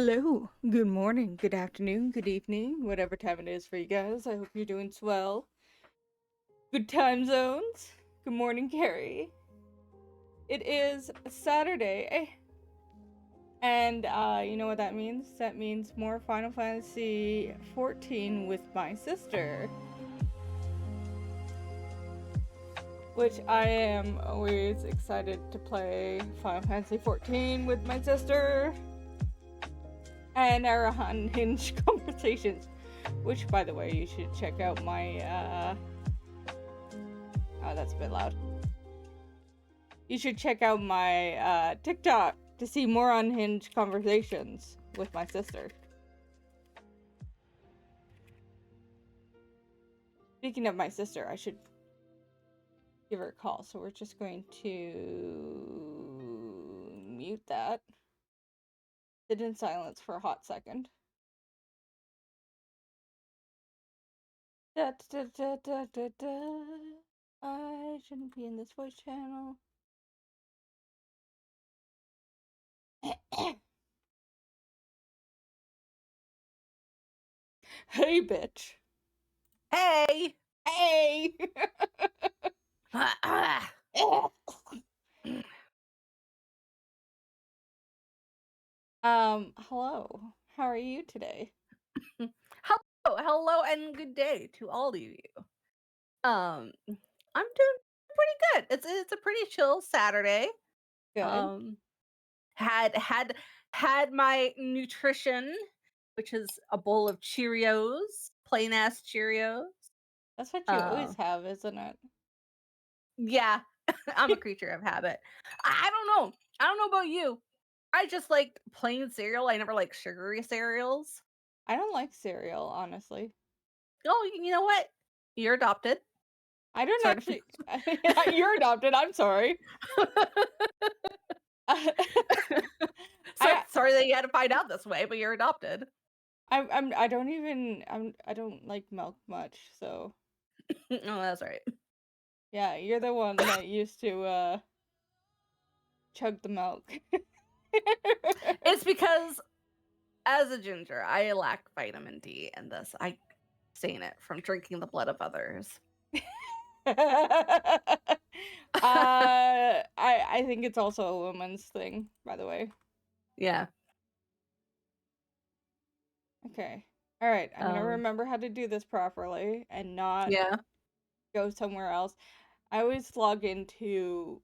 Hello, good morning, good afternoon, good evening, whatever time it is for you guys. I hope you're doing swell. Good time zones. Good morning, Carrie. It is Saturday, and you know what that means? That means more Final Fantasy XIV with my sister. Which I am always excited to play Final Fantasy XIV with my sister. And our unhinged conversations. Which, by the way, you should check out my, Oh, that's a bit loud. You should check out my, TikTok to see more unhinged conversations with my sister. Speaking of my sister, I should give her a call, so we're just going to mute that. Sit in silence for a hot second. Da, da, da, da, da, da. I shouldn't be in this voice channel. Hey, bitch. Hey! Hey! Hello. How are you today? Hello, and good day to all of you. I'm doing pretty good. It's a pretty chill Saturday. Good. Had my nutrition, which is a bowl of Cheerios, plain ass Cheerios. That's what you always have, isn't it? Yeah, I'm a creature of habit. I don't know about you. I just like plain cereal. I never like sugary cereals. I don't like cereal, honestly. Oh, you know what? You're adopted. I don't Sort of. actually. You're adopted. I'm sorry. Sorry that you had to find out this way, but you're adopted. I don't even. I don't like milk much, so. Oh, that's right. Yeah, you're the one that used to chug the milk. It's because as a ginger, I lack vitamin D, and thus I abstain it from drinking the blood of others. I think it's also a woman's thing, by the way. Yeah. Okay. All right. I'm gonna remember how to do this properly and not go somewhere else. I always log into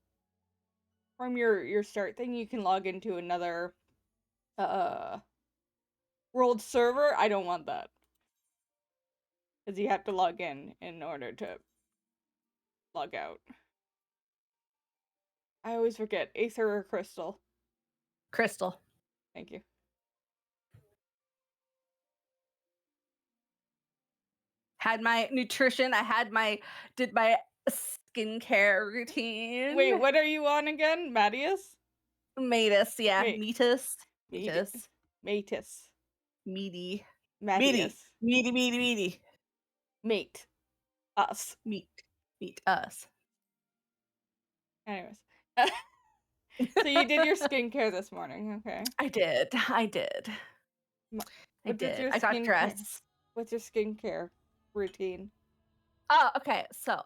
from your start thing. You can log into another world server. I don't want that because you have to log in order to log out. I always forget Aether or Crystal. Crystal. Thank you. Had my nutrition. Did my skincare routine. Wait, what are you on again? Matius? Matus, yeah. Wait. Meatus. Matus. Meaty. Matius. Meaty. Mate. Us. Meat us. Anyways. So you did your skincare this morning, okay? I did. I got dressed. What's your skincare routine? Oh, okay. So,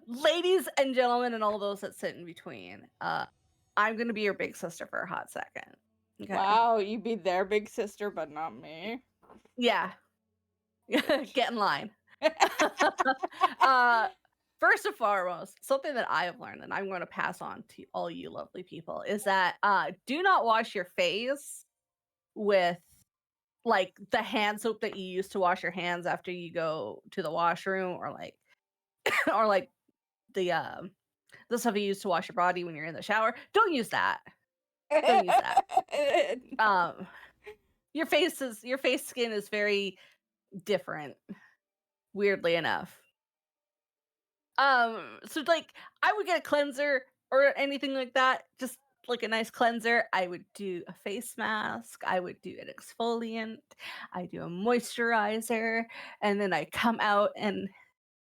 ladies and gentlemen, and all those that sit in between, I'm gonna be your big sister for a hot second. Okay. Wow, you be their big sister, but not me. Yeah. Get in line. First and foremost, something that I have learned and I'm going to pass on to all you lovely people is that do not wash your face with like the hand soap that you use to wash your hands after you go to the washroom, or like or like the stuff you use to wash your body when you're in the shower. Don't use that. Don't use that. Your face skin is very different, weirdly enough. So like I would get a cleanser or anything like that, just like a nice cleanser. I would do a face mask, I would do an exfoliant, I do a moisturizer, and then I come out and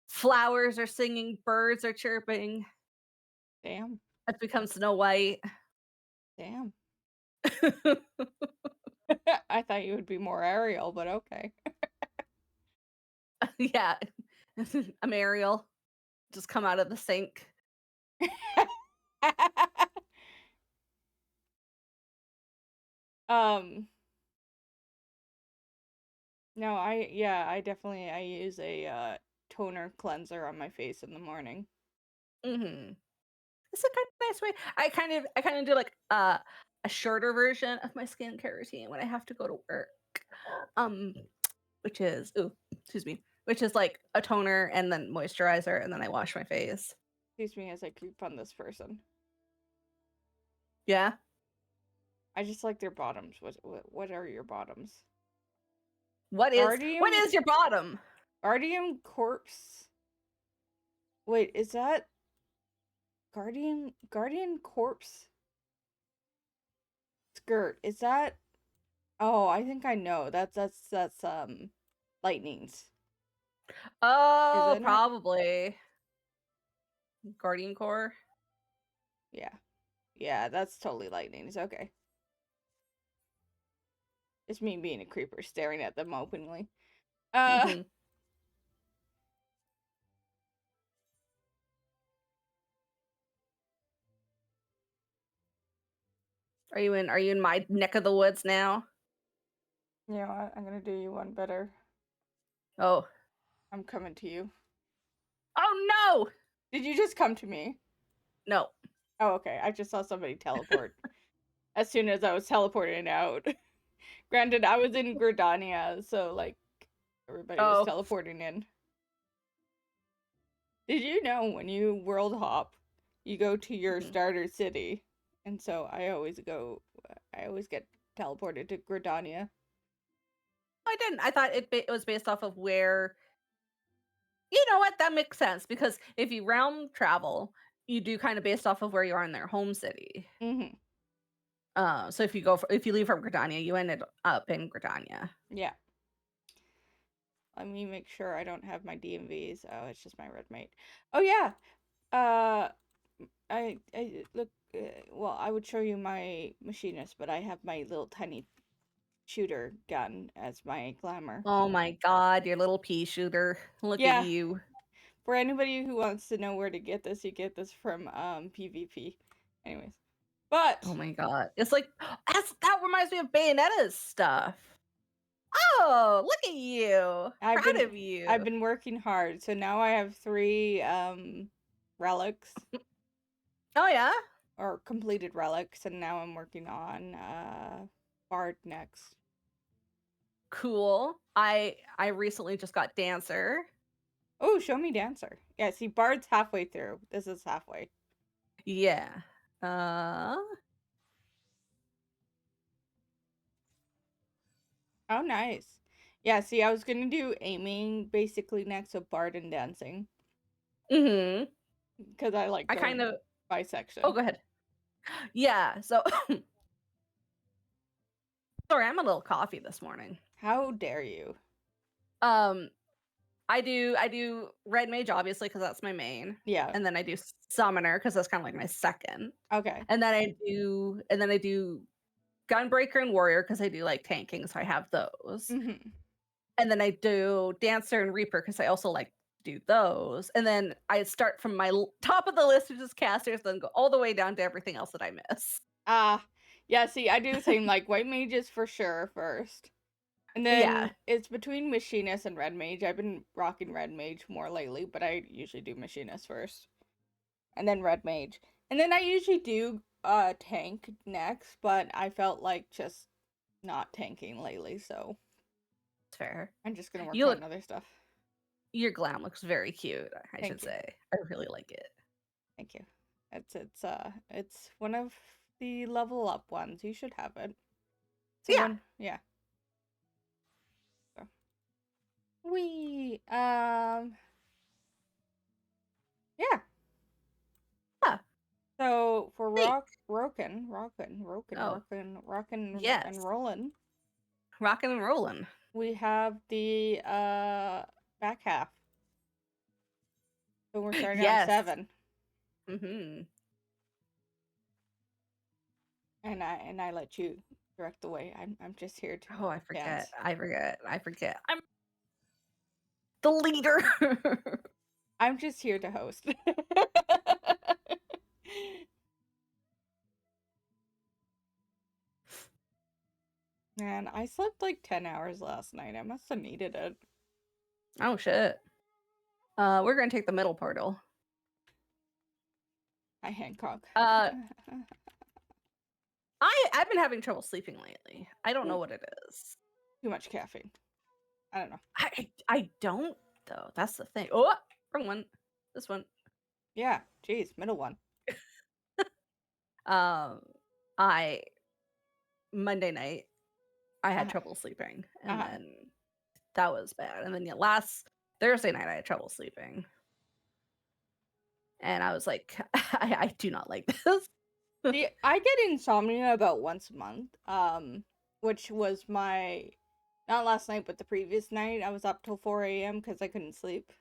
flowers are singing, birds are chirping. Damn. I've become Snow White. Damn. I thought you would be more aerial, but okay. Yeah. I'm Ariel. Just come out of the sink. um no, I definitely I use a toner cleanser on my face in the morning. Mm-hmm. It's a kind of nice way. I kind of do like a shorter version of my skincare routine when I have to go to work. Um, which is excuse me, which is like a toner and then moisturizer and then I wash my face. Excuse me as I creep on this person. Yeah. I just like their bottoms. What are your bottoms? What Guardian is your bottom? Guardian Corpse. Wait, is that Guardian Corpse skirt? Is that Oh, I think I know. That's Lightning's, Oh, isn't it? probably Guardian Core. Yeah. Yeah, that's totally Lightning's. Okay. It's me being a creeper staring at them openly. Uh Mm-hmm. Are you in my neck of the woods now? you know what? I'm gonna do you one better. Oh. I'm coming to you. Oh no! Did you just come to me? No. Oh, okay. I just saw somebody teleport as soon as I was teleporting out. Granted, I was in Gridania, so like everybody was Oh. teleporting in. Did you know when you world hop, you go to your Mhm. starter city? And so I always get teleported to Gridania. I didn't. I thought it was based off of where. You know what? That makes sense because if you realm travel, you do kind of based off of where you are in their home city. Mm-hmm. So if you leave from Gridania, you ended up in Gridania. Yeah. Let me make sure I don't have my DMVs. Oh, it's just my red mate. Oh yeah. Uh, I look. Well, I would show you my machinist, but I have my little tiny shooter gun as my glamour. Oh my god, your little pea shooter. Look at Yeah. you. For anybody who wants to know where to get this, you get this from PvP. Anyways, but Oh my god. It's like that reminds me of Bayonetta's stuff. Oh, look at you. I've Proud been of I've you. been working hard, so now I have 3 relics Oh yeah? or completed relics, and now I'm working on Bard next. Cool. I recently just got Dancer. Oh, show me Dancer. Yeah, see, Bard's halfway through. This is halfway. Yeah. Uh Oh, nice. Yeah, see, I was gonna do aiming basically next, so Bard and dancing, mhm. because I like I kind going of by Oh, section. go ahead. Yeah, so sorry, I'm a little coffee this morning. How dare you? Um, I do red mage obviously because that's my main, Yeah. and then I do summoner because that's kind of like my second, Okay. and then I do gunbreaker and warrior because I do like tanking, so I have those, Mm-hmm. and then I do dancer and reaper because I also like do those, and then I start from my top of the list, which is casters, then go all the way down to everything else that I miss. Yeah, see, I do the same, like, white mages for sure first. And Yeah, then it's between machinist and red mage. I've been rocking red mage more lately, but I usually do machinist first. And then red mage. And then I usually do tank next, but I felt like just not tanking lately, so it's fair. I'm just gonna work You on look other stuff. Your glam looks very cute, I should Thank you. say. I really like it. Thank you. It's one of the level up ones. You should have it. It's the Yeah. one, yeah. So. We yeah. Yeah. So for Neat. Oh, Rockin' and yes. rollin', Rockin' and rollin'. we have the back half. So we're starting on Yes. 7. Mm-hmm. And I let you direct the way. I'm just here to Oh, I forget. dance. I forget. I'm the leader. I'm just here to host. Man, I slept like 10 hours last night. I must have needed it. Oh shit. We're gonna take the middle portal. Hi, Hancock. I've been having trouble sleeping lately. I don't know what it is. Too much caffeine. I don't know. I don't though. That's the thing. Oh, wrong one. This one. Yeah, geez, middle one. I Monday night I had trouble sleeping, and then that was bad. And then last Thursday night I had trouble sleeping, and I was like, I do not like this. See, I get insomnia about once a month. Which was my not last night, but the previous night. I was up till 4 a.m. because I couldn't sleep.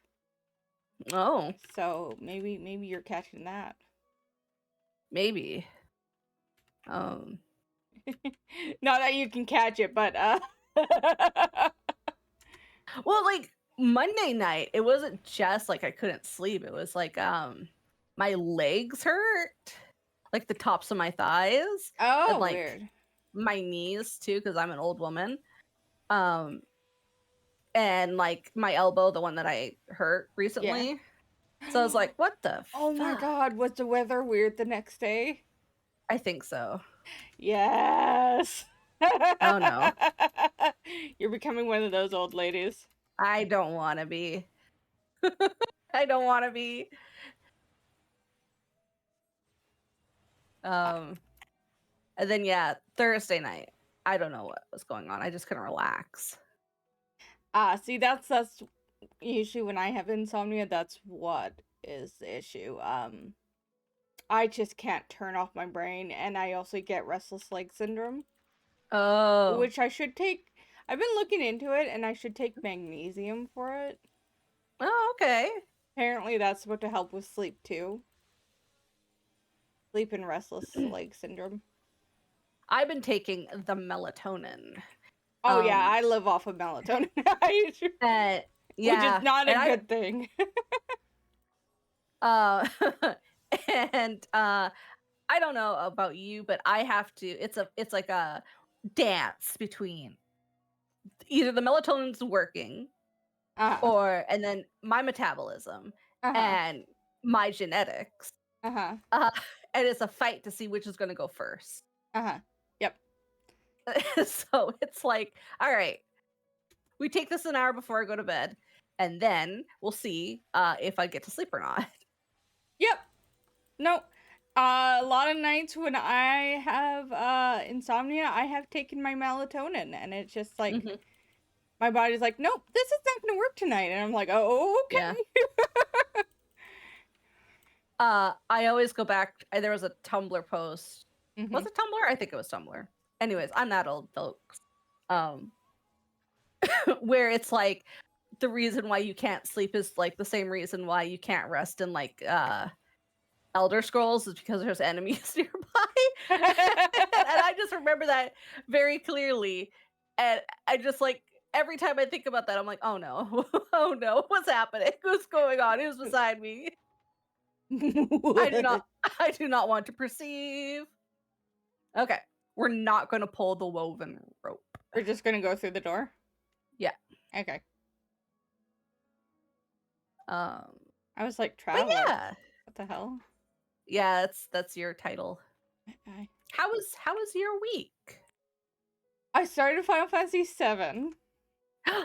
Oh, So maybe you're catching that. maybe. Not that you can catch it, but Well, like Monday night, it wasn't just like I couldn't sleep. It was like my legs hurt, like the tops of my thighs, oh, and like weird. my knees too, because I'm an old woman. And like my elbow, the one that I hurt recently. Yeah. So I was like, what the Oh my fuck? god, was the weather weird the next day? I think so. Yes. Oh no. You're becoming one of those old ladies. I don't want to be. I don't want to be. And then yeah, Thursday night. I don't know what was going on. I just couldn't relax. See, that's usually when I have insomnia, that's what is the issue. I just can't turn off my brain, and I also get restless leg syndrome. Oh. Which I should take. I've been looking into it, and I should take magnesium for it. Oh, okay. Apparently, that's supposed to help with sleep too. Sleep and restless leg syndrome. I've been taking the melatonin. Oh yeah, I live off of melatonin. Yeah, which is not a good thing. And I don't know about you, but I have to. It's like a dance between either the melatonin's working, and then my metabolism and my genetics. And it's a fight to see which is going to go first. Yep. So it's like, all right, we take this an hour before I go to bed, and then we'll see if I get to sleep or not. Yep. No. A lot of nights when I have insomnia, I have taken my melatonin, and it's just like my body's like, nope, this is not gonna work tonight, and I'm like, oh, okay. Yeah. I always go back. There was a Tumblr post. Was it Tumblr? I think it was Tumblr. Anyways, I'm that old, folks. Where it's like the reason why you can't sleep is like the same reason why you can't rest in like Elder Scrolls is because there's enemies nearby. And I just remember that very clearly. And I just like every time I think about that, I'm like, oh no, oh no, what's happening? What's going on? Who's beside me? I do not want to perceive. Okay, we're not going to pull the woven rope. We're just gonna go through the door. Yeah. Okay. I was like, travel. Yeah. What the hell? Yeah, that's your title. How was your week? I started Final Fantasy XIV.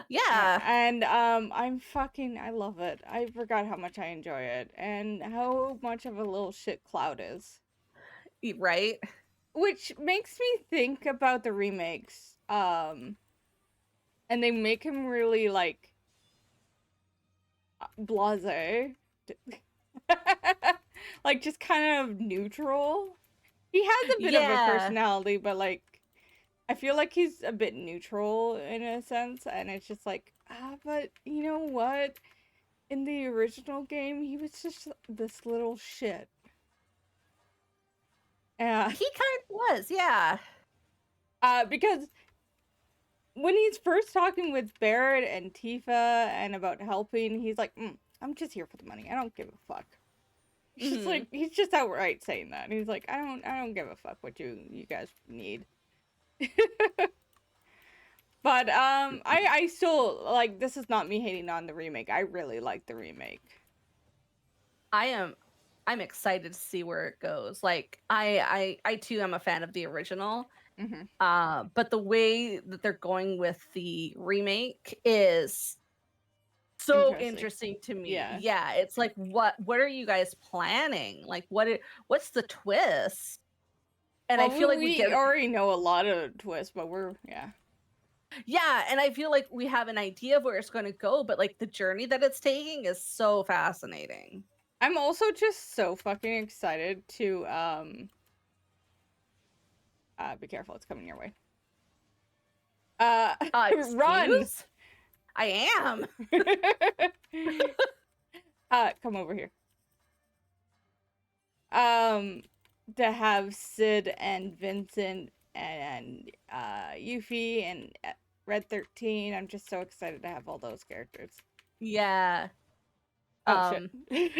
Yeah. And I love it. I forgot how much I enjoy it and how much of a little shit Cloud is. Right? Which makes me think about the remakes. And they make him really like blasé. Like just kind of neutral. He has a bit of a personality, but like I feel like he's a bit neutral in a sense, and it's just like, but you know what? In the original game, he was just this little shit. He kind of was, yeah. Because when he's first talking with Barrett and Tifa and about helping, he's like, I'm just here for the money. I don't give a fuck. He's just like, he's just outright saying that. He's like, I don't give a fuck what you guys need. But I still like, this is not me hating on the remake. I really like the remake. I'm excited to see where it goes. Like I too am a fan of the original. But the way that they're going with the remake is so interesting to me. Yeah, it's like what are you guys planning? Like what's the twist? And well, I feel like we already know a lot of twists, but yeah, and I feel like we have an idea of where it's going to go, but like the journey that it's taking is so fascinating. I'm also just so fucking excited to be careful, it's coming your way. Run! I am. Come over here. To have Sid and Vincent and Yuffie and Red 13. I'm just so excited to have all those characters. Yeah. Oh shit.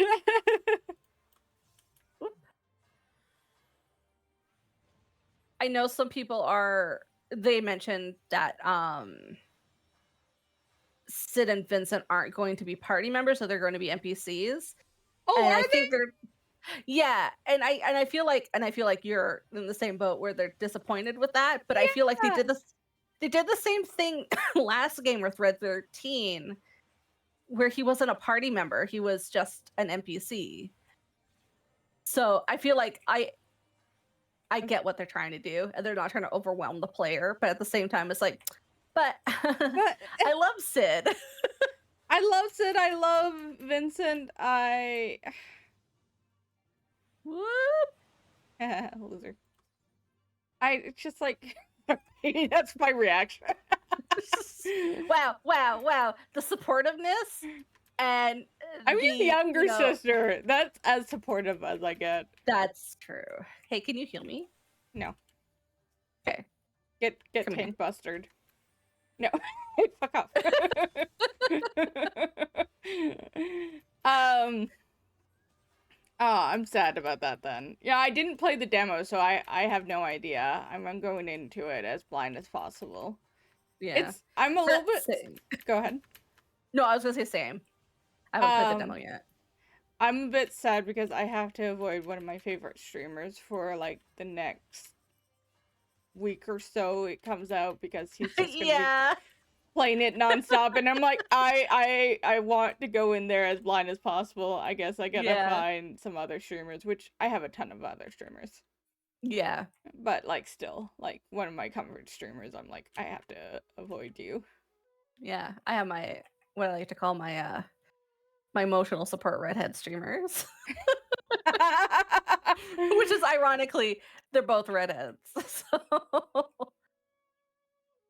I know some people they mentioned that Sid and Vincent aren't going to be party members, so they're going to be NPCs. Oh, and are I think they? Yeah, and I feel like you're in the same boat where they're disappointed with that, but I feel like they did the same thing last game with Red 13, where he wasn't a party member, he was just an NPC. So I feel like I get what they're trying to do, and they're not trying to overwhelm the player, but at the same time, it's like, but I love Sid. I love Sid. I love Vincent. Whoop. Loser. It's just like, that's my reaction. Wow. The supportiveness. And I'm the younger sister. That's as supportive as I get. That's true. Hey, can you heal me? No. Okay. Get tank busted. No. Fuck off. Oh, I'm sad about that then. Yeah, I didn't play the demo, so I have no idea. I'm going into it as blind as possible. Yeah. I'm a little bit... Same. Go ahead. No, I was gonna say same. I haven't played the demo yet. I'm a bit sad because I have to avoid one of my favorite streamers for like the next week or so it comes out, because he's just gonna be playing it nonstop, and I'm like, I want to go in there as blind as possible. I guess I gotta find some other streamers, which I have a ton of other streamers. Yeah. But like still, like one of my comfort streamers, I'm like, I have to avoid you. Yeah. I have my, what I like to call my my emotional support redhead streamers. Which is ironically, they're both redheads. So...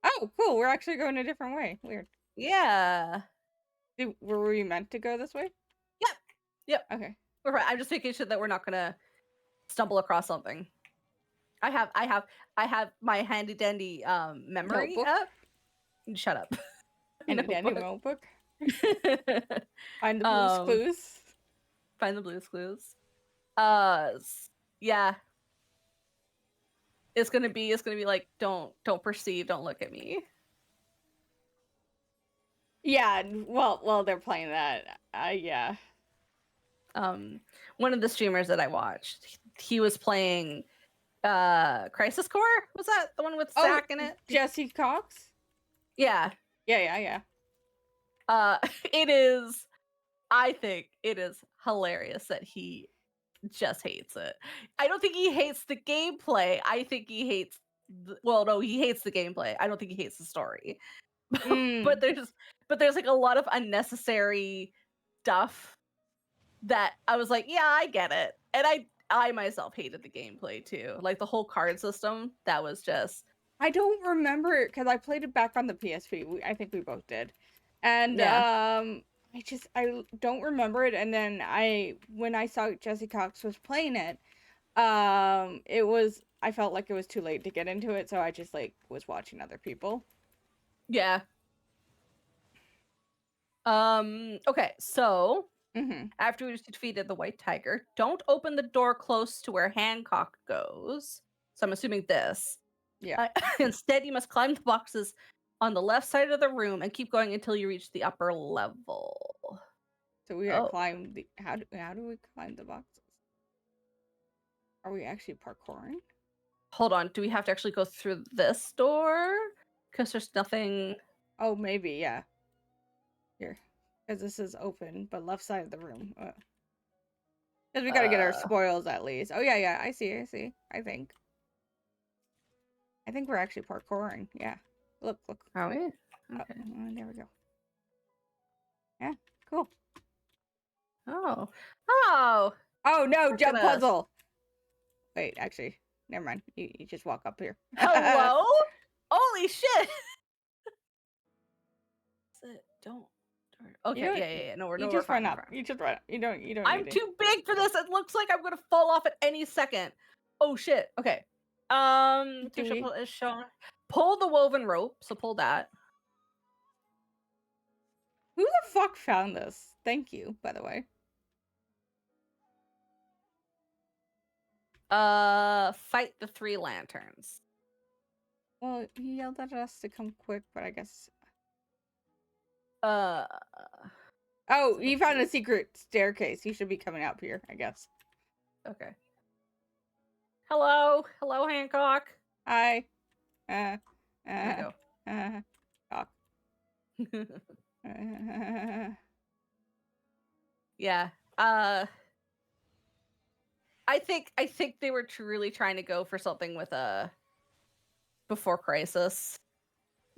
Oh, cool. We're actually going a different way. Weird. Yeah. Were we meant to go this way? Yep. Okay. I'm just making sure that we're not gonna stumble across something. I have my handy dandy memory notebook? up. Shut up. Handy dandy notebook. Find the blues clues. Find the blues clues. Yeah. It's gonna be like, don't perceive, don't look at me. Yeah, well, they're playing that. Yeah. One of the streamers that I watched, he was playing Crisis Core. Was that the one with Zach in it? Jesse Cox? Yeah. Yeah. It is, I think it is hilarious that he just hates it. I don't think he hates the gameplay. I think he hates he hates the gameplay. I don't think he hates the story. But there's like a lot of unnecessary stuff that I was like, yeah, I get it. And I myself hated the gameplay too. Like the whole card system, that was just... I don't remember it because I played it back on the PSP. I think we both did. And I don't remember it. And then when I saw Jesse Cox was playing it, It was. I felt like it was too late to get into it, so I just like was watching other people. Yeah. Okay, so Mm-hmm. after we defeated the white tiger, don't open the door close to where Hancock goes. So I'm assuming this. Yeah. Instead, you must climb the boxes on the left side of the room and keep going until you reach the upper level. So we gotta climb the. How do we climb the boxes? Are we actually parkouring? Hold on. Do we have to actually go through this door? Because there's nothing. Oh, maybe, yeah. Here. Because this is open, but left side of the room. Because we gotta get our spoils at least. Oh, yeah, I see. I think we're actually parkouring. Yeah. Look. Are we? Okay. Oh, there we go. Yeah, cool. Oh, no, jump at us. puzzle. Wait, actually, never mind. You just walk up here. Hello? Holy shit! Don't. Okay, yeah. No, you just run up. You just run up. You don't. I'm too big for this. It looks like I'm gonna fall off at any second. Oh shit. Okay. Is shown. Pull the woven rope. So pull that. Who the fuck found this? Thank you, by the way. Fight the 3 lanterns. Well, he yelled at us to come quick, but I guess. Oh, you found a secret staircase. You should be coming up here, I guess. Okay. Hello, Hancock. Hi. There you go. Talk. Yeah. I think they were truly trying to go for something with Before Crisis.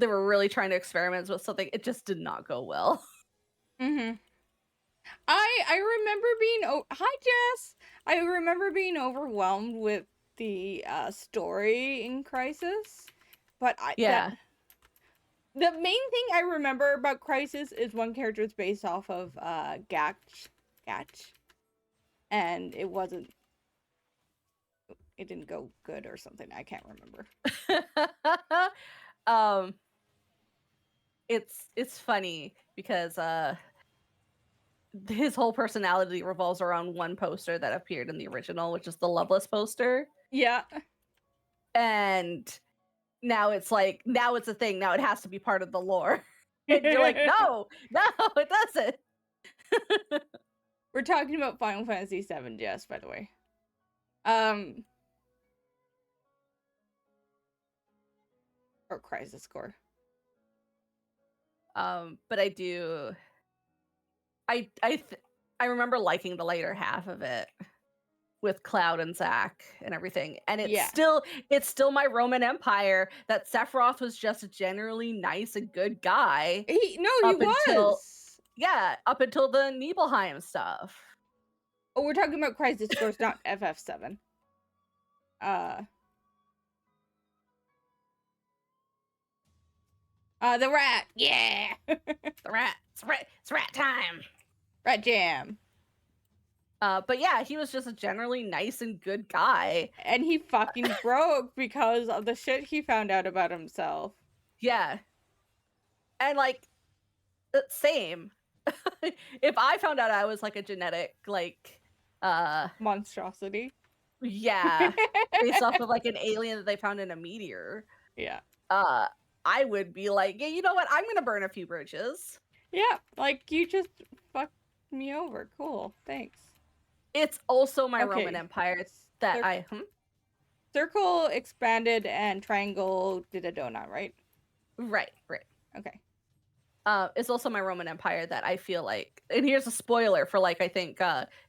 They were really trying to experiment with something. It just did not go well. Mm-hmm. I remember being hi Jess. I remember being overwhelmed with the story in Crisis, but the main thing I remember about Crisis is one character is based off of Gatch, and it didn't go good or something. I can't remember. It's funny because his whole personality revolves around one poster that appeared in the original, which is the Loveless poster. Yeah. And now it's a thing. Now it has to be part of the lore. And you're like, no, it doesn't. We're talking about Final Fantasy VII, Jess, by the way. Or Crisis Core. But I remember liking the later half of it with Cloud and Zack and everything. And it's still my Roman Empire that Sephiroth was just a generally nice and good guy. He was. Up until the Nibelheim stuff. Oh, we're talking about Crisis Core, not FF7. The rat, yeah. The rat. It's rat time. Rat jam. But yeah, he was just a generally nice and good guy. And he fucking broke because of the shit he found out about himself. Yeah. And like, same. If I found out I was like a genetic, like, monstrosity. Yeah. Based off of like an alien that they found in a meteor. Yeah. I would be like, yeah, you know what? I'm gonna burn a few bridges. Yeah, like you just fucked me over. Cool, thanks. It's also my Roman Empire that Circle expanded and triangle did a donut, right? Right. Okay. It's also my Roman Empire that I feel like, and here's a spoiler for like I think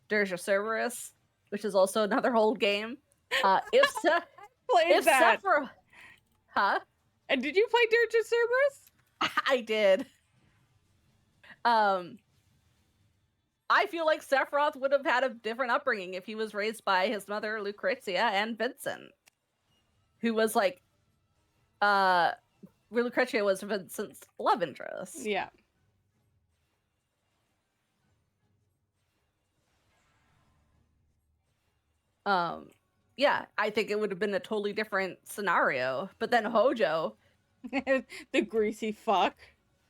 Dirge Cerberus, which is also another old game. If Sephiroth, huh? And did you play Dirge Cerberus? I did. I feel like Sephiroth would have had a different upbringing if he was raised by his mother Lucrezia and Vincent, who was like, Lucrezia was Vincent's love interest. Yeah. Yeah, I think it would have been a totally different scenario. But then Hojo, The greasy fuck.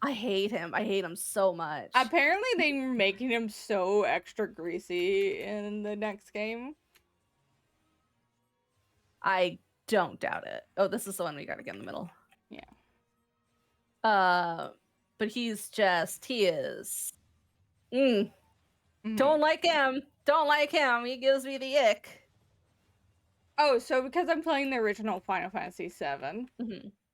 I hate him. I hate him so much. Apparently, they're making him so extra greasy in the next game. I don't doubt it. Oh, this is the one we gotta get in the middle. Yeah. But he is. Mhm. Don't like him. Don't like him. He gives me the ick. Oh, so because I'm playing the original Final Fantasy VII,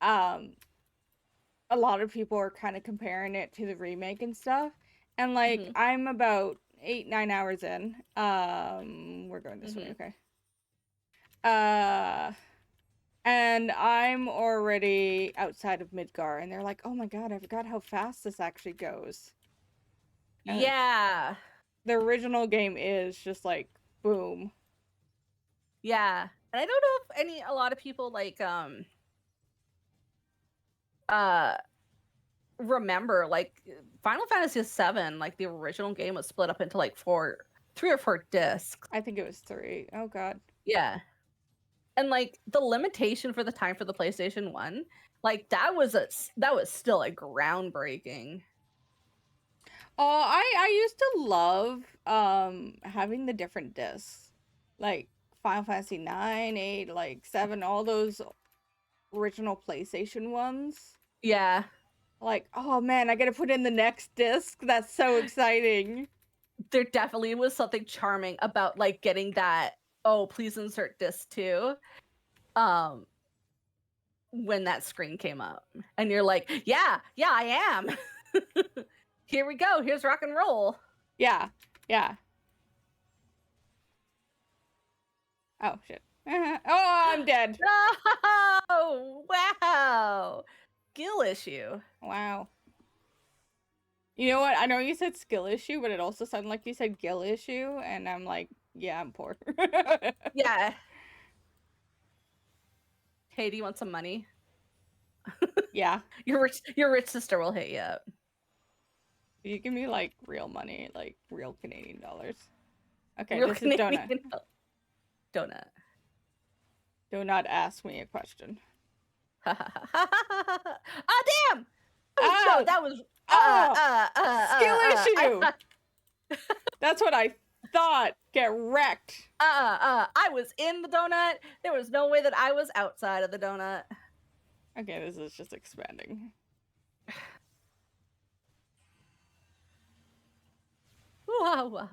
a lot of people are kind of comparing it to the remake and stuff. And like, I'm about 8-9 hours in. We're going this way, okay. And I'm already outside of Midgar, and they're like, "Oh my god, I forgot how fast this actually goes." And yeah. the original game is just like boom. Yeah. And I don't know if a lot of people like remember like Final Fantasy VII, like the original game was split up into like 3 or 4 discs. I think it was 3. Oh god. Yeah. And like the limitation for the time for the PlayStation 1, like that was still like groundbreaking. Oh, I used to love having the different discs. Like Final Fantasy 9, 8, like 7, all those original PlayStation ones. Yeah. Like, oh man, I gotta put in the next disc. That's so exciting. There definitely was something charming about like getting that, oh, please insert disc 2. When that screen came up. And you're like, yeah, I am. Here we go. Here's rock and roll. Yeah. Oh shit. Oh, I'm dead. Oh, wow. Skill issue. Wow. You know what? I know you said skill issue, but it also sounded like you said gill issue, and I'm like, yeah, I'm poor. Yeah. Hey, do you want some money? Yeah. Your rich sister will hit you up. You give me like real money, like real Canadian dollars. Okay, Real this Canadian is donut. Donut. Do not ask me a question. Oh damn! Oh, that was skill issue. That's what I thought. Get wrecked. I was in the donut. There was no way that I was outside of the donut. Okay, this is just expanding. Wow.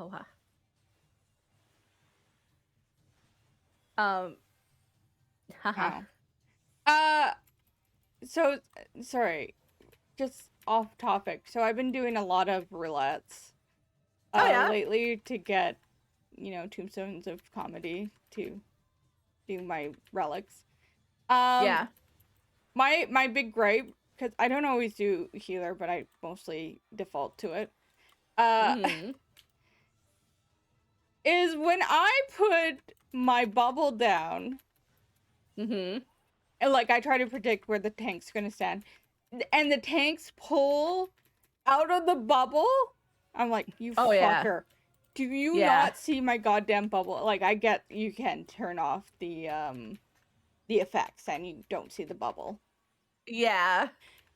So sorry, just off topic. So I've been doing a lot of roulettes lately to get, tombstones of comedy to do my relics. Yeah. My big gripe, because I don't always do healer, but I mostly default to it. Is when I put my bubble down, and like I try to predict where the tank's gonna stand, and the tanks pull out of the bubble, I'm like, you fucker. Yeah. Do you not see my goddamn bubble? Like, I get you can turn off the effects and you don't see the bubble. Yeah.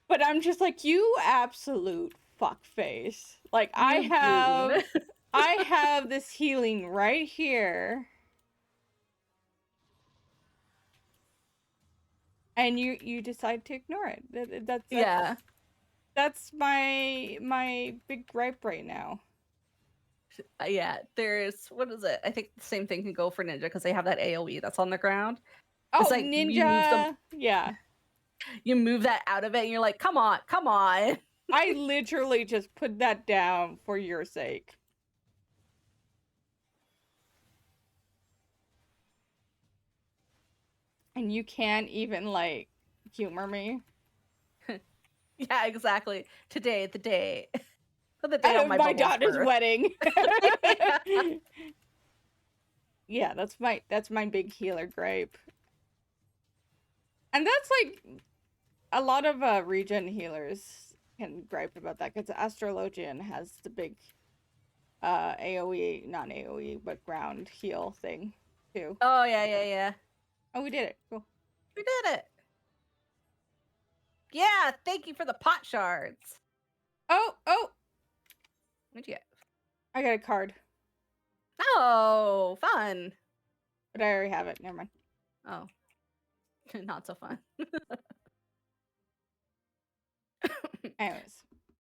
But I'm just like, you absolute fuckface. Like, I have this healing right here. And you decide to ignore it. That's my big gripe right now. Yeah, there's, what is it? I think the same thing can go for Ninja because they have that AoE that's on the ground. Oh, it's like Ninja. Yeah. You move that out of it and you're like, come on. I literally just put that down for your sake. And you can't even, like, humor me. Yeah, exactly. Today, the day. The day of my daughter's wedding. Yeah, that's my big healer gripe. And that's like a lot of regen healers can gripe about that because Astrologian has the big AoE, not AoE, but ground heal thing. 2. Oh yeah. Oh, we did it. Cool. We did it. Yeah, thank you for the pot shards. Oh! What'd you get? I got a card, Oh, fun. but I already have it. Never mind. Oh, not so fun. Anyways,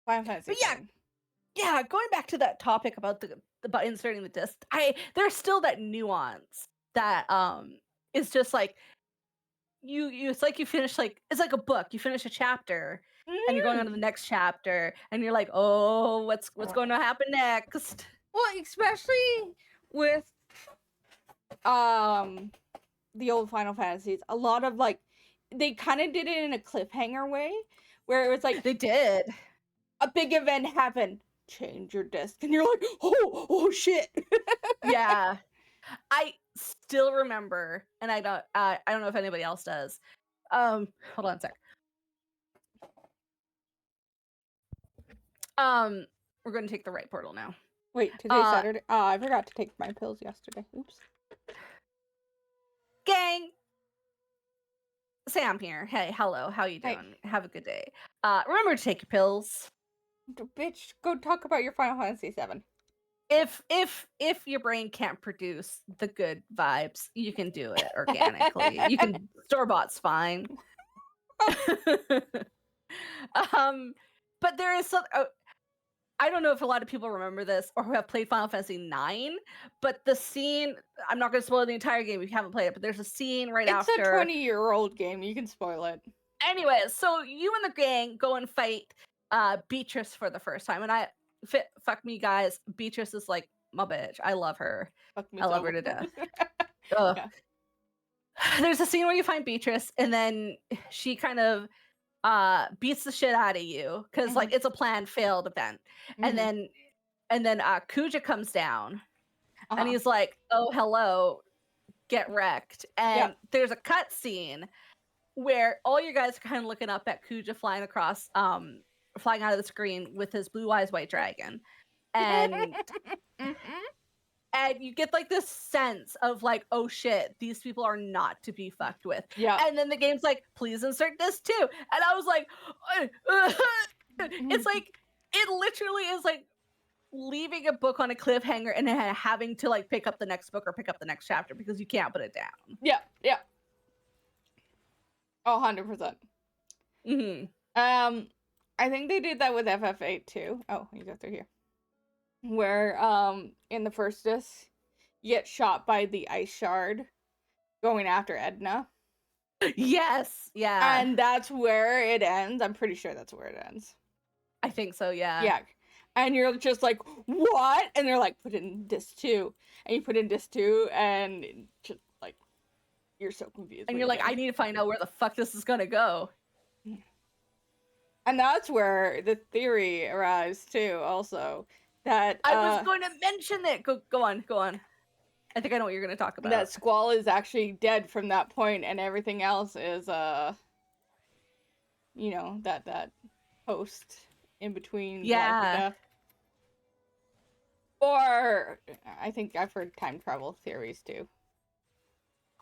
Final Fantasy But yeah, going back to that topic about about inserting the disc, there's still that nuance that is just like you it's like you finish, like it's like a book. You finish a chapter and you're going on to the next chapter and you're like, oh, what's going to happen next? Well, especially with the old Final Fantasies, a lot of like they kind of did it in a cliffhanger way, where it was like They did. a big event happened, change your disc, and you're like, oh shit. Yeah. I still remember, and I don't know if anybody else does. Hold on a sec. We're going to take the right portal now. Wait, today's Saturday. I forgot to take my pills yesterday. Oops. Gang. Sam here. Hey, hello. How you doing? Hey. Have a good day. Remember to take your pills. Bitch, go talk about your Final Fantasy VII. If your brain can't produce the good vibes, you can do it organically. You can store-bought's fine. But there is some. I don't know if a lot of people remember this or who have played Final Fantasy IX, but the scene. I'm not going to spoil the entire game if you haven't played it, but there's a scene right after. It's a 20-year-old game. You can spoil it. Anyways, so you and the gang go and fight Beatrice for the first time, and fuck me, guys. Beatrice is like my bitch. I love her. I love her to death. Yeah. There's a scene where you find Beatrice, and then she kind of beats the shit out of you because like it's a planned failed event, and then Kuja comes down, and he's like, "Oh, hello, get wrecked." And there's a cut scene where all you guys are kind of looking up at Kuja flying across, flying out of the screen with his blue eyes white dragon, and and you get like this sense of like, oh shit, these people are not to be fucked with. Yeah. And then the game's like, please insert this too, and I was like, it's like it literally is like leaving a book on a cliffhanger and then having to like pick up the next book or pick up the next chapter because you can't put it down. Yeah. 100%. I think they did that with FF8 too. Oh, you go through here. Where in the first disc, you get shot by the ice shard going after Edna. Yes, yeah. And that's where it ends. I'm pretty sure that's where it ends. I think so, yeah. Yeah. And you're just like, what? And they're like, put in disc 2. And you put in disc 2 and just like you're so confused. And you're like, I need to find out where the fuck this is gonna go. And that's where the theory arrives too, also. That I was going to mention it. Go on. I think I know what you're going to talk about. That Squall is actually dead from that point, and everything else is you know, that post in between life and death. Or I think I've heard time travel theories too.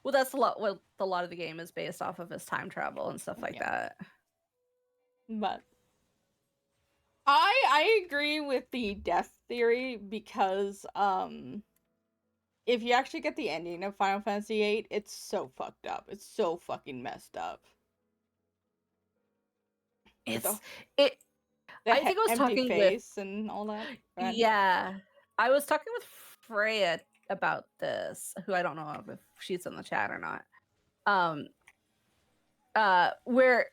Well, that's what a lot of the game is based off of, is time travel and stuff like that. But I agree with the death theory because if you actually get the ending of Final Fantasy VIII, it's so fucked up. It's so fucking messed up. I think I was talking face and all that. Right? Yeah, I was talking with Freya about this, who I don't know if she's in the chat or not. Where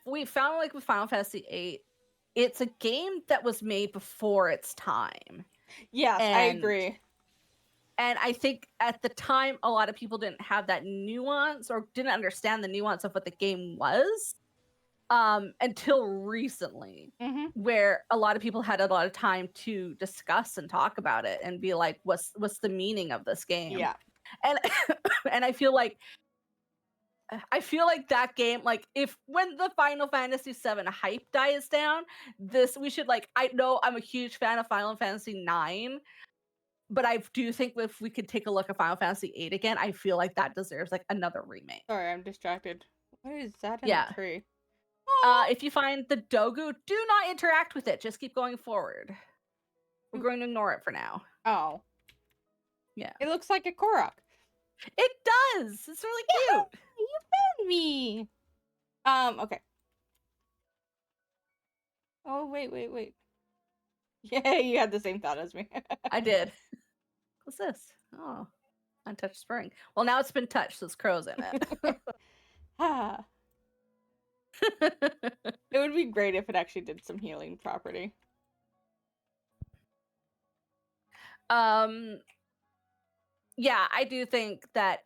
we found, like, with Final Fantasy VIII, it's a game that was made before its time. Yes, I agree. And I think at the time, a lot of people didn't have that nuance or didn't understand the nuance of what the game was until recently, where a lot of people had a lot of time to discuss and talk about it and be like, what's the meaning of this game? Yeah. And and I feel like that game, like, when the Final Fantasy VII hype dies down, we should, like, I know I'm a huge fan of Final Fantasy IX, But I do think if we could take a look at Final Fantasy VIII again, I feel like that deserves like another remake. Sorry, I'm distracted. What is that in Yeah. the tree? If you find the Dogu, do not interact with it. Just keep going forward. We're going to ignore it for now. Oh. Yeah. It looks like a Korok. It does. It's really cute. You found me. Okay. Oh, wait. Yeah, you had the same thought as me. I did. What's this? Oh, untouched spring. Well, now it's been touched, so it's crows in it. Ah. It would be great if it actually did some healing property. Yeah, I do think that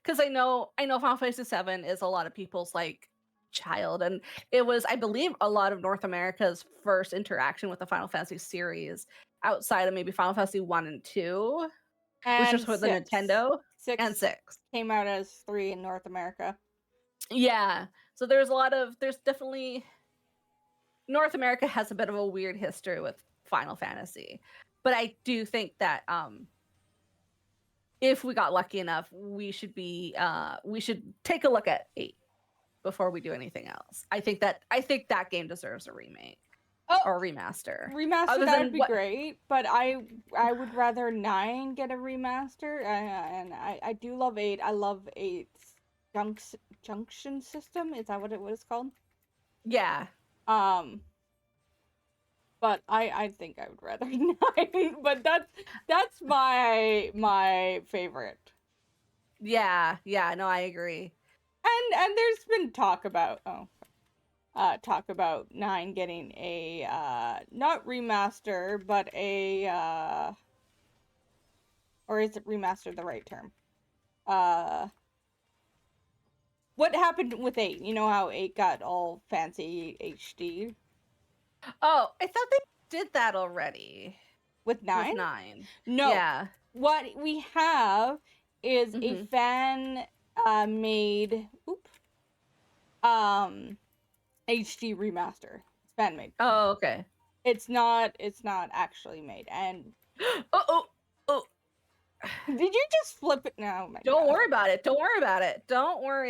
because I know Final Fantasy VII is a lot of people's like child, and it was, I believe, a lot of North America's first interaction with the Final Fantasy series outside of maybe Final Fantasy 1 and 2, which was for the Nintendo. 6 6 came out as 3 in North America. Yeah, so there's definitely North America has a bit of a weird history with Final Fantasy, but I do think that if we got lucky enough, we should take a look at 8 before we do anything else. I think that game deserves a remake or a remaster. Remaster, that would be great, but I would rather 9 get a remaster, and I do love 8. I love 8's junction system. Is that what it was called? Yeah. But I think I would rather 9. But that's my favorite. Yeah. No, I agree. And there's been talk about 9 getting a not remaster, but a or is it remaster the right term? What happened with 8? You know how 8 got all fancy HD? Oh, I thought they did that already. With 9? With 9. No. Yeah. What we have is a fan made HD remaster. It's fan made. Oh, okay. It's not actually made. And oh. Did you just flip it now? Oh, don't worry about it. Don't worry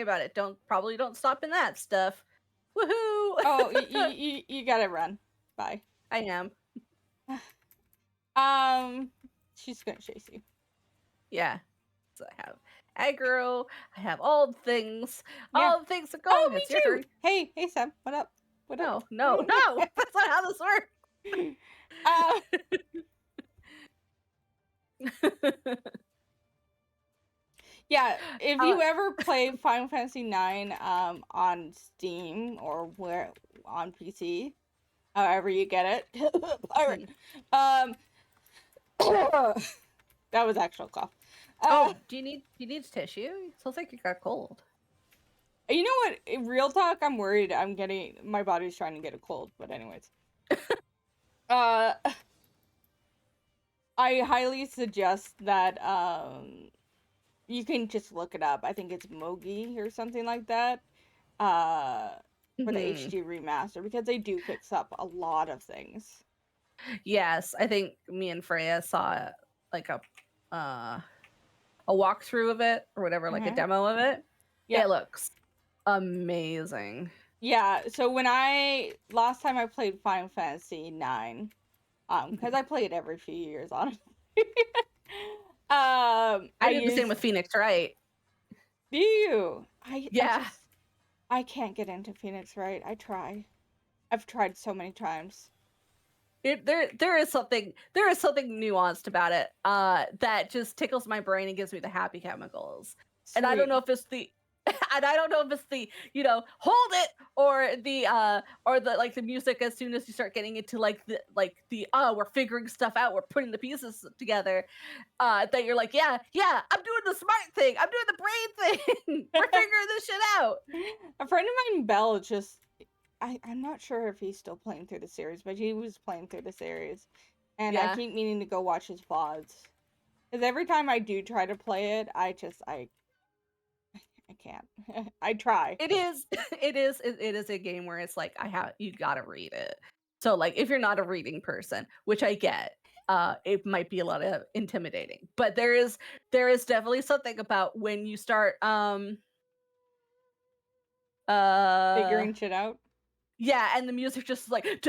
about it. Don't stop in that stuff. Woohoo! Oh, you gotta run. Bye. I am. She's gonna chase you. Yeah. So I have aggro. I have all the things. Yeah. All the things that go. Oh, me too. Hey, Sam. What up? No. That's not how this works. Yeah, if you ever play Final Fantasy IX on Steam or on PC, however you get it, pirate. That was actual cough. Do you need tissue? It sounds like you got cold. You know what? In real talk, I'm worried. My body's trying to get a cold. But anyways, I highly suggest that you can just look it up. I think it's Mogi or something like that. For the HD remaster, because they do fix up a lot of things. Yes, I think me and Freya saw like a walkthrough of it or whatever, like a demo of it. Yeah, it looks amazing. Yeah, so last time I played Final Fantasy IX, because I play it every few years, honestly. I do the same with Phoenix, right? Do you? I can't get into Phoenix, right? I've tried so many times. There is something nuanced about it that just tickles my brain and gives me the happy chemicals. Sweet. And I don't know if it's the hold it or the like the music as soon as you start getting into we're figuring stuff out, we're putting the pieces together, that you're like, yeah, I'm doing the smart thing, I'm doing the brain thing. We're figuring this shit out. A friend of mine, Belle, I'm not sure if he's still playing through the series, but he was playing through the series. And I keep meaning to go watch his VODs. Because every time I do try to play it, I can't. I try. It is a game where it's like you gotta read it. So like if you're not a reading person, which I get, it might be a lot of intimidating. But there is definitely something about when you start Figuring shit out. yeah, and the music just like and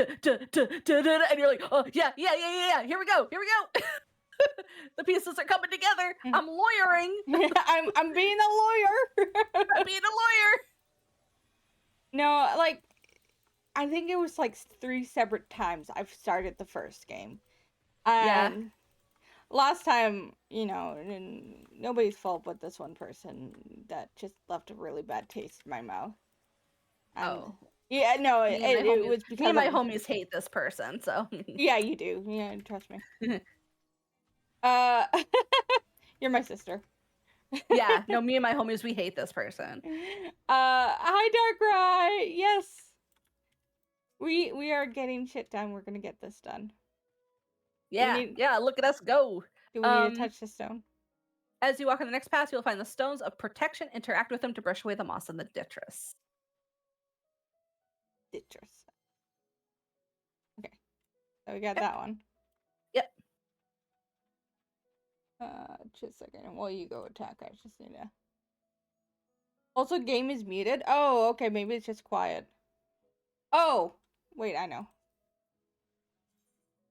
you're like, oh yeah, here we go. The pieces are coming together. I'm lawyering. I'm being a lawyer. I'm being a lawyer. No, like, I think it was like 3 separate times I've started the first game. And last time, you know, and nobody's fault but this one person that just left a really bad taste in my mouth. And yeah, no, it was because me and my homies hate this person, so. Yeah, you do. Yeah, trust me. You're my sister. Yeah, no, me and my homies, we hate this person. Hi Darkrai. Yes. We are getting shit done. We're gonna get this done. Yeah, yeah, look at us go. Do we need to touch the stone? As you walk on the next path, you'll find the stones of protection. Interact with them to brush away the moss and the detritus. Okay. So we got that one. Yep. Just a second. While you go attack, I just need to... Also, game is muted? Oh, okay, maybe it's just quiet. Oh! Wait, I know.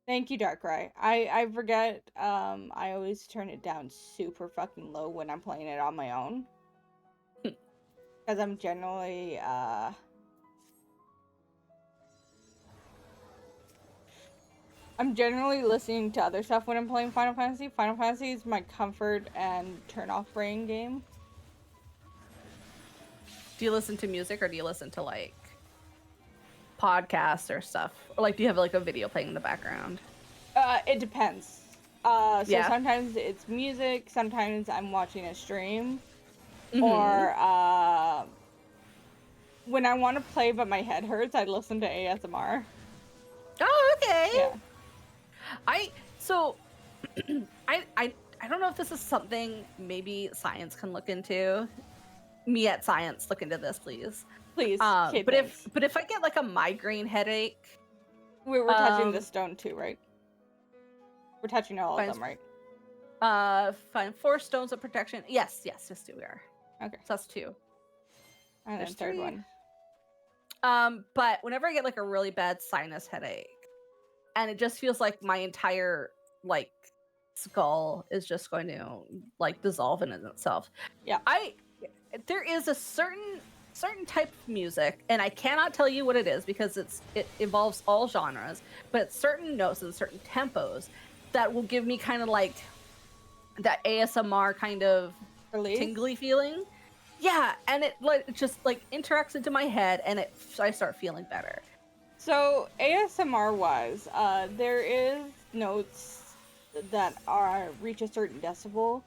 Thank you, Darkrai. I forget, I always turn it down super fucking low when I'm playing it on my own. Because I'm generally, listening to other stuff when I'm playing Final Fantasy. Final Fantasy is my comfort and turn off brain game. Do you listen to music or do you listen to like podcasts or stuff? Or like do you have like a video playing in the background? It depends. So sometimes it's music, sometimes I'm watching a stream. Or when I want to play but my head hurts, I listen to ASMR. Oh, okay. Yeah. I don't know if this is something maybe science can look into. Me at science, look into this, please. Please. But if I get like a migraine headache, we're touching the stone too, right? We're touching all of them, right? Find 4 stones of protection. Yes, just 2 we are. Okay. So that's 2. And there's third 3. one. But whenever I get like a really bad sinus headache, and it just feels like my entire like skull is just going to like dissolve in itself. Yeah. There is a certain type of music, and I cannot tell you what it is because it involves all genres, but certain notes and certain tempos that will give me kind of like that ASMR kind of tingly feeling. Yeah, and it like just like interacts into my head, and I start feeling better. So ASMR wise, there is notes that reach a certain decibel.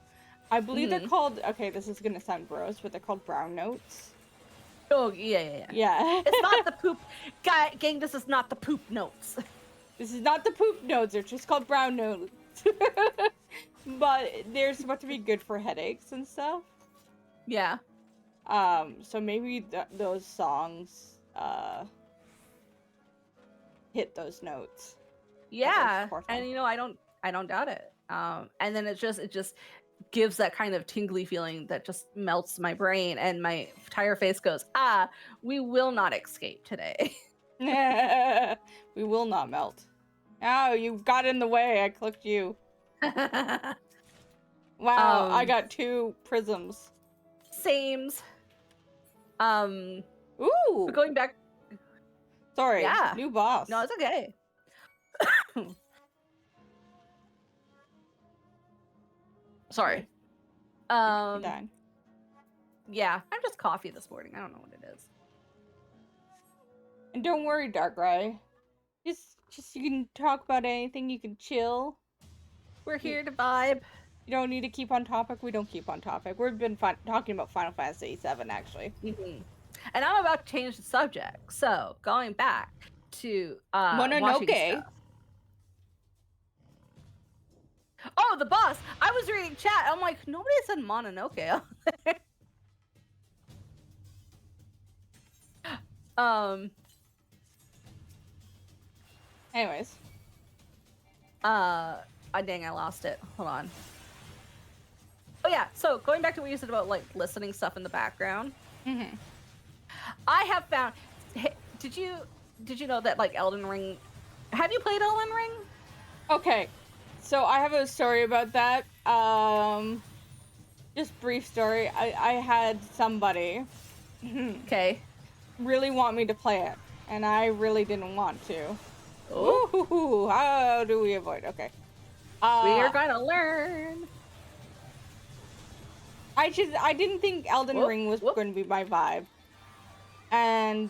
I believe they're called, okay, this is gonna sound gross, but they're called brown notes. Oh, yeah. It's not the poop. Gang, this is not the poop notes. This is not the poop notes, they're just called brown notes. But they're supposed to be good for headaches and stuff. Yeah. So maybe those songs, hit those notes. Yeah, and you know, I don't doubt it. And then it just gives that kind of tingly feeling that just melts my brain, and my entire face goes, we will not escape today. We will not melt. Oh, you got in the way. I clicked you. Wow, I got 2 prisms. Sames. Ooh. Going back. Sorry. Yeah. New boss. No, it's okay. Sorry. Yeah, I'm just coffee this morning. I don't know what it is. And don't worry, Darkrai. Just you can talk about anything. You can chill. We're here to vibe. You don't need to keep on topic. We don't keep on topic. We've been talking about Final Fantasy XIV, actually. And I'm about to change the subject. So, going back to Mononoke. Oh, the boss! I was reading chat. I'm like, nobody said Mononoke. Anyways. Dang, I lost it. Hold on. Oh yeah, so going back to what you said about like listening stuff in the background. Mm-hmm. I have found. Hey, did you know that like Elden Ring? Have you played Elden Ring? Okay, so I have a story about that. Just brief story. I had somebody Okay. really want me to play it, and I really didn't want to. Oh. Ooh, how do we avoid? Okay. We're gonna learn. I didn't think Elden Ring was going to be my vibe. And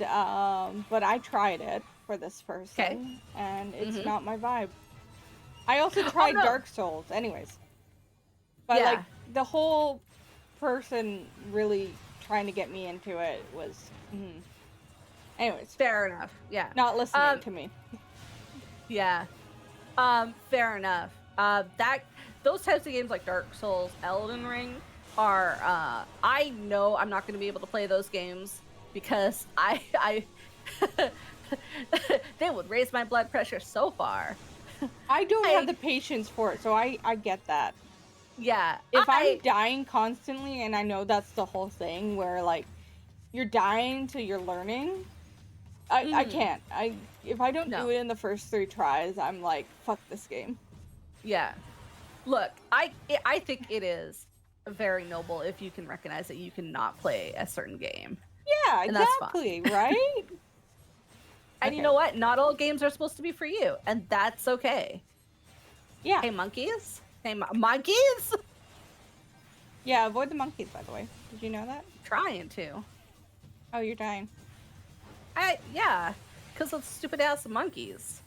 but I tried it for this person, and it's not my vibe. I also tried Dark Souls, anyways. But like the whole person really trying to get me into it was, anyways. Fair enough. Yeah. Not listening to me. Yeah. Fair enough. Those types of games like Dark Souls, Elden Ring are I know I'm not going to be able to play those games because I they would raise my blood pressure so far. I don't have the patience for it, so I get that. Yeah. If I'm dying constantly, and I know that's the whole thing where like you're dying till you're learning, I can't. If I don't do it in the first 3 tries, I'm like, fuck this game. Yeah. Look, I think it is very noble if you can recognize that you cannot play a certain game. Yeah, exactly, right? And you know what? Not all games are supposed to be for you, and that's okay. Yeah. Hey, monkeys? Hey, monkeys? Yeah, avoid the monkeys, by the way. Did you know that? Trying to. Oh, you're dying. Yeah, because of stupid ass monkeys.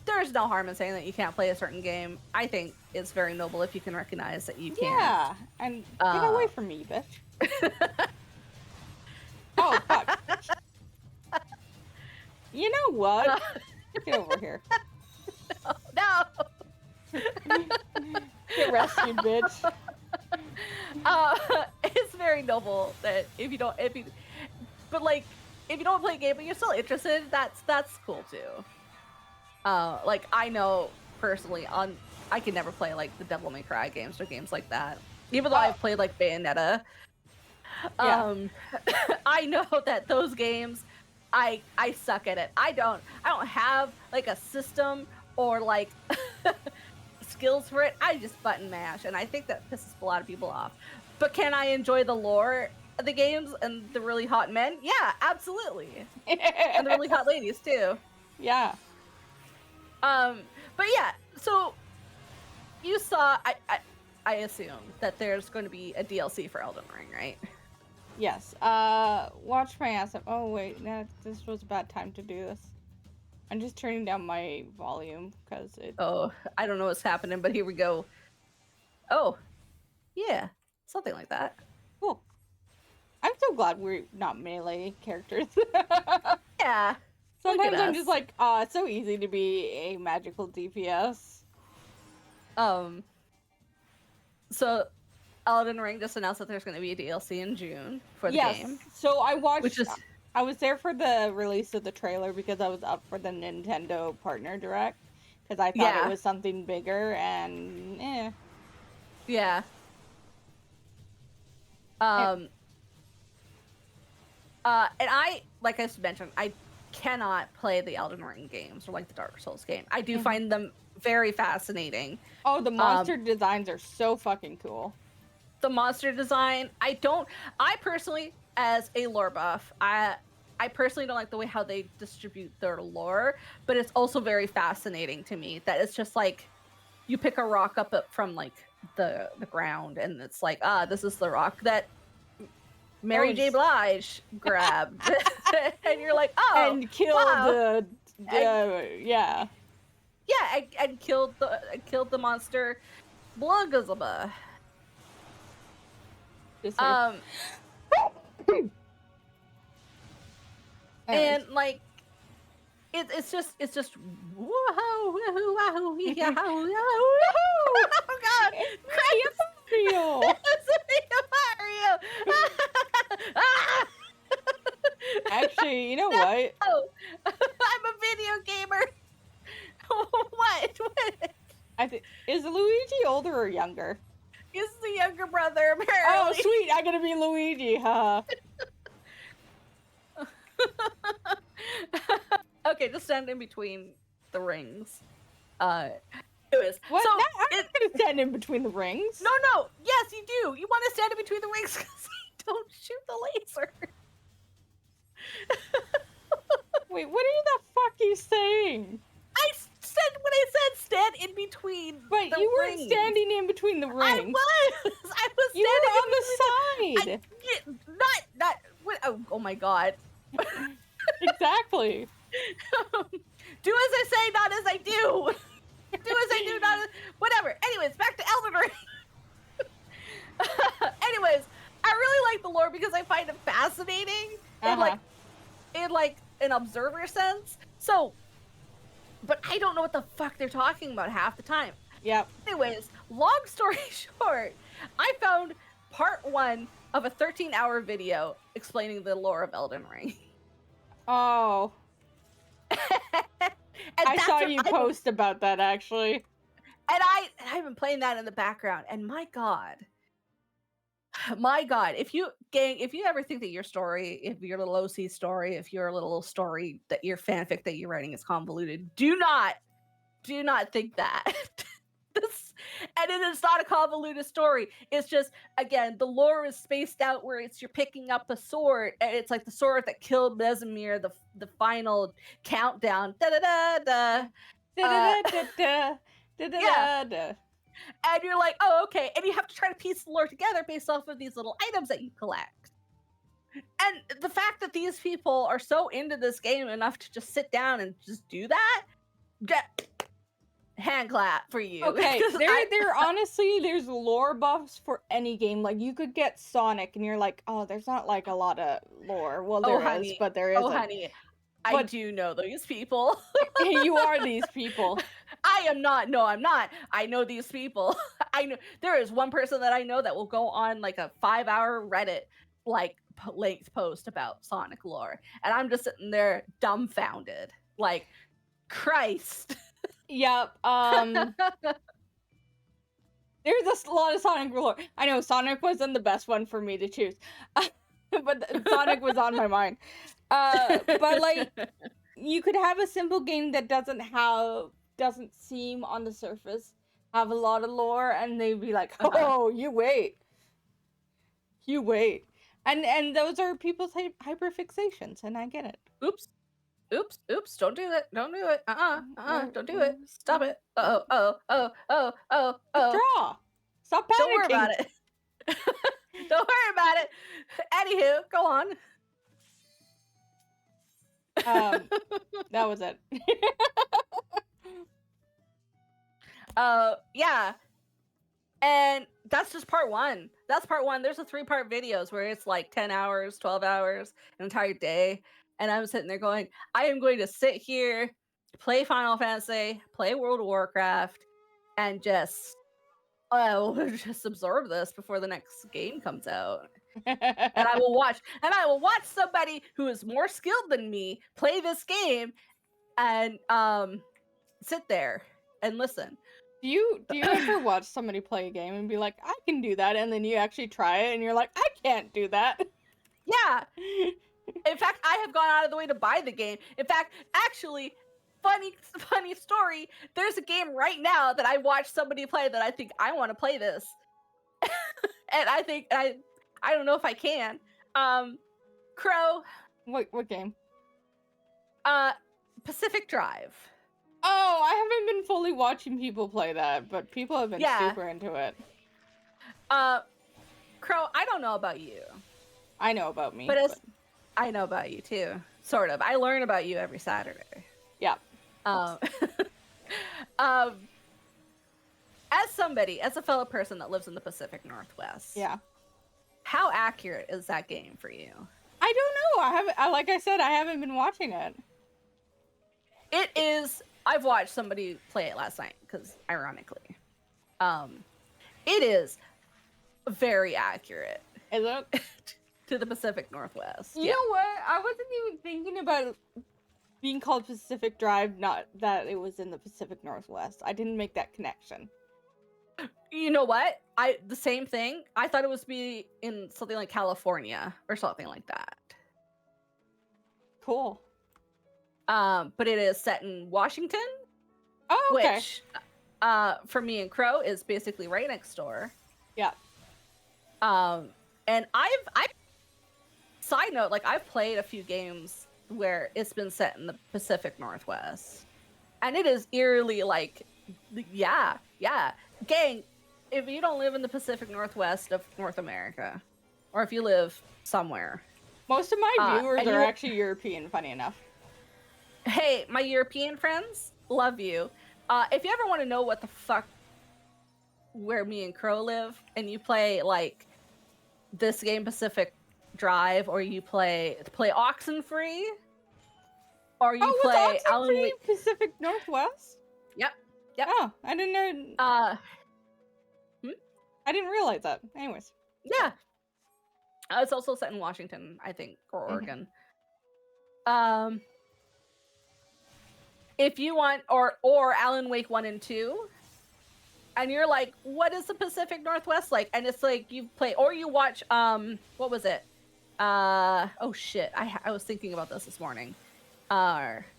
There's no harm in saying that you can't play a certain game. I think it's very noble if you can recognize that you can't. Yeah, and get away from me, bitch. Oh, fuck. You know what? Get over here. No! Get rescued, bitch. It's very noble that if you don't play a game but you're still interested, that's cool too. Like I know personally I can never play like the Devil May Cry games or games like that. Even though I've played like Bayonetta. I know that those games I suck at it. I don't have like a system or like skills for it. I just button mash, and I think that pisses a lot of people off. But can I enjoy the lore of the games and the really hot men? Yeah, absolutely. And the really hot ladies too. Yeah. But yeah, so you saw I assume that there's going to be a DLC for Elden Ring, right? Yes. Watch my ass up. Oh wait, no, this was a bad time to do this. I'm just turning down my volume because it. Oh, I don't know what's happening, but here we go. Oh, yeah, something like that. Cool. I'm so glad we're not melee characters. Yeah. Sometimes I'm just like, it's so easy to be a magical DPS. So Elden Ring just announced that there's going to be a DLC in June for the game. So I watched. I was there for the release of the trailer because I was up for the Nintendo Partner Direct because I thought it was something bigger and Yeah. And I, like I mentioned, I cannot play the Elden Ring games or like the Dark Souls game. I do find them very fascinating. Oh, the monster designs are so fucking cool. The monster design, I personally, as a lore buff, I personally don't like the way how they distribute their lore, but it's also very fascinating to me that it's just like you pick a rock up from like the ground and it's like, this is the rock that Mary J. Blige grabbed. And you're like, and killed yeah, and killed the monster Blugazaba. And like it's just woohoo, woohoo, wahoo, yahoo, yahoo. Oh god, Mario. Mario. Actually, you know what? Oh, I'm a video gamer. Luigi older or younger? He's the younger brother, Oh, apparently. sweet! I'm gonna be Luigi, huh? Okay, just stand in between the rings. Anyways, What? so No, I'm not gonna stand in between the rings. no, yes, you do. You want to stand in between the rings because you don't shoot the laser. Wait, what are the fuck you saying? I said when I said stand in between. But the you weren't rings. standing in between the rings. I was. You were on the standing side. not. What, oh my god. Exactly. Do as I say, not as I do. Do as I do, not as... Whatever. Anyways, back to Elden Ring. Anyways, I really like the lore because I find it fascinating in an observer sense. So, but I don't know what the fuck they're talking about half the time. Yep. Anyways, long story short, I found part 1 of a 13-hour video explaining the lore of Elden Ring. Oh. I saw you post about that, actually. And I've been playing that in the background, and my god, if you ever think that your story, if your little OC story, if your little story that your fanfic that you're writing is convoluted, do not think that. And it is not a convoluted story. It's just, again, the lore is spaced out where you're picking up a sword, and it's like the sword that killed Vesemir, the final countdown. Da da da da. Da da da da da da. And you're like, oh, okay. And you have to try to piece the lore together based off of these little items that you collect. And the fact that these people are so into this game enough to just sit down and just do that, hand clap for you. Okay, there honestly, there's lore buffs for any game. Like, you could get Sonic and you're like, oh, there's not like a lot of lore. Well, there is, but there isn't. Oh, honey, I do know these people. You are these people. I am not. No, I'm not. I know these people. I know there is one person that I know that will go on like a 5-hour Reddit length post about Sonic lore, and I'm just sitting there dumbfounded, like, Christ. Yep. There's a lot of Sonic lore. I know Sonic wasn't the best one for me to choose, but Sonic was on my mind. But like, you could have a simple game that doesn't seem on the surface have a lot of lore, and they'd be like, "Oh, you wait, and those are people's hyperfixations, and I get it. Oops, don't do it, don't do it, don't do it, stop it. Oh. Withdraw. Stop panicking. Don't worry about it. Don't worry about it. Anywho, go on. That was it. Yeah. And that's just part 1. That's part 1. There's a 3-part videos where it's like 10 hours, 12 hours, an entire day. And I'm sitting there going, I am going to sit here, play Final Fantasy, play World of Warcraft, and just absorb this before the next game comes out. And I will watch somebody who is more skilled than me play this game and sit there and listen. Do you ever watch somebody play a game and be like, I can do that, and then you actually try it and you're like, I can't do that? Yeah. In fact, I have gone out of the way to buy the game. In fact, actually, funny story, there's a game right now that I watched somebody play that I think I want to play this. And I think I don't know if I can. Crow. What game? Pacific Drive. Oh, I haven't been fully watching people play that, but people have been super into it. Crow, I don't know about you. I know about me. But I know about you too. Sort of. I learn about you every Saturday. Yeah. As a fellow person that lives in the Pacific Northwest. Yeah. How accurate is that game for you? I don't know. Like I said, I haven't been watching it. It is. I've watched somebody play it last night because, ironically, it is very accurate. Is it? To the Pacific Northwest. You know what? I wasn't even thinking about it being called Pacific Drive, not that it was in the Pacific Northwest. I didn't make that connection. You know what? The same thing. I thought it was be in something like California or something like that. Cool. But it is set in Washington, Oh, okay. which for me and Crow is basically right next door. Yeah. And I've side note, like I've played a few games where it's been set in the Pacific Northwest. And it is eerily like, yeah. Gang, if you don't live in the Pacific Northwest of North America, or if you live somewhere. Most of my viewers are actually European, funny enough. Hey, my European friends, love you. If you ever want to know what the fuck where me and Crow live, and you play like this game Pacific Drive, or you play Oxenfree, or you play Alan Wake Pacific Northwest. Yep. Oh, I didn't know. I didn't realize that. Anyways. Yeah. It's also set in Washington, I think, or Oregon. If you want, or Alan Wake 1 and 2, and you're like, what is the Pacific Northwest like? And it's like you play, or you watch, what was it? Oh shit, I was thinking about this morning.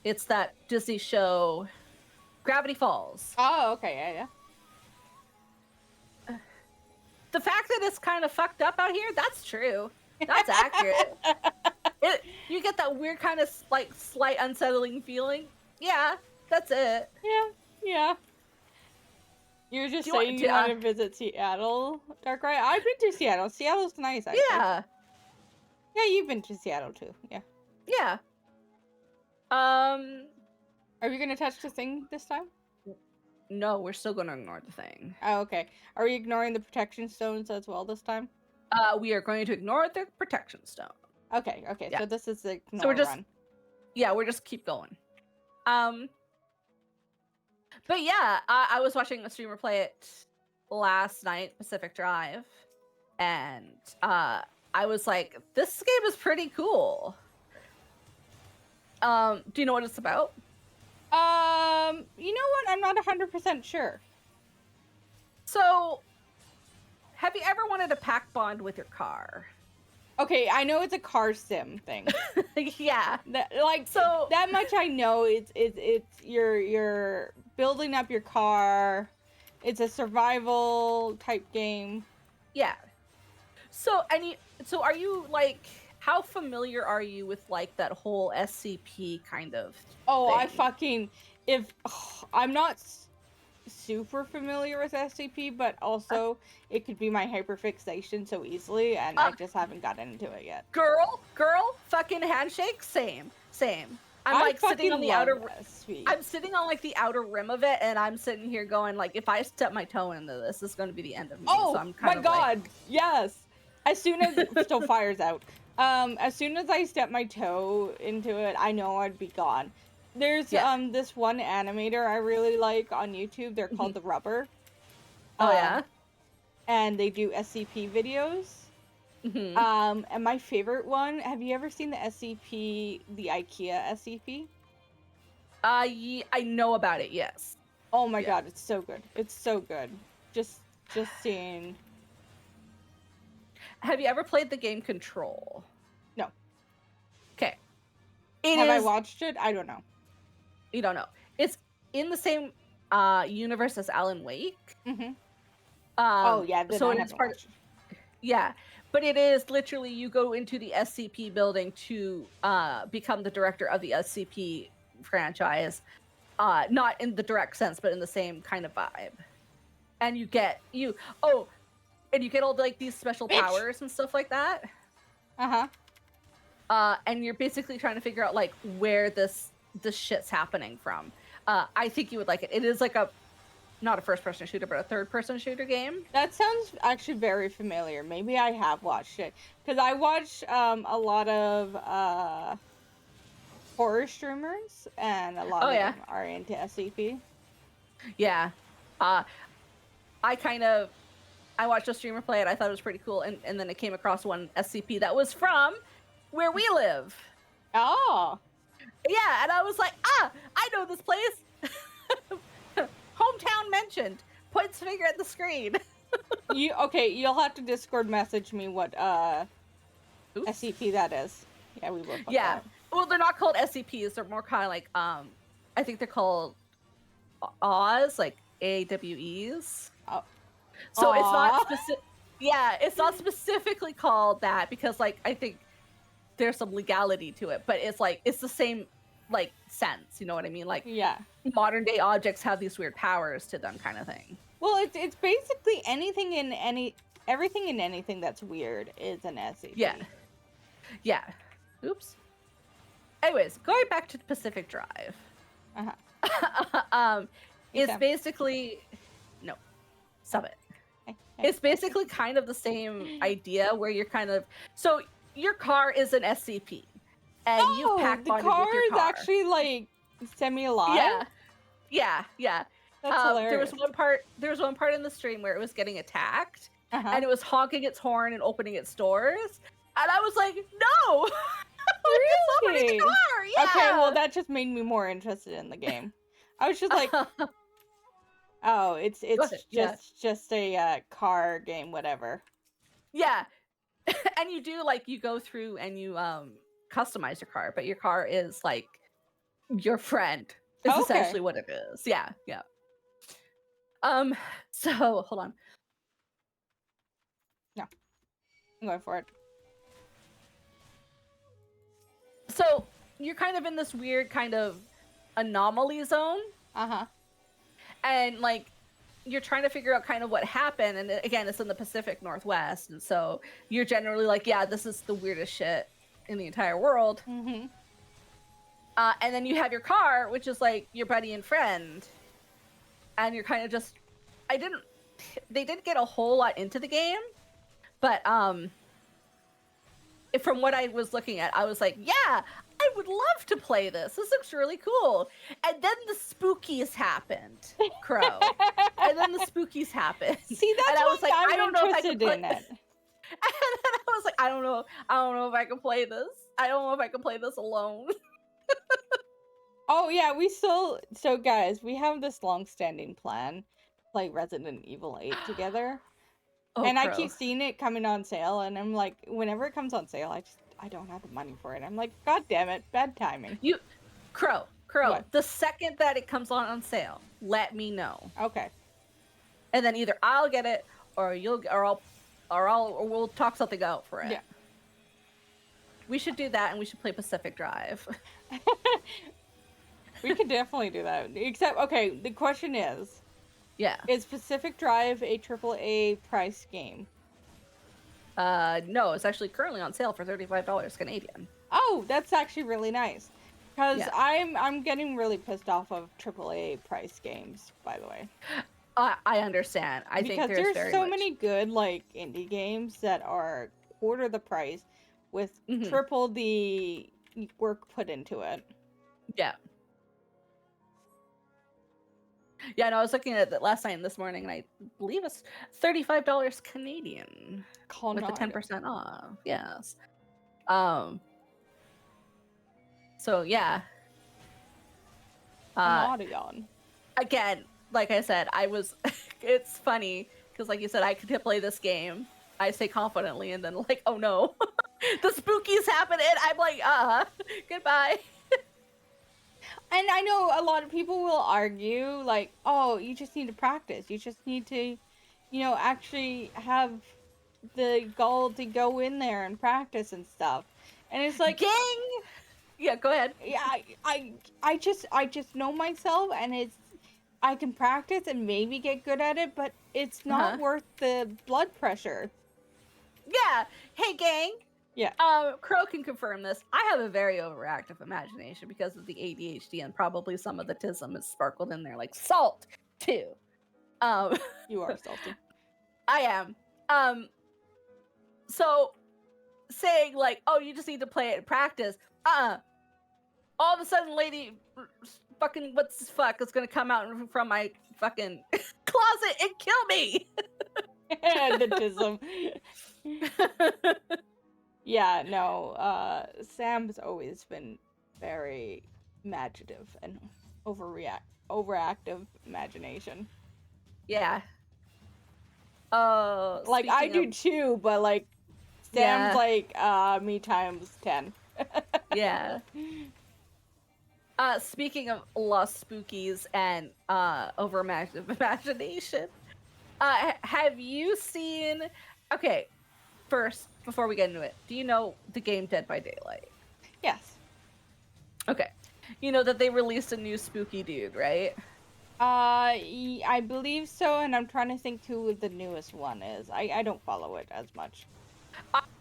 It's that Disney show, Gravity Falls. Oh, okay, yeah. The fact that it's kind of fucked up out here, that's true. That's accurate. You get that weird kind of like slight unsettling feeling. Yeah, that's it. Yeah. You were just saying you want to visit Seattle, Darkrai? I've been to Seattle. Seattle's nice, actually. Yeah. Yeah, you've been to Seattle, too. Yeah. Yeah. Are we going to touch the thing this time? No, we're still going to ignore the thing. Oh, okay. Are we ignoring the protection stones as well this time? We are going to ignore the protection stone. Okay. Yeah. So this is the so we're just run. Yeah, we're just keep going. But yeah, I was watching a streamer play it last night, Pacific Drive, and I was like, this game is pretty cool. Do you know what it's about? You know what? I'm not 100% sure. So, have you ever wanted a pack bond with your car? Okay, I know it's a car sim thing. Yeah. That much I know. It's you're building up your car. It's a survival type game. Yeah. So are you like, how familiar are you with like that whole SCP kind of thing? I'm not super familiar with SCP, but also it could be my hyperfixation so easily, and I just haven't gotten into it yet. Girl, fucking handshake, same. I'm like sitting on the outer. I'm sitting on like the outer rim of it, and I'm sitting here going like, if I step my toe into this is going to be the end of me. Oh, so I'm kind my God, yes. As soon as it still fires out. As soon as I step my toe into it, I know I'd be gone. There's this one animator I really like on YouTube. They're called The Rubber. Oh yeah. And they do SCP videos. Mm-hmm. And my favorite one, have you ever seen the SCP, the IKEA SCP? I know about it, yes. Oh my God, it's so good. It's so good. Just seeing. Have you ever played the game Control? No. Okay. I watched it? I don't know. You don't know. It's in the same universe as Alan Wake. Mm-hmm. So it's part of, yeah, but it is literally you go into the SCP building to become the director of the SCP franchise, not in the direct sense, but in the same kind of vibe. And you get all like these special powers and stuff like that. And you're basically trying to figure out like where this shit's happening from. I think you would like it. It is like not a first-person shooter, but a third-person shooter game. That sounds actually very familiar. Maybe I have watched it. Because I watch a lot of horror streamers, and a lot of them are into SCP. Yeah. I watched a streamer play it. I thought it was pretty cool. And then I came across one SCP that was from where we live. Oh. Yeah, and I was like, I know this place. Hometown mentioned. points finger at the screen. You'll have to Discord message me what Oops. SCP that is. Yeah, we will fuck Yeah. that. Well, they're not called SCPs. They're more kind of like I think they're called AWEs, like AWEs. Oh. So it's not Aw. specific. Yeah, it's not specifically called that because like I think there's some legality to it, but it's like it's the same like sense. You know what I mean? Like Yeah. modern day objects have these weird powers to them, kind of thing. Well, it's basically everything in anything that's weird is an SCP. Yeah. Yeah. Oops. Anyways, going back to Pacific Drive. Uh-huh. It's Okay. basically no. Stop it. Okay. It's basically kind of the same idea where you're kind of so your car is an SCP, and you pack the bonded car with your is car. actually like semi-alive. Yeah. That's hilarious. There was one part in the stream where it was getting attacked, Uh-huh. and it was honking its horn and opening its doors, and I was like, no, it's opening the Really? door. Yeah. Okay, well that just made me more interested in the game. I was just like, oh, it's ahead, yeah. just a car game, whatever. Yeah. And you do like you go through and you customize your car, but your car is like your friend. Is Okay. essentially what it is. Yeah. So hold on. I'm going for it. So you're kind of in this weird kind of anomaly zone, Uh-huh. and like you're trying to figure out kind of what happened, and again it's in the Pacific Northwest, and so you're generally like, yeah, this is the weirdest shit in the entire world. Mm-hmm. And then you have your car, which is like your buddy and friend, and you're kind of just they didn't get a whole lot into the game, but from what I was looking at, I was like, yeah, I would love to play this. This looks really cool. And then the spookies happened, Crow. And then the spookies happened. See, that's and I why was like, I'm I don't know if I can interested play in it. And then I was like, I don't know if I can play this. I don't know if I can play this alone. Oh yeah, so guys, we have this long-standing plan to play Resident Evil 8 together. Oh, and I Crow. keep seeing it coming on sale, and I'm like, whenever it comes on sale, I don't have the money for it. I'm like, God damn it, bad timing. Crow, What? the second that it comes on sale, let me know. Okay. And then either I'll get it or we'll talk something out for it. Yeah. We should do that, and we should play Pacific Drive. We could definitely do that. Except, okay, the question is Pacific Drive a AAA price game? No, it's actually currently on sale for $35 Canadian. Oh, that's actually really nice. Because Yeah. I'm getting really pissed off of AAA price games, by the way. I understand. I think there's very so much... many good like indie games that are quarter the price with Mhm. triple the work put into it. Yeah. Yeah, no, I was looking at it last night and this morning, and I believe it's $35 Canadian with the 10% off. Yes. So yeah. Audion. Again, like I said, it's funny because, like you said, I could play this game. I say confidently, and then like, oh no, the spookies happen, and I'm like, goodbye. And I know a lot of people will argue, like, oh, you just need to practice. You just need to, actually have the gall to go in there and practice and stuff. And it's like, Gang! Yeah, go ahead. Yeah, I just know myself, and I can practice and maybe get good at it, but it's not worth the blood pressure. Yeah. Hey, gang. Yeah. Crow can confirm this. I have a very overactive imagination because of the ADHD, and probably some of the tism is sparkled in there like salt too. You are salty. I am. So saying like, oh, you just need to play it and practice. All of a sudden, lady fucking what's this fuck is gonna come out from my fucking closet and kill me. The tism. Yeah, no, Sam's always been very imaginative and overactive imagination. Yeah. Oh, Like, I speaking do of- too, but, like, Sam's Yeah. like, me times 10. Yeah. Speaking of lost spookies and overimaginative imagination, have you seen? Okay, first before we get into it, do you know the game Dead by Daylight? Yes. Okay, you know that they released a new spooky dude, right? I believe so, and I'm trying to think who the newest one is. I don't follow it as much.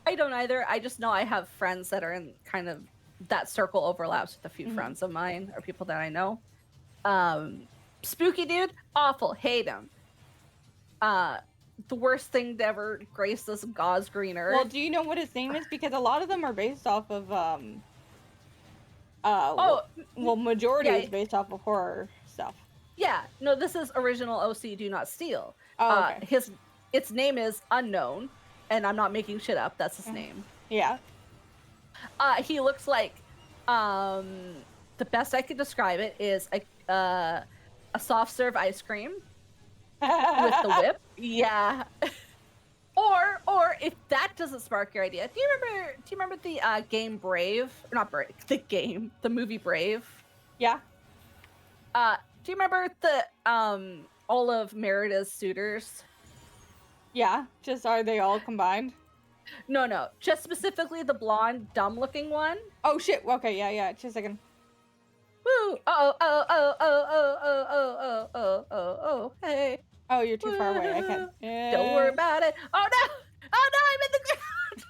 I don't either. I just know I have friends that are in kind of that circle overlaps with a few Mhm. friends of mine or people that I know. Spooky dude, awful, hate him. The worst thing to ever grace this God's green earth. Well, do you know what his name is? Because a lot of them are based off of well, majority yeah. is based off of horror stuff. Yeah, no, this is original OC Do Not Steal. Oh, okay. Its name is unknown, and I'm not making shit up. That's his name. Yeah. He looks like the best I could describe it is a soft serve ice cream with the whip. Yeah. Or if that doesn't spark your idea, do you remember the game Brave? Or not Brave, the movie Brave? Yeah. Do you remember the all of Merida's suitors? Yeah. Just are they all combined? No. Just specifically the blonde, dumb-looking one. Oh shit. Okay. Yeah. Just a second. Woo! Oh! Hey. Oh, you're too far away. I can't. Don't worry about it. Oh no! I'm in the ground.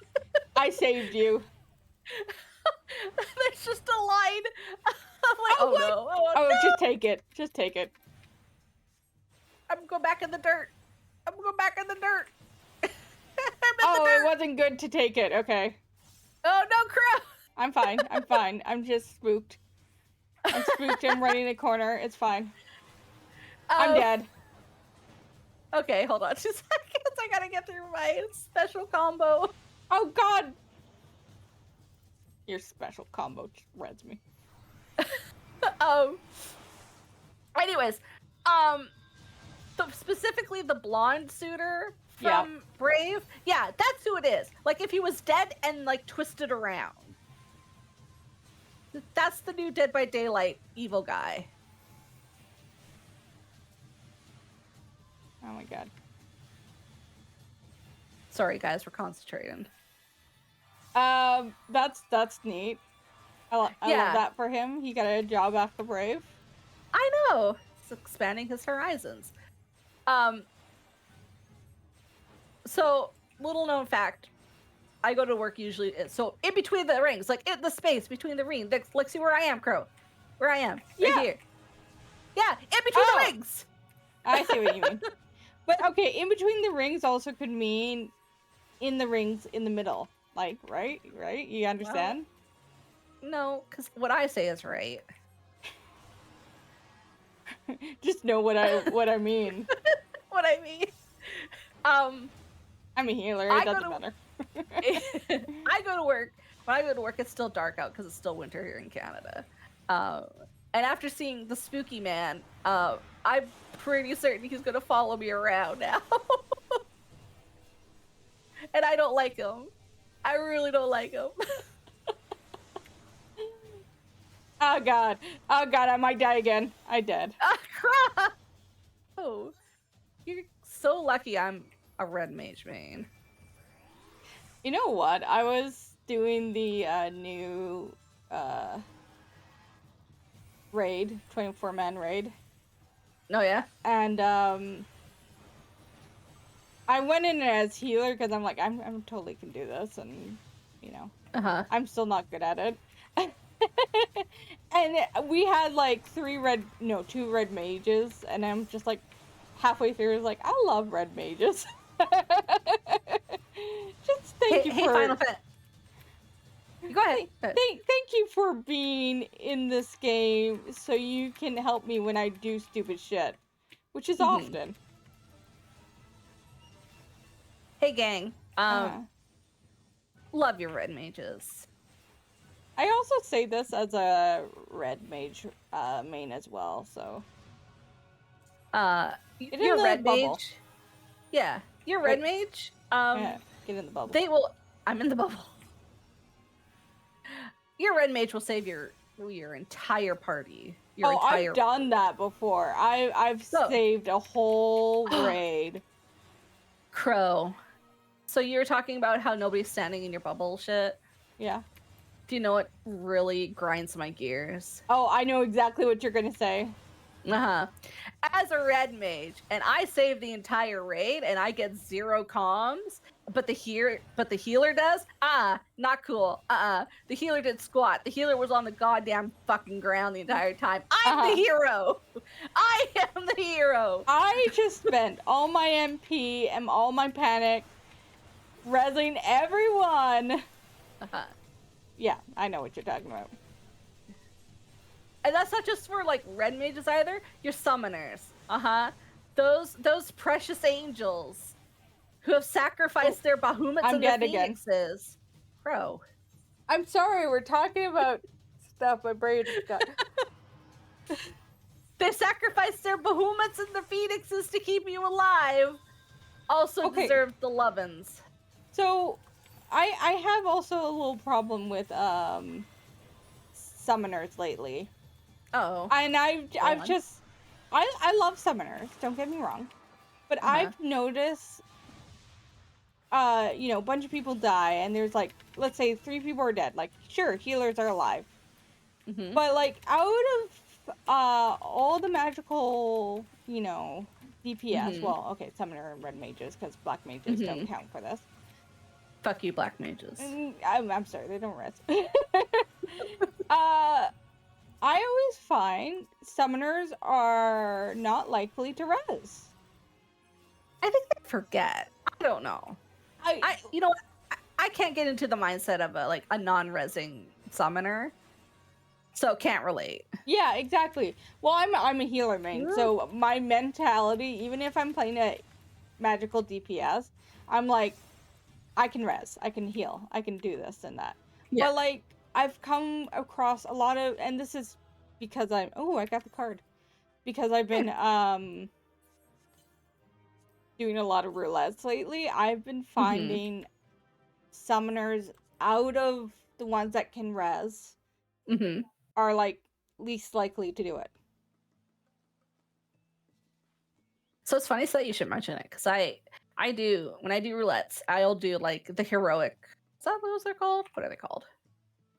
I saved you. There's just a line. I'm like, oh no! Oh, no. just take it. Just take it. I'm going back in the dirt. I'm going back in the dirt. It wasn't good to take it. Okay. Oh no, crap! I'm fine. I'm fine. I'm just spooked. I'm spooked. I'm right in a corner. It's fine. I'm dead. Okay, hold on 2 seconds. I gotta get through my special combo. Oh god! Your special combo reds me. Anyways, specifically the blonde suitor from Yeah. Brave. Yeah, that's who it is. Like if he was dead and like twisted around. That's the new Dead by Daylight evil guy. Oh my god. Sorry guys, we're concentrating. That's neat. I love that for him. He got a job after Brave. I know. It's expanding his horizons. So little known fact. I go to work usually. So in between the rings, like in the space between the rings. Like see where I am, Crow. Where I am. Right here. Yeah, in between the rings. I see what you mean. But okay, in between the rings also could mean in the rings in the middle. Like, right? You understand? Well, no, because what I say is right. Just know what I mean. What I mean. I'm a healer. It doesn't matter. I go to work. When I go to work, it's still dark out because it's still winter here in Canada. And after seeing the spooky man, I'm pretty certain he's gonna follow me around now. And I don't like him. I really don't like him. Oh god, I might die again. I did. Crap! Oh, you're so lucky I'm a red mage main. You know what? I was doing the new raid, 24-man raid. Oh yeah? And I went in as healer because I'm like, I'm totally can do this, and you know, I'm still not good at it. And we had like 2 red mages, and I'm just like halfway through, like, I love red mages. Just thank you for Final Fantasy. Go ahead. Thank you for being in this game so you can help me when I do stupid shit, which is often. Hey gang, love your red mages. I also say this as a red mage main as well, so. Get You're in a the red bubble. mage. Yeah, you're a Wait. red mage. Yeah, get in the bubble. They will. I'm in the bubble. Your red mage will save your entire party. Your entire I've done that before. I've So- saved a whole raid. Crow. So you were talking about how nobody's standing in your bubble shit. Yeah. Do you know what really grinds my gears? Oh, I know exactly what you're gonna say. As a red mage, and I save the entire raid, and I get 0 comms, but the healer does. Not cool. The healer did squat. The healer was on the goddamn fucking ground the entire time. I'm the hero. I am the hero. I just spent all my MP and all my panic rezzing everyone. Yeah, I know what you're talking about. And that's not just for like red mages either. Your summoners. Those precious angels who have sacrificed their Bahamut's and their phoenixes. Bro. I'm sorry, we're talking about stuff my brain just got. They sacrificed their Bahamut's and their phoenixes to keep you alive. Also deserve the lovin's. So I have also a little problem with summoners lately. Oh. And I love summoners, don't get me wrong. But I've noticed a bunch of people die and there's like, let's say 3 people are dead. Like, sure, healers are alive. But like out of all the magical, DPS, well, okay, summoner and red mages, because black mages don't count for this. Fuck you, black mages. I'm sorry, they don't rest. I always find summoners are not likely to res. I think they forget. I don't know. You know what? I can't get into the mindset of a non-resing summoner, so can't relate. Yeah, exactly. Well, I'm a healer main, so my mentality, even if I'm playing a magical DPS, I'm like, I can res, I can heal, I can do this and that. Yeah. But like, I've come across a lot of, and this is because I got the card. Because I've been doing a lot of roulettes lately, I've been finding summoners out of the ones that can res are like least likely to do it. So it's funny that you should mention it, because I do, when I do roulettes, I'll do like the heroic, is that what they're called? What are they called?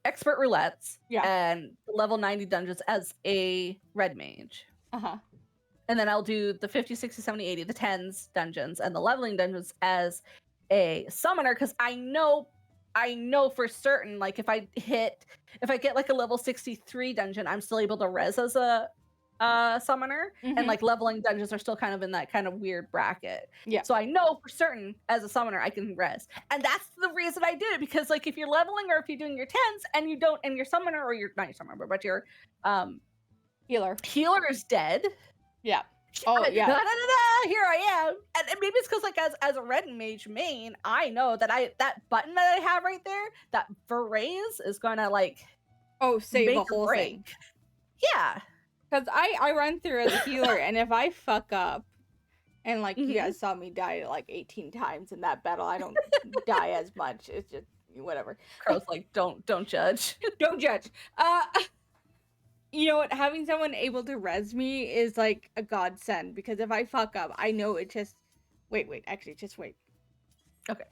Expert roulettes. Yeah. And level 90 dungeons as a red mage. And then I'll do the 50, 60, 70, 80, the 10s dungeons and the leveling dungeons as a summoner, because I know for certain, like if I get like a level 63 dungeon, I'm still able to res as a summoner, and like leveling dungeons are still kind of in that kind of weird bracket. Yeah. So I know for certain as a summoner I can res, and that's the reason I did it, because like if you're leveling or if you're doing your 10s and you don't, and your summoner or your not your summoner but your healer is dead. Yeah. Oh yeah. Here I am, and maybe it's because like as a red mage main, I know that that button that I have right there, that Varient is gonna like save a whole thing. Yeah. Because I run through as a healer, and if I fuck up, and like you guys saw me die like 18 times in that battle, I don't die as much. It's just whatever. Crow's like, don't judge. Don't judge. You know what? Having someone able to res me is like a godsend, because if I fuck up, I know it just wait. Actually, just wait. Okay.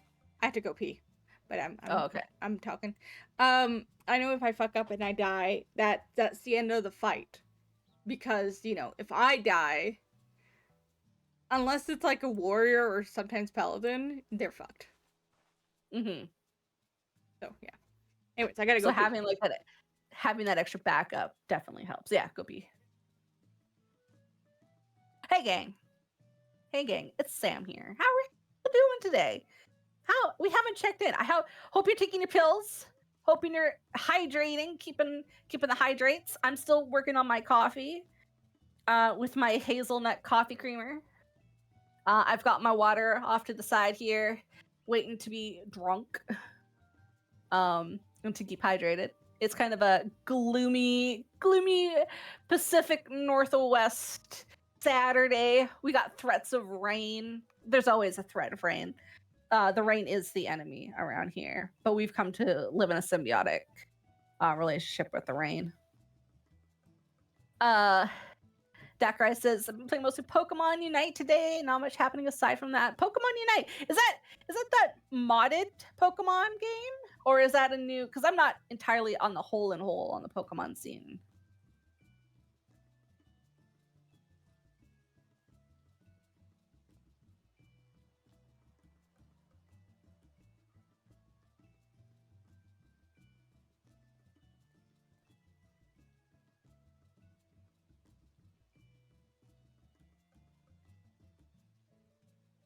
I have to go pee, but I'm talking. I know if I fuck up and I die, that's the end of the fight. Because, if I die, unless it's like a warrior or sometimes paladin, they're fucked. So, yeah. Anyways, I gotta go. So having that extra backup definitely helps. Yeah, go pee. Hey, gang. It's Sam here. How are you doing today? We haven't checked in. Hope you're taking your pills. Hoping you're hydrating, keeping the hydrates. I'm still working on my coffee with my hazelnut coffee creamer. I've got my water off to the side here, waiting to be drunk and to keep hydrated. It's kind of a gloomy Pacific Northwest Saturday. We got threats of rain. There's always a threat of rain. The rain is the enemy around here, but we've come to live in a symbiotic relationship with the rain. Dakrai says, I've been playing mostly Pokemon Unite today. Not much happening aside from that. Pokemon Unite. Is that modded Pokemon game? Or is that a new, because I'm not entirely on the whole on the Pokemon scene.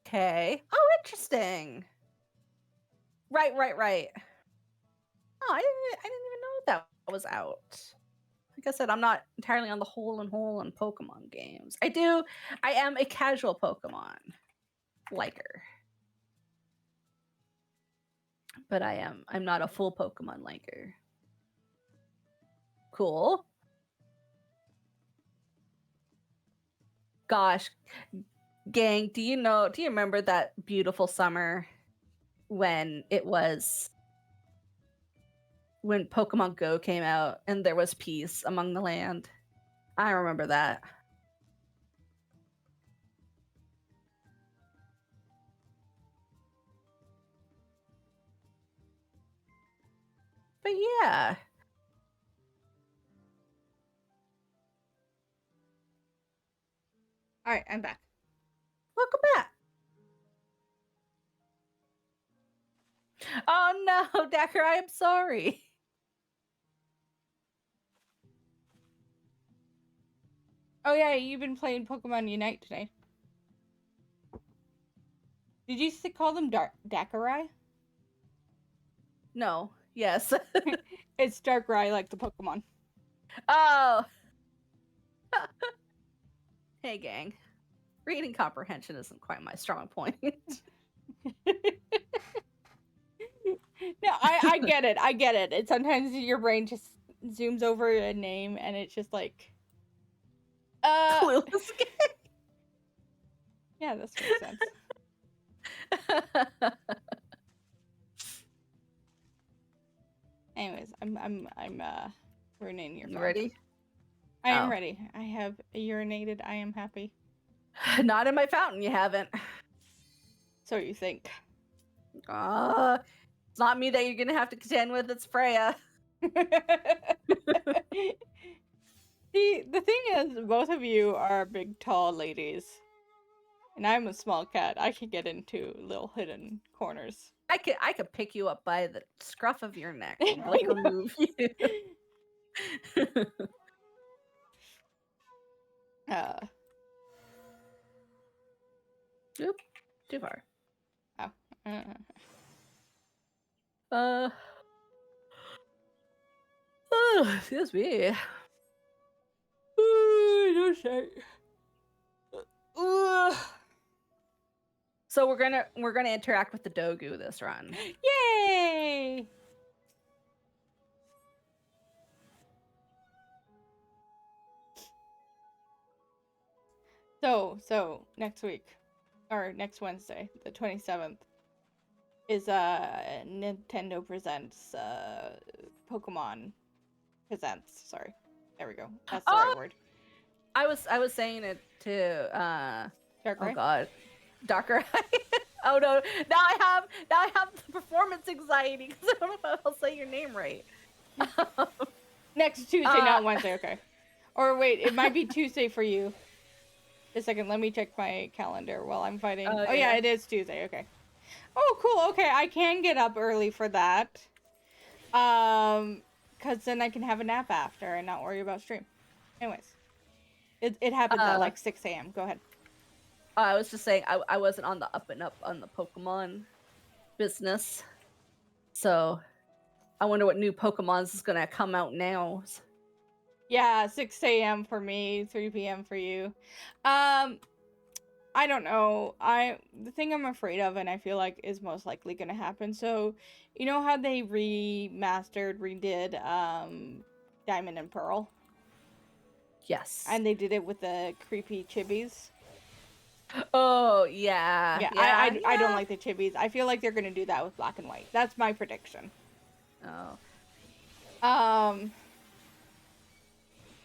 Okay. Oh, interesting. Right. Oh, I didn't even know that was out. Like I said, I'm not entirely on the whole on Pokemon games. I am a casual Pokemon liker. But I'm not a full Pokemon liker. Cool. Gosh, gang, do you remember that beautiful summer when Pokemon Go came out and there was peace among the land? I remember that. But yeah. All right, I'm back. Welcome back. Oh no, Dacker, I am sorry. Oh yeah, you've been playing Pokemon Unite today. Did you call them Darkrai? No. Yes. It's Darkrai like the Pokemon. Oh. Hey gang. Reading comprehension isn't quite my strong point. No, I get it. I get it. Sometimes your brain just zooms over a name and it's just like Clueless. Yeah, that makes sense. Anyways, I'm ruining your You fun. ready? I am ready. I have urinated. I am happy. Not in my fountain, you haven't. So you think. It's not me that you're gonna have to contend with, it's Freya. See, the thing is, both of you are big, tall ladies. And I'm a small cat. I can get into little hidden corners. I could pick you up by the scruff of your neck and like remove you. Oop, too far. Excuse me. No shit. So we're gonna interact with the Dogu this run. Yay! So next week, or next Wednesday, the 27th, is Nintendo Presents Pokemon Presents. Sorry, there we go. That's the right word. I was saying it to Darkrai? Oh god, Darkrai. Oh no! Now I have the performance anxiety because I don't know if I'll say your name right. Next Tuesday, not Wednesday. Okay. Or wait, it might be Tuesday for you. Just a second, let me check my calendar while I'm fighting. Oh yeah, it is Tuesday. Okay. Oh cool. Okay, I can get up early for that. Cause then I can have a nap after and not worry about stream. Anyways, it happens at like 6 a.m. Go ahead. I was just saying I wasn't on the up and up on the Pokemon business, so I wonder what new Pokemons is gonna come out now. Yeah, 6 a.m. for me, 3 p.m. for you. I don't know. The thing I'm afraid of, and I feel like is most likely gonna happen. So, you know how they redid Diamond and Pearl? Yes. And they did it with the creepy chibis. Oh yeah. Yeah, Yeah. I don't like the chibis. I feel like they're gonna do that with black and white. That's my prediction. Oh.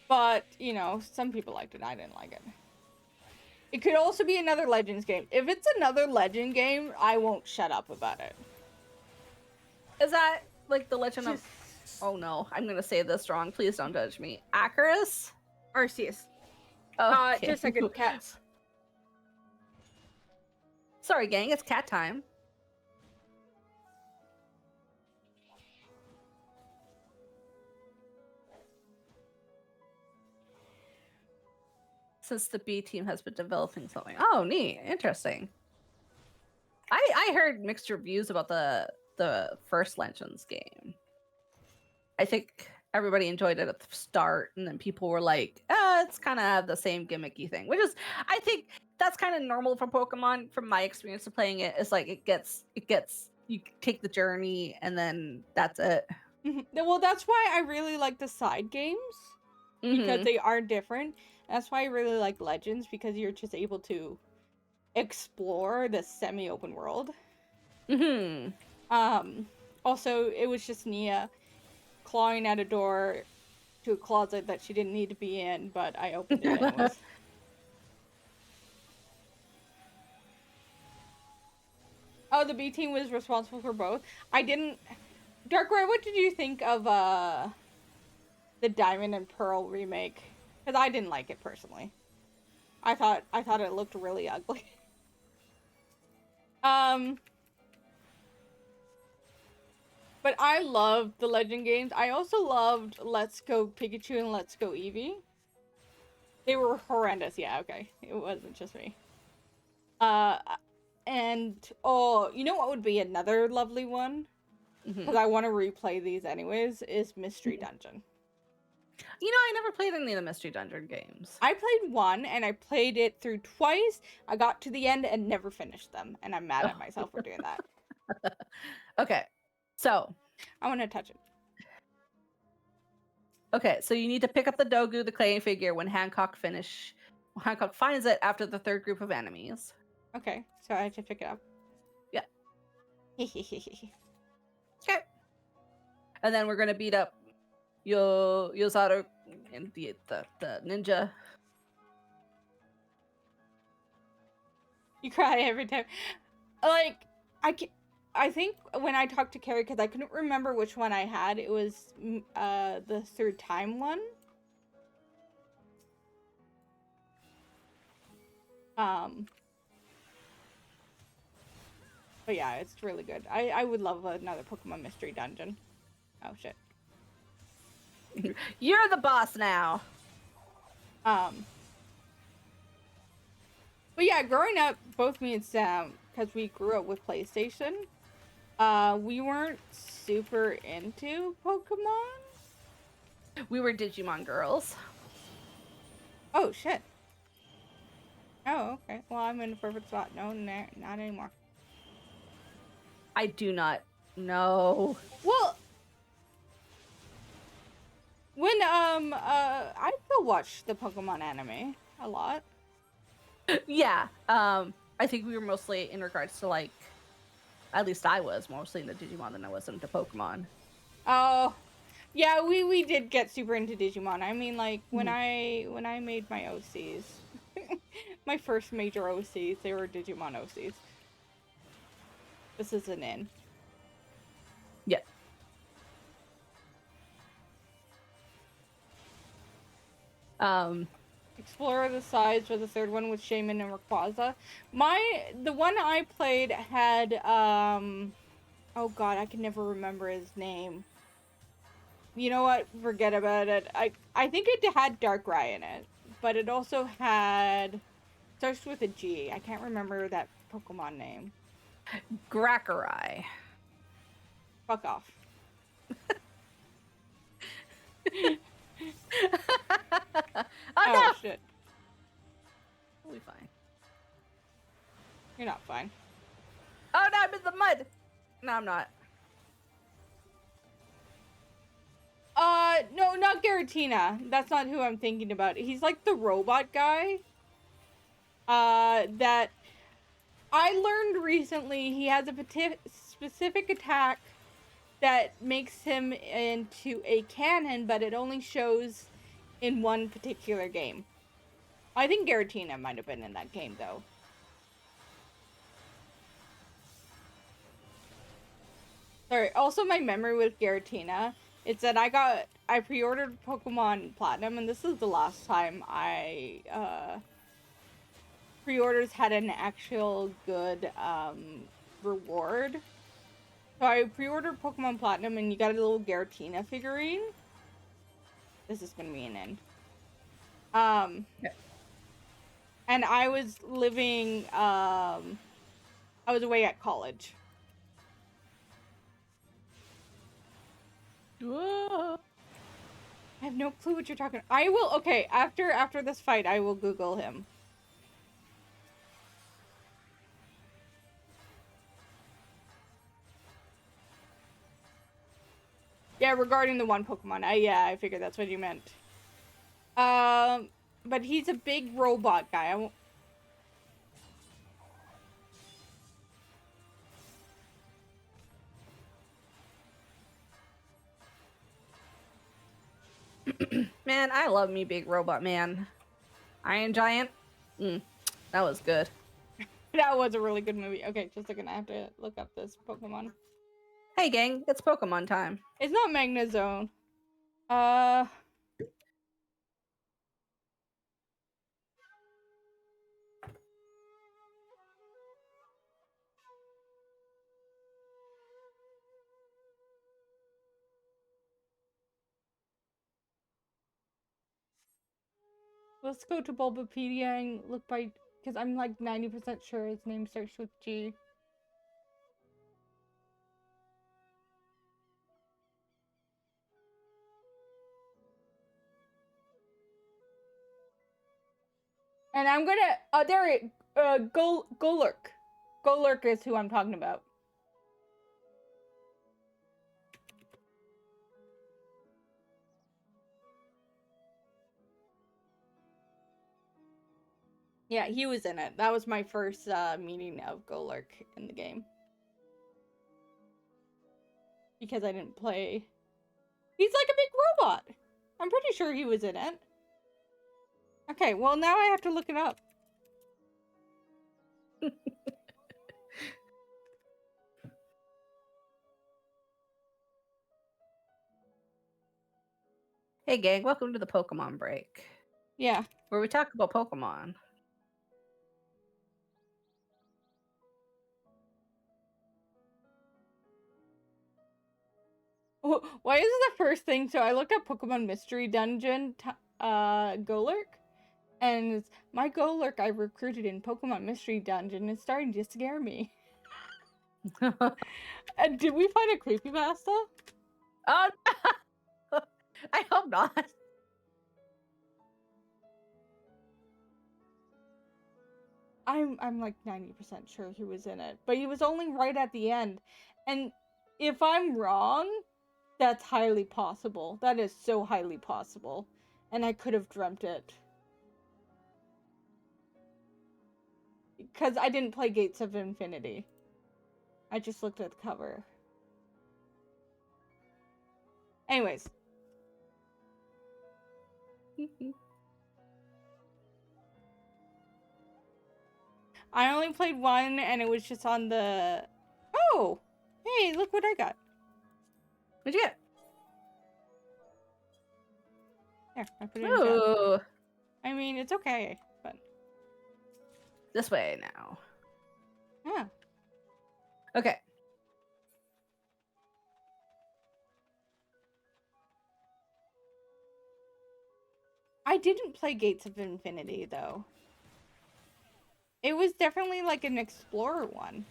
But you know, some people liked it. I didn't like it. It could also be another Legends game. If it's another Legend game, I won't shut up about it. Is that like the Legend Just... of? Oh no, I'm gonna say this wrong. Please don't judge me. Acarus? Arceus. Okay. Just a second, cats. Sorry, gang. It's cat time. Since the B team has been developing something. Oh, neat. Interesting. I heard mixed reviews about the first Legends game. I think everybody enjoyed it at the start, and then people were like, it's kind of the same gimmicky thing, which is, I think that's kind of normal for Pokemon from my experience of playing it. It's like it gets you take the journey and then that's it. Well, that's why I really like the side games, because they are different. That's why I really like Legends, because you're just able to explore the semi-open world. Also, it was just Nia clawing at a door to a closet that she didn't need to be in, but I opened it anyways. Oh, the B team was responsible for both. I didn't... Darkrai, what did you think of the Diamond and Pearl remake? Because I didn't like it personally. I thought it looked really ugly. But I loved the Legend games. I also loved Let's Go Pikachu and Let's Go Eevee. They were horrendous. Yeah, okay. It wasn't just me. And, oh, you know what would be another lovely one? Because I want to replay these anyways, is Mystery Dungeon. You know, I never played any of the Mystery Dungeon games. I played one, and I played it through twice. I got to the end and never finished them, and I'm mad at myself for doing that. Okay, so I want to touch it. Okay, so you need to pick up the Dogu, the clay figure, when Hancock finds it after the third group of enemies. Okay, so I have to pick it up. Yeah. Okay. And then we're gonna beat up Yozaru and the ninja. You cry every time. Like, I think when I talked to Carrie, because I couldn't remember which one I had, it was the third time one. But yeah, it's really good. I would love another Pokemon Mystery Dungeon. Oh shit. You're the boss now. But yeah, growing up, both me and Sam, because we grew up with PlayStation, we weren't super into Pokemon. We were Digimon girls. Oh shit. Oh, okay. Well, I'm in a perfect spot. No, not anymore. I do not know. Well, when I still watch the Pokemon anime a lot. Yeah. I think we were mostly in regards to, like, at least I was mostly into Digimon than I was into Pokemon. Oh, yeah, we did get super into Digimon. I mean, like, when I made my OCs, my first major OCs, they were Digimon OCs. This is an in. Yeah. Explorer the Sides for the third one with Shaman and Rayquaza. The one I played had, oh god, I can never remember his name. You know what? Forget about it. I think it had Darkrai in it, but it also had, starts with a G. I can't remember that Pokemon name. Grackerai. Fuck off. Oh no! Shit. We'll be fine. You're not fine. Oh no, I'm in the mud! No, I'm not. No, not Garatina. That's not who I'm thinking about. He's like the robot guy. That I learned recently he has a specific attack that makes him into a cannon, but it only shows in one particular game. I think Garatina might have been in that game, though. Sorry, also my memory with Garatina, it's that I pre-ordered Pokemon Platinum, and this is the last time pre-orders had an actual good, reward. So I pre-ordered Pokemon Platinum, and you got a little Garatina figurine. This is gonna be an end. Yeah. And I was living, I was away at college. Whoa. I have no clue what you're talking. I will. Okay, after this fight, I will Google him. Yeah, regarding the one Pokemon. I figured that's what you meant. But he's a big robot guy. I won't. Man, I love me Big Robot Man. Iron Giant. That was good. That was a really good movie. Okay, just gonna have to look up this Pokemon. Hey gang, it's Pokemon time. It's not Magnezone. Let's go to Bulbapedia and look by, because I'm like 90% sure his name starts with G. And I'm gonna, Golurk. Golurk is who I'm talking about. Yeah, he was in it. That was my first meeting of Golurk in the game. Because I didn't play. He's like a big robot. I'm pretty sure he was in it. Okay, well now I have to look it up. Hey gang, welcome to the Pokemon break. Yeah. Where we talk about Pokemon. Why is it the first thing? So I looked up Pokemon Mystery Dungeon, Golurk. And it's, my Golurk I recruited in Pokemon Mystery Dungeon is starting to scare me. And did we find a creepypasta? Oh, I hope not. I'm like 90% sure he was in it, but he was only right at the end. And if I'm wrong, that's highly possible. That is so highly possible. And I could have dreamt it. Because I didn't play Gates of Infinity. I just looked at the cover. Anyways. I only played one, and it was just on the... Oh! Hey, look what I got. What'd you get? There, I put it in chat. Ooh. I mean, it's okay, but... This way now. Yeah. Okay. I didn't play Gates of Infinity, though. It was definitely like an explorer one.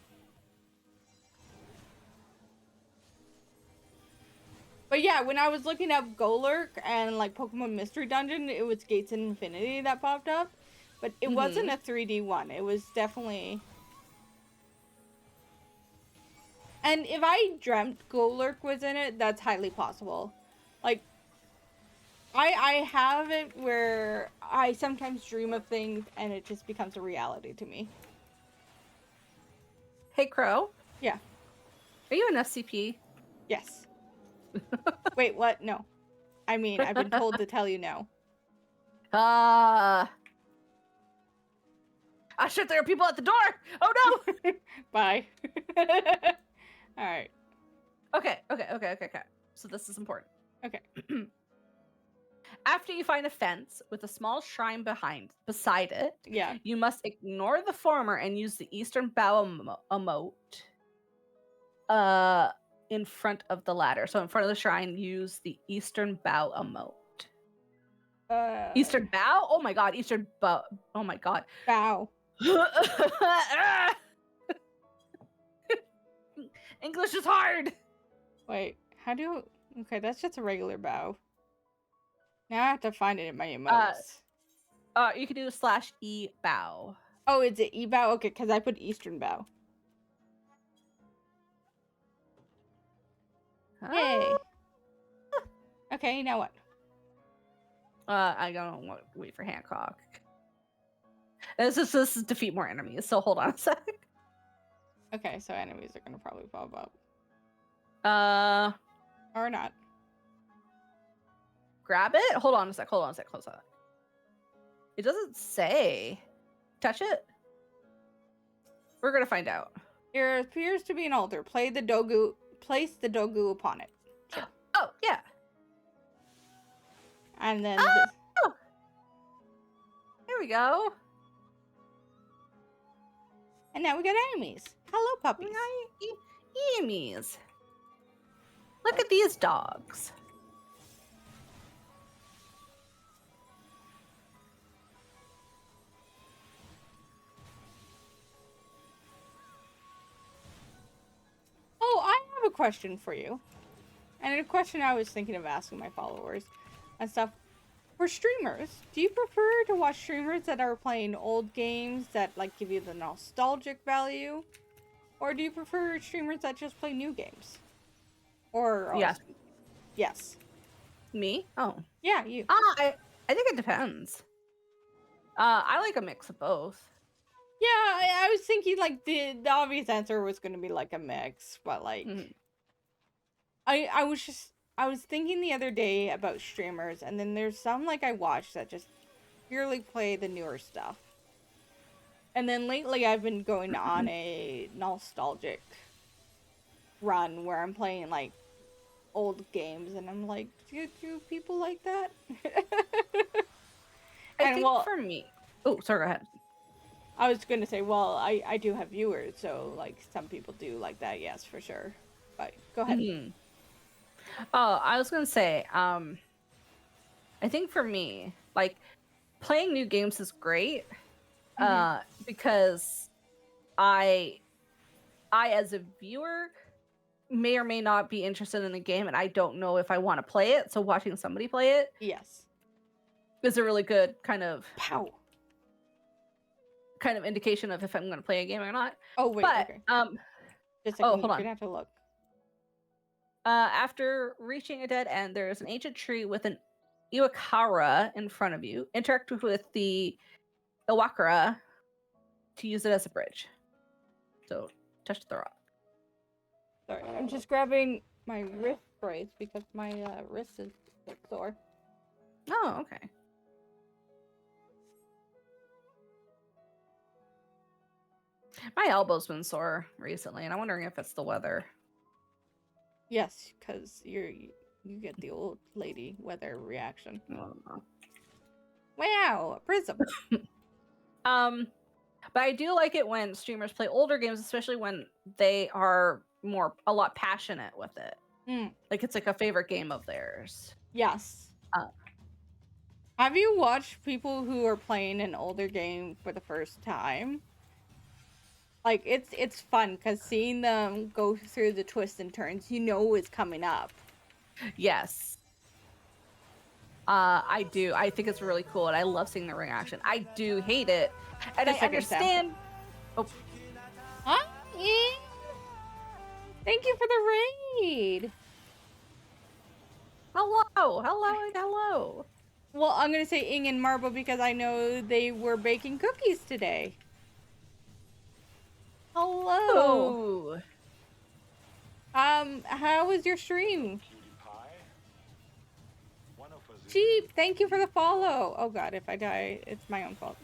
But yeah, when I was looking up Golurk and like Pokemon Mystery Dungeon, it was Gates of Infinity that popped up. But it wasn't a 3D one. It was definitely... And if I dreamt Golurk was in it, that's highly possible. Like, I have it where I sometimes dream of things and it just becomes a reality to me. Hey, Crow. Yeah. Are you an FCP? Yes. Wait, what? No. I mean, I've been told to tell you no. Ah, shit, there are people at the door! Oh no! Bye. Alright. Okay. So this is important. Okay. After you find a fence with a small shrine beside it, Yeah. you must ignore the former and use the eastern bow emote in front of the ladder. So in front of the shrine, use the eastern bow emote. Eastern bow? Oh my god, eastern bow. Oh my god. Bow. English is hard. Wait, how do you... Okay, that's just a regular bow. Now I have to find it in my emotes. You can do /e bow. Oh, is it E-bow? Okay, because I put eastern bow. Yay. Okay, now what? I don't want to wait for Hancock. This is defeat more enemies, so hold on a sec. Okay, so enemies are gonna probably pop up. Or not. Grab it? Hold on a sec. It doesn't say. Touch it? We're gonna find out. There appears to be an altar. Place the dogu upon it. Sure. Oh, yeah. And then There we go. and now we got enemies. Hello, puppies. Enemies. Look at these dogs. Oh, I have a question for you. And a question I was thinking of asking my followers and stuff. For streamers, do you prefer to watch streamers that are playing old games that like give you the nostalgic value? Or do you prefer streamers that just play new games? Or Yes. Yes. Me? Oh. Yeah, you. I think it depends. I like a mix of both. Yeah, I was thinking like the obvious answer was going to be like a mix, but like I was thinking the other day about streamers, and then there's some like I watch that just purely play the newer stuff. And then lately I've been going on a nostalgic run where I'm playing like old games, and I'm like, do people like that? I think for me. Oh, sorry, go ahead. I was going to say, well, I do have viewers, so like some people do like that, yes, for sure. But go ahead. Oh, I was gonna say, I think for me, like playing new games is great, because I as a viewer may or may not be interested in the game, and I don't know if I want to play it. So watching somebody play it, Yes, is a really good kind of pow. Kind of indication of if I'm going to play a game or not. Oh wait, but okay. Just hold on. You're gonna have to look. After reaching a dead end, there is an ancient tree with an Iwakara in front of you. Interact with the Iwakara to use it as a bridge. So touch the rock. Sorry, I'm just grabbing my wrist brace because my wrist is sore. Oh, okay. My elbow's been sore recently, and I'm wondering if it's the weather. Yes, because you get the old lady weather reaction. Wow, prism. But I do like it when streamers play older games, especially when they are a lot passionate with it. Like it's like a favorite game of theirs. Yes. Have you watched people who are playing an older game for the first time? Like it's fun because seeing them go through the twists and turns, you know, is coming up. Yes. I do. I think it's really cool, and I love seeing the reaction. I do hate it, and I understand. Oh. Huh? Yeah. Thank you for the raid. Hello. Well, I'm gonna say Ing and Marble because I know they were baking cookies today. Hello. Ooh. How was your stream? Cheap, thank you for the follow. Oh god, if I die, it's my own fault.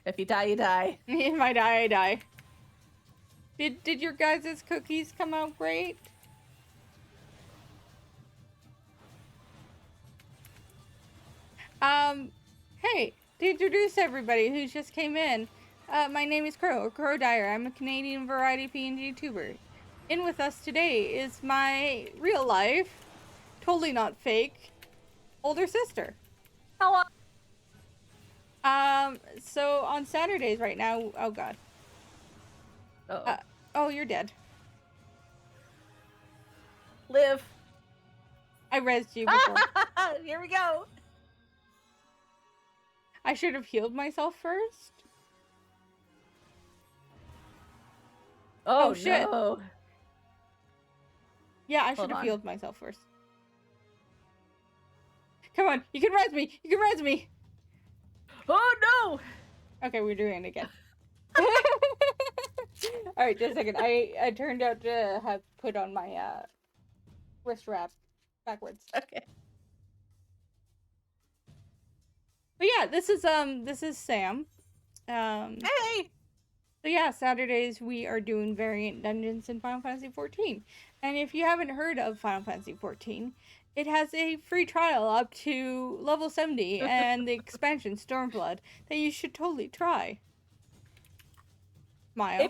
If you die, you die. If I die, I die. Did your guys' cookies come out great? Hey, to introduce everybody who just came in, my name is Crow, or Crow Dyer. I'm a Canadian variety PNG YouTuber. In with us today is my real life, totally not fake, older sister. Hello. So on Saturdays right now, oh god. Uh-oh. Oh, you're dead. Live. I rezzed you before. Here we go. I should have healed myself first. Oh, shit. No. Yeah, I should have healed myself first. Come on, you can res me! You can res me! Oh no! Okay, we're doing it again. Alright, just a second. I turned out to have put on my wrist wrap backwards. Okay. But yeah, this is Sam. Hey! So yeah, Saturdays we are doing variant dungeons in Final Fantasy XIV. And if you haven't heard of Final Fantasy XIV, it has a free trial up to level 70 and the expansion Stormblood that you should totally try. Smile.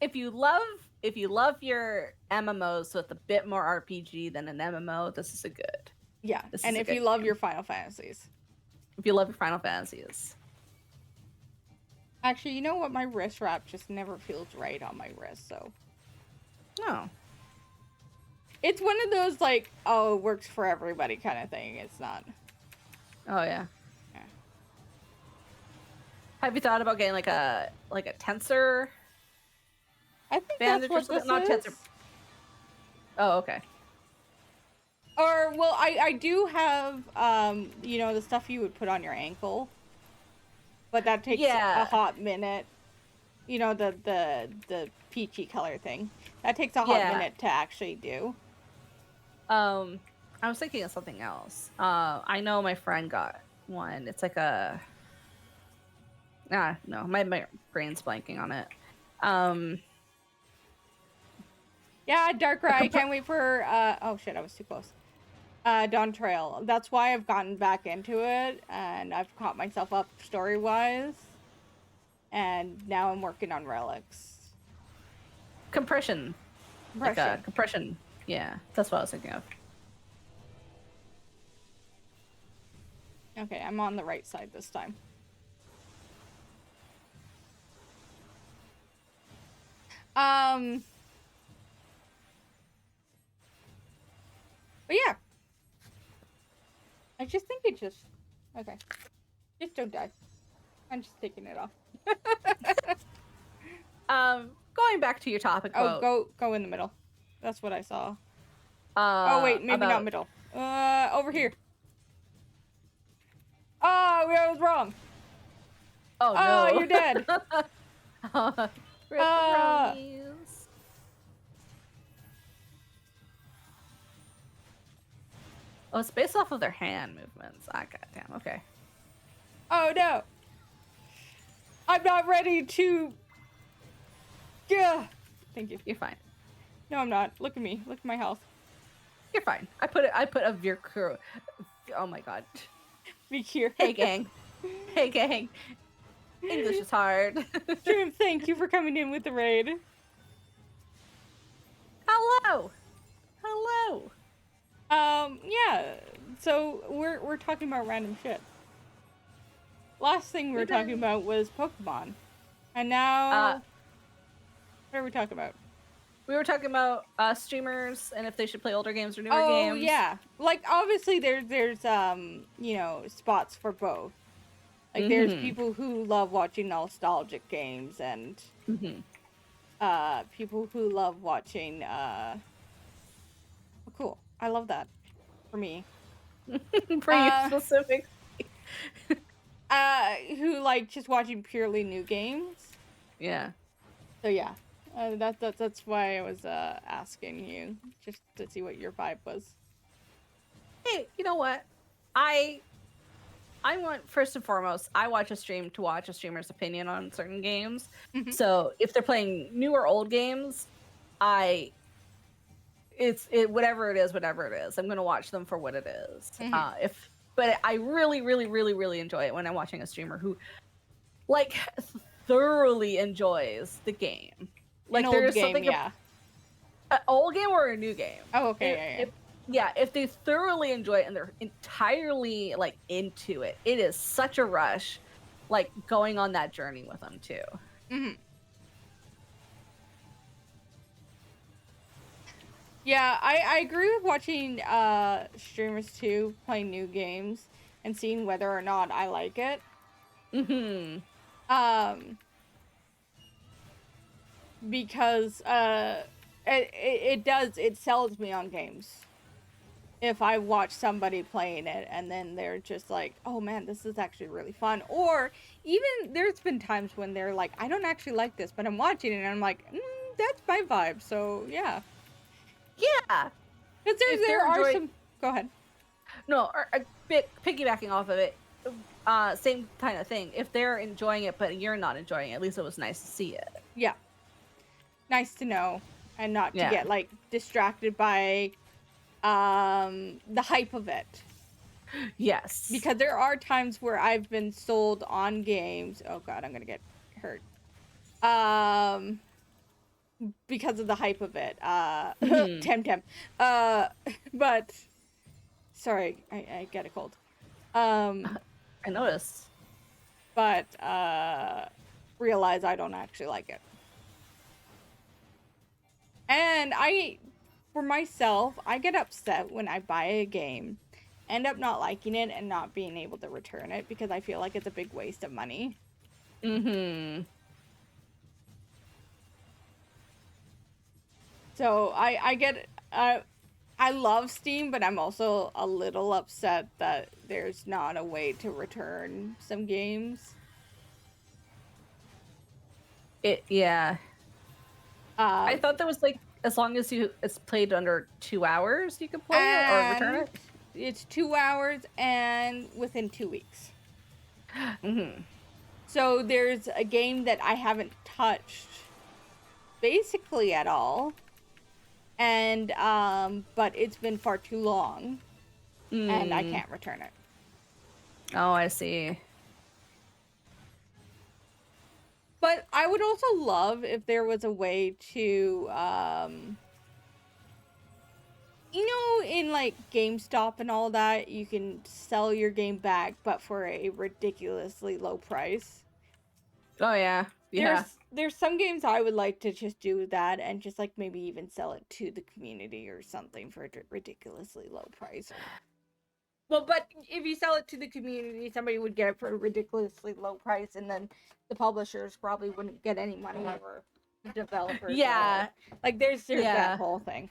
If you love your MMOs with a bit more RPG than an MMO, this is a good. Yeah, and if you love your Final Fantasies. If you love your Final Fantasies. Actually, you know what? My wrist wrap just never feels right on my wrist, so. No. It's one of those, like, oh, it works for everybody kind of thing. It's not. Oh, yeah. Have you thought about getting like a tensor? I think that's what this not is. Tensor. Oh, okay. Or, well, I do have, you know, the stuff you would put on your ankle. But that takes a hot minute. You know, the peachy color thing. That takes a hot minute to actually do. I was thinking of something else. I know my friend got one. It's like a... no, my brain's blanking on it. Yeah, Darkrai, I can't wait for, oh shit, I was too close. Dawn Trail. That's why I've gotten back into it, and I've caught myself up story-wise. And now I'm working on relics. Compression. Like a compression. Yeah, that's what I was thinking of. Okay, I'm on the right side this time. But yeah. I just think it just... Okay. Just don't die. I'm just taking it off. Going back to your topic. Oh, go in the middle. That's what I saw. Oh wait, maybe not middle. Over here. Oh, I was wrong. Oh no. Oh, you're dead. Oh, it's based off of their hand movements. Ah, goddamn. Okay. Oh no. I'm not ready to. Yeah. Thank you. You're fine. No, I'm not. Look at me. Look at my health. You're fine. I put a Virkuru. Oh my god. Vikir. Hey gang. Hey gang. English is hard. Stream, thank you for coming in with the raid. Hello. Hello. Yeah. So we're talking about random shit. Last thing we were talking about was Pokemon. And now what are we talking about? We were talking about streamers and if they should play older games or newer games. Oh yeah. Like obviously there's you know, spots for both. Like there's people who love watching nostalgic games and people who love watching cool. I love that for me. For you specific. Who like just watching purely new games. Yeah. So yeah, that's why I was asking you, just to see what your vibe was. Hey, you know what? I want, first and foremost, I watch a stream to watch a streamer's opinion on certain games. Mhm. So if they're playing new or old games, whatever it is, I'm gonna watch them for what it is. Mhm. But I really, really, really, really enjoy it when I'm watching a streamer who like thoroughly enjoys the game. Like An there old is game, something yeah. an old game or a new game. Oh, okay, If they thoroughly enjoy it and they're entirely like into it, it is such a rush, like going on that journey with them too. Mhm. Yeah, I agree with watching streamers too, playing new games and seeing whether or not I like it. Mm-hmm. Because it sells me on games. If I watch somebody playing it and then they're just like, oh man, this is actually really fun. Or even there's been times when they're like, I don't actually like this, but I'm watching it and I'm like, that's my vibe. So yeah. Yeah. Because there are some. Go ahead. No, a bit piggybacking off of it, same kind of thing. If they're enjoying it, but you're not enjoying it, at least it was nice to see it. Yeah. Nice to know, and not to Yeah. get like distracted by the hype of it. Yes. Because there are times where I've been sold on games. Oh god, I'm gonna get hurt. Because of the hype of it. Temtem. But sorry, I get a cold. I noticed. But realize I don't actually like it. And for myself, I get upset when I buy a game, end up not liking it and not being able to return it because I feel like it's a big waste of money. Mm-hmm. So I get I love Steam, but I'm also a little upset that there's not a way to return some games. Yeah. I thought there was like, as long as it's played under 2 hours, you can play it or return it. It's 2 hours and within 2 weeks. Mm-hmm. So there's a game that I haven't touched basically at all. And but it's been far too long. And I can't return it. Oh, I see. But I would also love if there was a way to in like GameStop and all that, you can sell your game back but for a ridiculously low price. Oh yeah. Yeah. There's some games I would like to just do that and just like maybe even sell it to the community or something for a ridiculously low price. Well, but if you sell it to the community, somebody would get it for a ridiculously low price, and then the publishers probably wouldn't get any money over the developers. Yeah. Like there's that whole thing.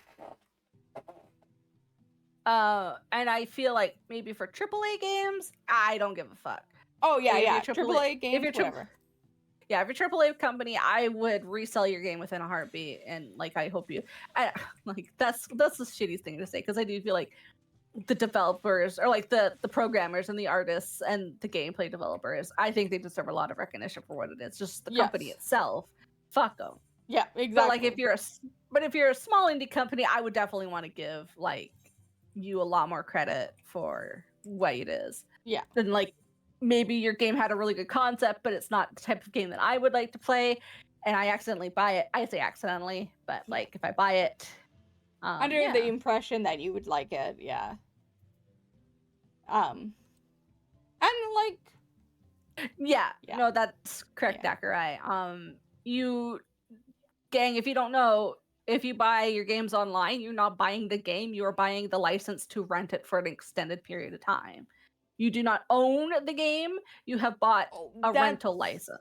And I feel like maybe for AAA games, I don't give a fuck. Oh yeah, AAA games, whatever. Yeah, if you're AAA company, I would resell your game within a heartbeat, and like I hope you, like that's the shittiest thing to say, because I do feel like the developers or like the programmers and the artists and the gameplay developers, I think they deserve a lot of recognition for what it is. Just the company itself, fuck them. Yeah, exactly. But like if you're a small indie company, I would definitely want to give like you a lot more credit for what it is. Yeah. Than like maybe your game had a really good concept, but it's not the type of game that I would like to play, and I accidentally buy it. I say accidentally, but like if I buy it under the impression that you would like it, yeah. And like no, that's correct, Dakurai. If you don't know, if you buy your games online, you're not buying the game, you're buying the license to rent it for an extended period of time. You do not own the game, you have bought a rental license.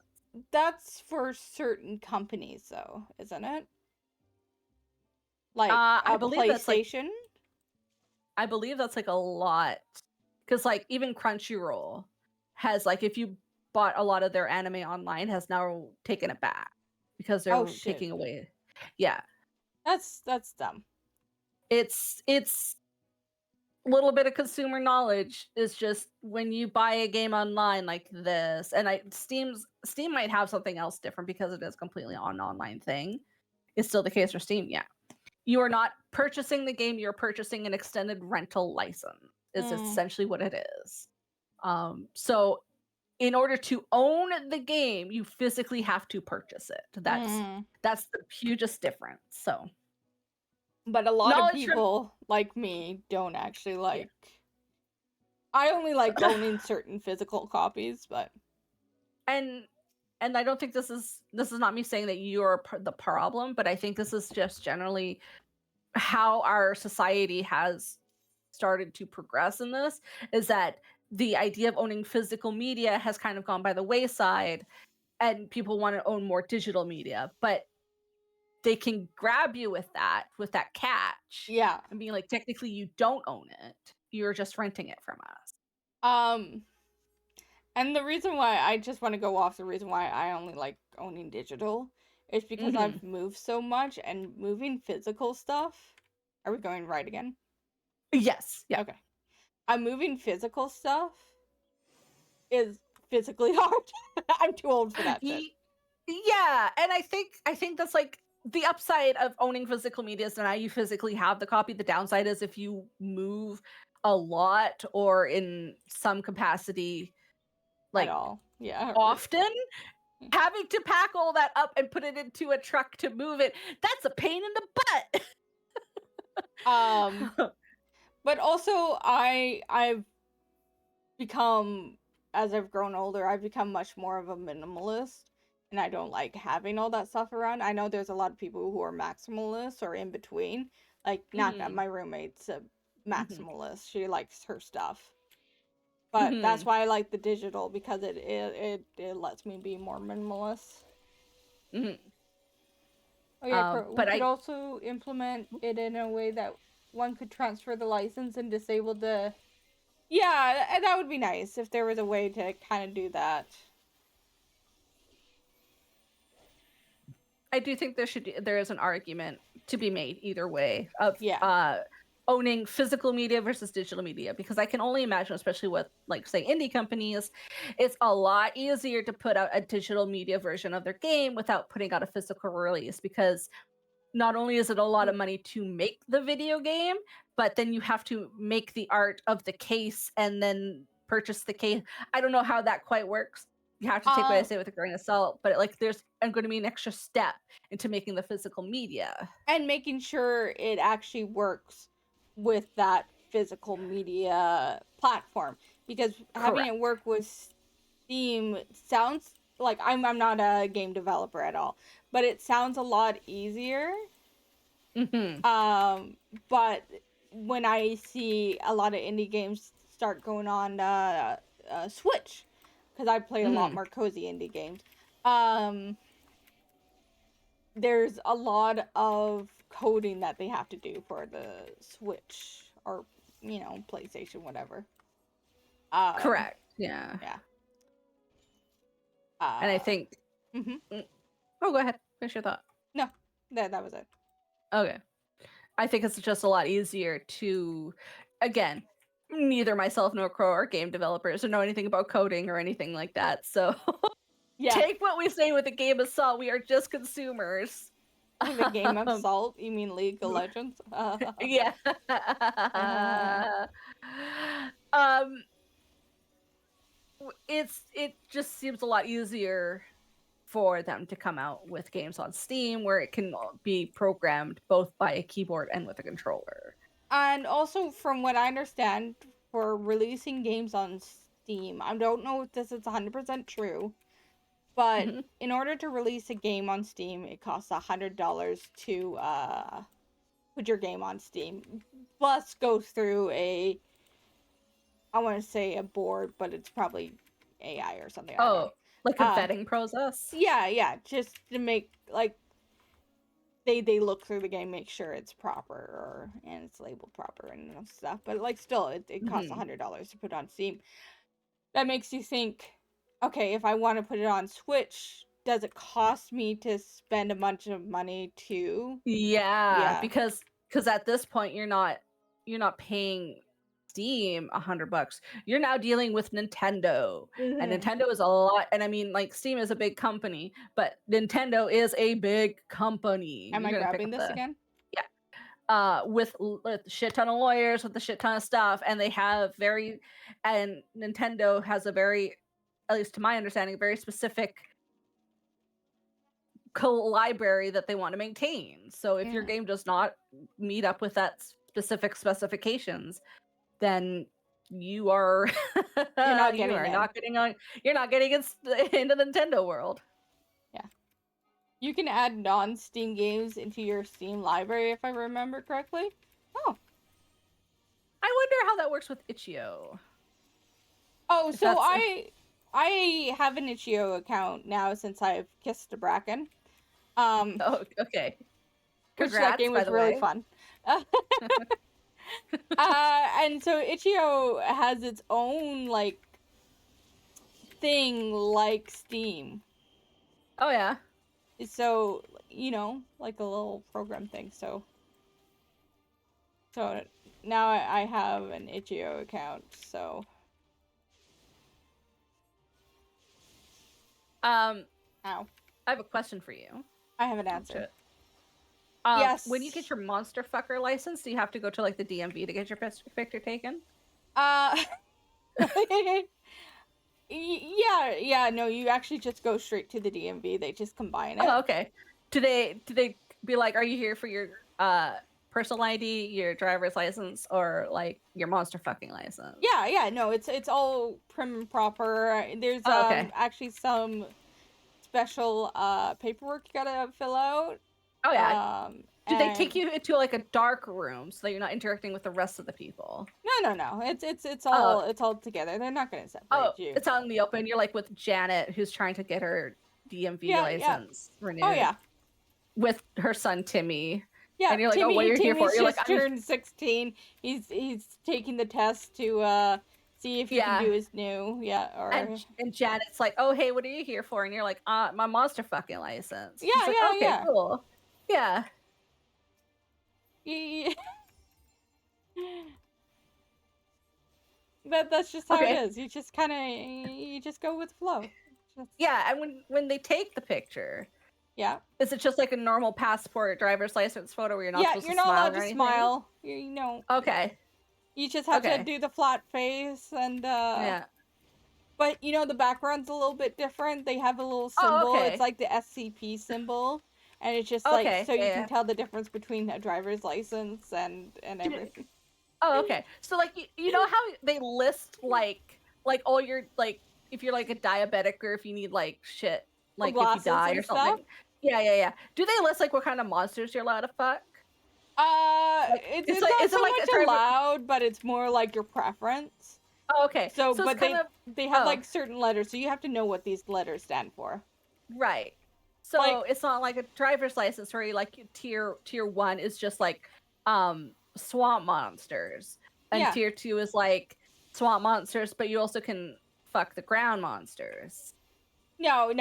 That's for certain companies though, isn't it? Like I believe PlayStation? I believe that's like a lot, because like even Crunchyroll has like, if you bought a lot of their anime online, has now taken it back because they're Oh shit. taking away. Yeah, That's dumb. it's a little bit of consumer knowledge is just when you buy a game online like this, and Steam might have something else different because it is completely an online thing. It's still the case for Steam, yeah. You are not purchasing the game, you're purchasing an extended rental license, is essentially what it is. So in order to own the game, you physically have to purchase it. That's the hugest difference. So, but a lot of knowledge from people like me don't actually yeah. like. I only like owning certain physical copies, but and I don't think this is not me saying that you're the problem, but I think this is just generally how our society has started to progress in this, is that the idea of owning physical media has kind of gone by the wayside, and people want to own more digital media, but they can grab you with that catch, yeah. and being like, technically you don't own it, you're just renting it from us. And the reason why I just want to go off the reason why I only like owning digital is because I've moved so much, and moving physical stuff. Are we going right again? Yes. Yeah. Okay. I'm moving physical stuff is physically hard. I'm too old for that shit. Yeah, and I think that's like the upside of owning physical media is that now you physically have the copy. The downside is if you move a lot or in some capacity, like At all. Yeah. often, having to pack all that up and put it into a truck to move it, that's a pain in the butt. But also I've become, as I've grown older, I've become much more of a minimalist, and I don't like having all that stuff around. I know there's a lot of people who are maximalists or in between. Like Naka, my roommate's a maximalist. She likes her stuff. But that's why I like the digital, because it lets me be more minimalist. Oh yeah, we could also implement it in a way that one could transfer the license and disable the. Yeah, that would be nice if there was a way to kind of do that. I do think there is an argument to be made either way of Yeah. Owning physical media versus digital media, because I can only imagine, especially with like say indie companies, it's a lot easier to put out a digital media version of their game without putting out a physical release, because not only is it a lot of money to make the video game, but then you have to make the art of the case and then purchase the case. I don't know how that quite works. You have to take what I say with a grain of salt, but like there's going to be an extra step into making the physical media. And making sure it actually works with that physical media platform. Because having it work with Steam sounds like, I'm not a game developer at all, but it sounds a lot easier. But when I see a lot of indie games start going on Switch, because I play a lot more cozy indie games, there's a lot of coding that they have to do for the Switch or, PlayStation, whatever. Correct. Yeah. Yeah. And I think. Oh, go ahead. Finish your thought. No, that was it. Okay. I think it's just a lot easier to, again, neither myself nor Crow are game developers or know anything about coding or anything like that. So take what we say with a game of salt. We are just consumers. With a game of salt? You mean League of Legends? Yeah. It just seems a lot easier for them to come out with games on Steam where it can be programmed both by a keyboard and with a controller. And also, from what I understand, for releasing games on Steam, I don't know if this is 100% true, but in order to release a game on Steam, it costs $100 to put your game on Steam. Plus, go through I want to say a board, but it's probably AI or something. Oh, like a vetting process? Yeah, just to make, like, they look through the game, make sure it's proper and it's labeled proper and stuff. But like still, it costs $100 to put on Steam. That makes you think, okay, if I want to put it on Switch, does it cost me to spend a bunch of money too? Yeah, because at this point you're not paying Steam $100. You're now dealing with Nintendo, and Nintendo is a lot. And I mean, like, Steam is a big company, but Nintendo is a big company. Am I grabbing this again? Yeah, with a shit ton of lawyers, with a shit ton of stuff, and Nintendo has a very, at least to my understanding, very specific library that they want to maintain. So if your game does not meet up with that specific specifications, then you are you're not getting into the Nintendo world. Yeah, you can add non-Steam games into your Steam library if I remember correctly. Oh, I wonder how that works with Itch.io. Oh, so I have an Itch.io account now since I've kissed a Bracken. Oh, okay. Congrats, that game was really fun. And so Itch.io has its own like thing like Steam. Oh yeah. So, you know, like a little program thing. So now I have an Itch.io account. So Ow. I have a question for you. I have an answer. Yes. When you get your monster fucker license, do you have to go to like the DMV to get your picture taken? Yeah, no, you actually just go straight to the DMV. They just combine it. Oh, okay. Do they be like, are you here for your personal ID, your driver's license, or like your monster fucking license? Yeah, no, it's all prim and proper. There's actually some special paperwork you gotta fill out. Oh yeah. Do they take you into like a dark room so that you're not interacting with the rest of the people? No. It's all together. They're not gonna separate you. It's out in the open. You're like with Janet, who's trying to get her DMV license renewed. Oh yeah. With her son Timmy. Yeah, and you're like, oh, what are you here for? You're like, turned 16. He's taking the test to see if he can do his new and Janet's like, oh hey, what are you here for? And you're like, my monster fucking license. Yeah, like, okay, cool. Yeah. That's just how it is. You just kind of go with the flow. Yeah, and when they take the picture, is it just like a normal passport driver's license photo where you're not supposed to smile? Yeah, you're not allowed to anything? smile. You know. Okay. You just have to do the flat face and But you know the background's a little bit different. They have a little symbol. It's like the SCP symbol. And it's just like so you can tell the difference between a driver's license and everything. Oh, okay. So like you know how they list like all your like if you're like a diabetic or if you need like shit like if you die or something. Stuff? Yeah. Do they list like what kind of monsters you're allowed to fuck? It's not so much allowed, but it's more like your preference. Oh, okay. So but they have like certain letters, so you have to know what these letters stand for. Right. So like, it's not like a driver's license where you like tier 1 is just like swamp monsters, and tier 2 is like swamp monsters, but you also can fuck the ground monsters. No.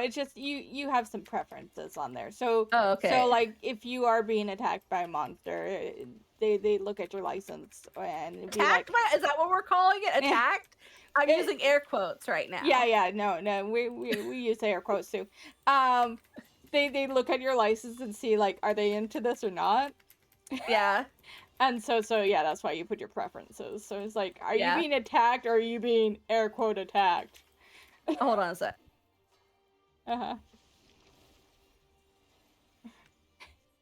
It's just you have some preferences on there. So so like if you are being attacked by a monster, they look at your license and be attacked like, is that what we're calling it? Attacked? I'm using air quotes right now. Yeah, no, we use air quotes too. They look at your license and see like, are they into this or not? Yeah. And so yeah, that's why you put your preferences. So it's like, are you being attacked or are you being air quote attacked? Hold on a sec.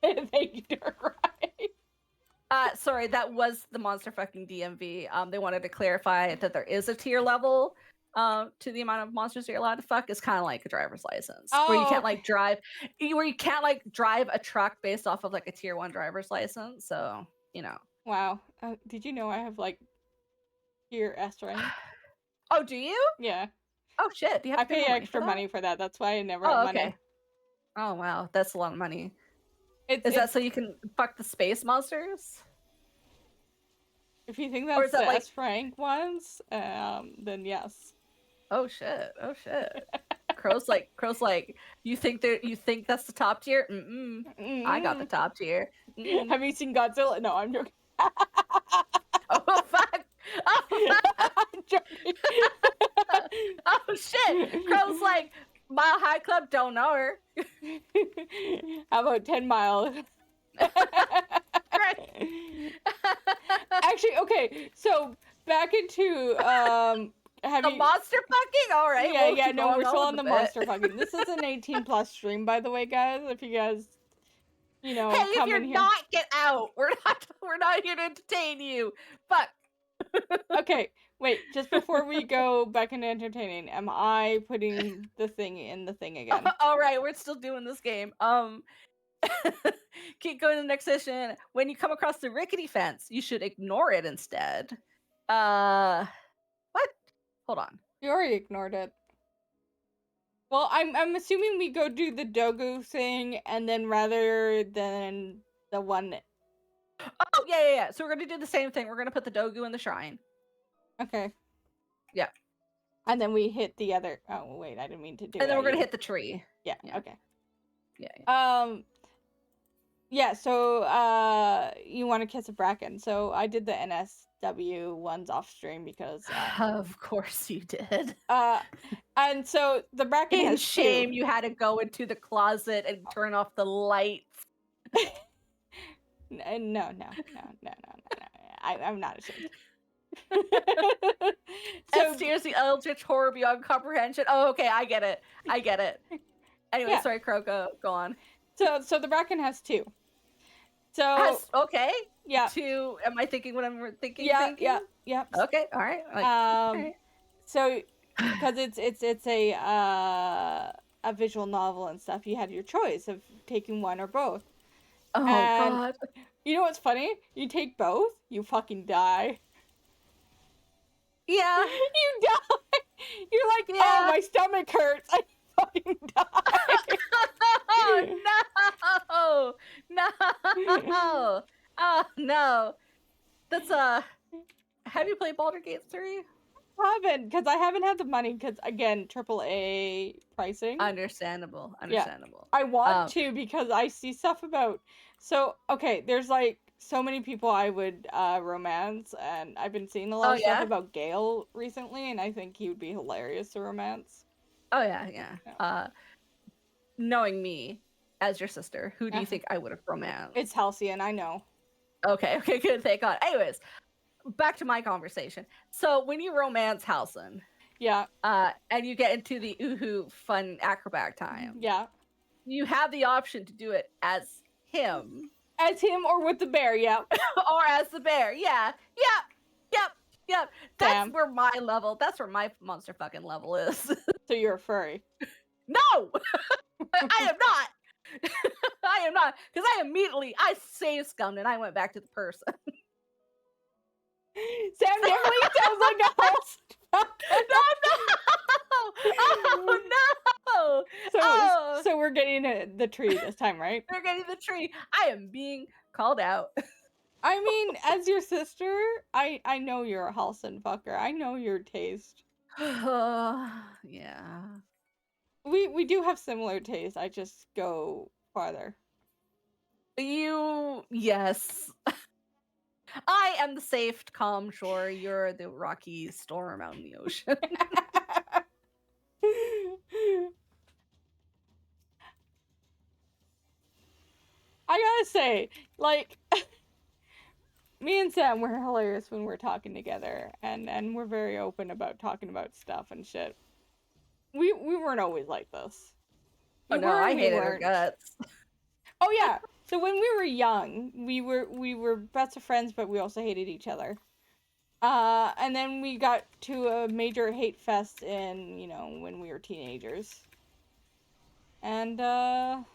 Thank you, Dark Ride. Sorry, that was the monster fucking DMV. They wanted to clarify that there is a tier level to the amount of monsters you're allowed to fuck. Is kind of like a driver's license, where you can't like drive a truck based off of like a tier 1 driver's license. So you know. Wow. Did you know I have like tier S rank? Oh, do you? Yeah. Oh shit! Do you have I pay extra money for that. That's why I never have money. Oh wow, that's a lot of money. Is that so you can fuck the space monsters? If you think Or that's is that the like S rank ones, then yes. oh shit, oh shit. Crow's like, you think that's the top tier? I got the top tier. Have you seen Godzilla? No, I'm joking. Oh fuck! Oh fuck! I'm joking. Oh shit! Crow's like, Mile High Club don't know her. How about 10 Mile? Actually, okay, so back into have The you monster fucking? All right. yeah, we'll yeah, keep no, going we're still on with the bit. monster fucking. This is an 18+ stream, by the way, guys. If you guys, you know, Hey, if come you're in here. not, get out. We're not here to entertain you. Fuck. Okay, wait, just before we go back into entertaining, am I putting the thing in the thing again? All right, we're still doing this game. Keep going to the next session. When you come across the rickety fence, you should ignore it instead. What? Hold on. You already ignored it. Well, I'm assuming we go do the Dogu thing, and then rather than the one. Oh yeah. So we're gonna do the same thing. We're gonna put the Dogu in the shrine. Okay. Yeah. And then we hit the other. Oh wait, I didn't mean to do. And then we're gonna hit the tree. Yeah. Yeah. Okay. Yeah. Yeah. So you want to kiss a bracken? So I did the NSW ones off stream because. Of course you did. And so the bracken In has shame, two. you had to go into the closet and turn off the lights. No. I'm not ashamed. S tier is the eldritch horror beyond comprehension. Oh, okay, I get it. Anyway, Yeah. sorry, Crow, go on. So the bracken has two. So okay. yeah. Two. Am I thinking what I'm thinking? Yeah. Thinking? Yeah. Okay. All right. All right. So because it's a visual novel and stuff, you had your choice of taking one or both. Oh and god. You know what's funny? You take both, you fucking die. Yeah. You die. You're like, oh, my stomach hurts. I fucking die. Oh no. Oh no. That's have you played Baldur's Gate 3? Haven't, because I haven't had the money, because again, AAA pricing. Understandable. Yeah. I want to, because I see stuff about, so okay, there's like so many people I would romance, and I've been seeing a lot of stuff about Gale recently, and I think he would be hilarious to romance. Oh yeah. Knowing me as your sister, who do you think I would have romanced? It's Halcyon, I know. Okay, good, thank God. Anyways, back to my conversation. So when you romance Halcyon, and you get into the oohoo fun acrobat time, you have the option to do it as him, or with the bear, or as the bear, yep. That's where my level. That's where my monster fucking level is. So you're a furry? No, I am not. I am not, because I saved scummed and I went back to the person. Sam definitely sounds like a host. No! So we're getting the tree this time, right? We're getting the tree. I am being called out. I mean, as your sister, I know you're a Halcyon fucker. I know your taste. Yeah. We do have similar tastes. I just go farther. Yes. I am the safe, calm shore. You're the rocky storm out in the ocean. I gotta say, like, me and Sam, we're hilarious when we're talking together, and we're very open about talking about stuff and shit. We weren't always like this. Oh no, I hated her guts. Oh yeah. So when we were young, we were best of friends, but we also hated each other. And then we got to a major hate fest in, when we were teenagers. And now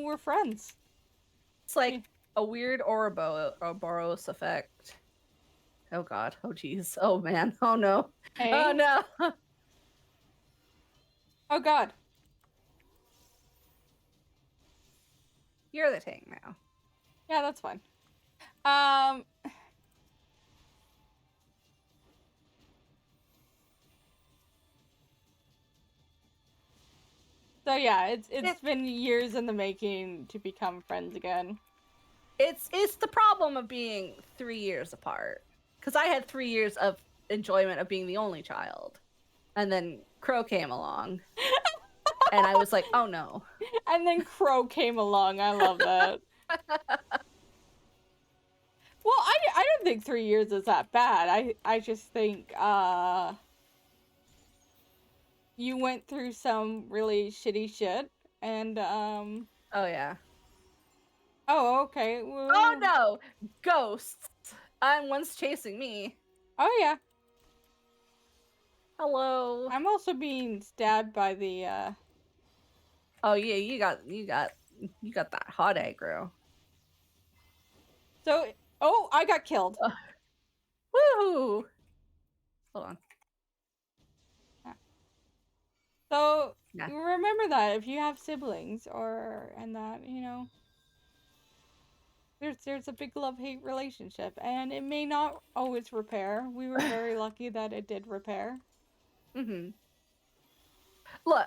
we're friends. It's like a weird Ouroboros effect. Oh god. Oh jeez. Oh man. Oh no. Hey? Oh no. Oh god. You're the tank now. Yeah, that's fine. So yeah, it's been years in the making to become friends again. It's the problem of being 3 years apart. Because I had 3 years of enjoyment of being the only child. And then Crow came along. And I was like, oh no. And then Crow came along. I love that. Well, I don't think 3 years is that bad. I just think you went through some really shitty shit and Oh yeah. oh, okay. Well, Oh no! Ghosts! One's chasing me. oh yeah. Hello. I'm also being stabbed by the Oh yeah, you got that hot aggro. So oh, I got killed. Woohoo! Hold on. So Yeah. remember that if you have siblings and that, you know, there's a big love-hate relationship and it may not always repair. We were very lucky that it did repair. Mm-hmm. Look,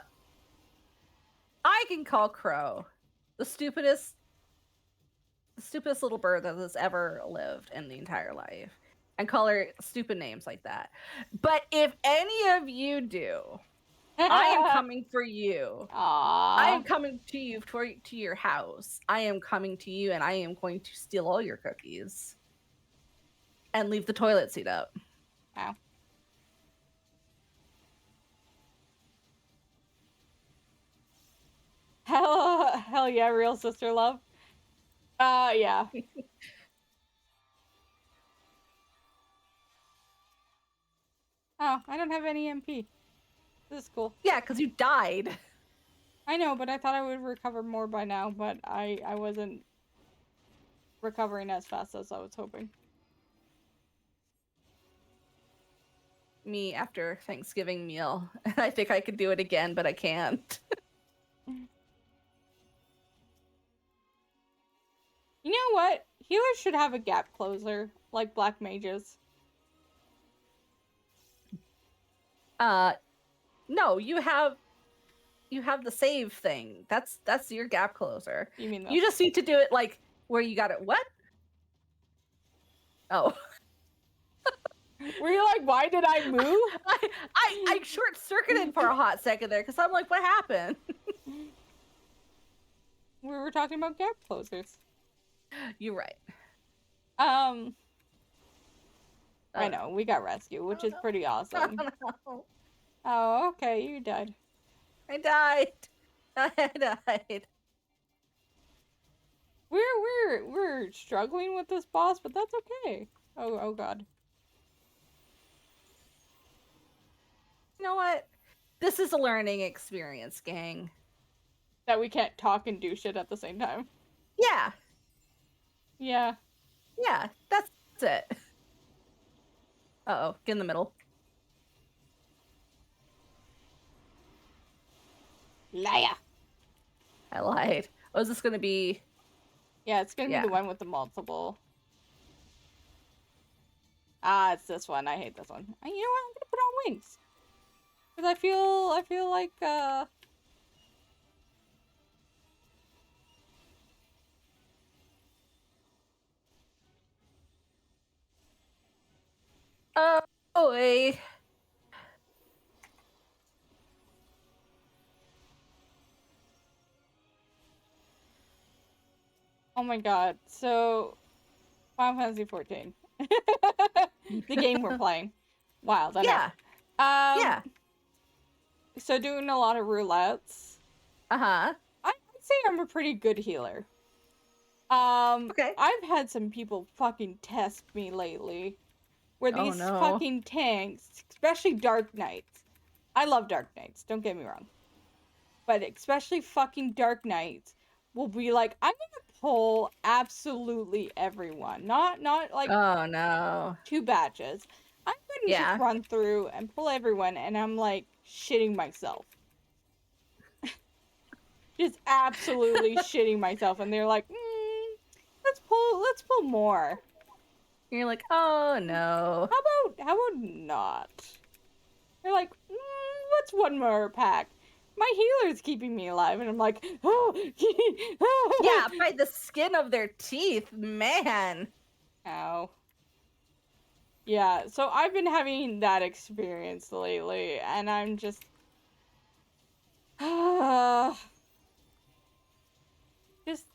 I can call Crow the stupidest little bird that has ever lived in the entire life and call her stupid names like that. But if any of you do, I am coming for you. Aww. I am coming to you to your house. I am coming to you and I am going to steal all your cookies and leave the toilet seat up. Wow. Hell yeah, real sister love. Yeah. Oh, I don't have any MP. This is cool. Yeah, because you died. I know, but I thought I would recover more by now, but I wasn't recovering as fast as I was hoping. Me after Thanksgiving meal. I think I could do it again, but I can't. You know what? Healers should have a gap closer, like black mages. No, you have the save thing. That's your gap closer. You mean you just need to do it like where you got it. What? Oh. Were you like, why did I move? I short circuited for a hot second there because I'm like, what happened? We were talking about gap closers. You're right. I know, we got rescued, which is pretty awesome. No. Oh, okay, you died. I died. I died. We're struggling with this boss, but that's okay. Oh god. You know what? This is a learning experience, gang. That we can't talk and do shit at the same time. Yeah. Yeah. Yeah, that's it. Uh-oh, get in the middle. Liar. I lied. Oh, is this gonna be... Yeah, it's gonna be the one with the multiple. Ah, it's this one. I hate this one. You know what? I'm gonna put on wings. Because I feel like, Oh, boy. Oh my god. So, Final Fantasy XIV. The game we're playing. Wild, I know. Yeah. Yeah. So doing a lot of roulettes. Uh-huh. I'd say I'm a pretty good healer. Okay. I've had some people fucking test me lately. Where these fucking tanks, especially Dark Knights. I love Dark Knights, don't get me wrong. But especially fucking Dark Knights will be like, I'm gonna pull absolutely everyone. Not like oh no 2 batches. I'm gonna just run through and pull everyone, and I'm like shitting myself. just absolutely shitting myself, and they're like, let's pull more. And you're like, oh no. How about not? They're like, what's one more pack? My healer's keeping me alive, and I'm like, Yeah, by the skin of their teeth, man. Ow. Yeah, so I've been having that experience lately, and I'm just just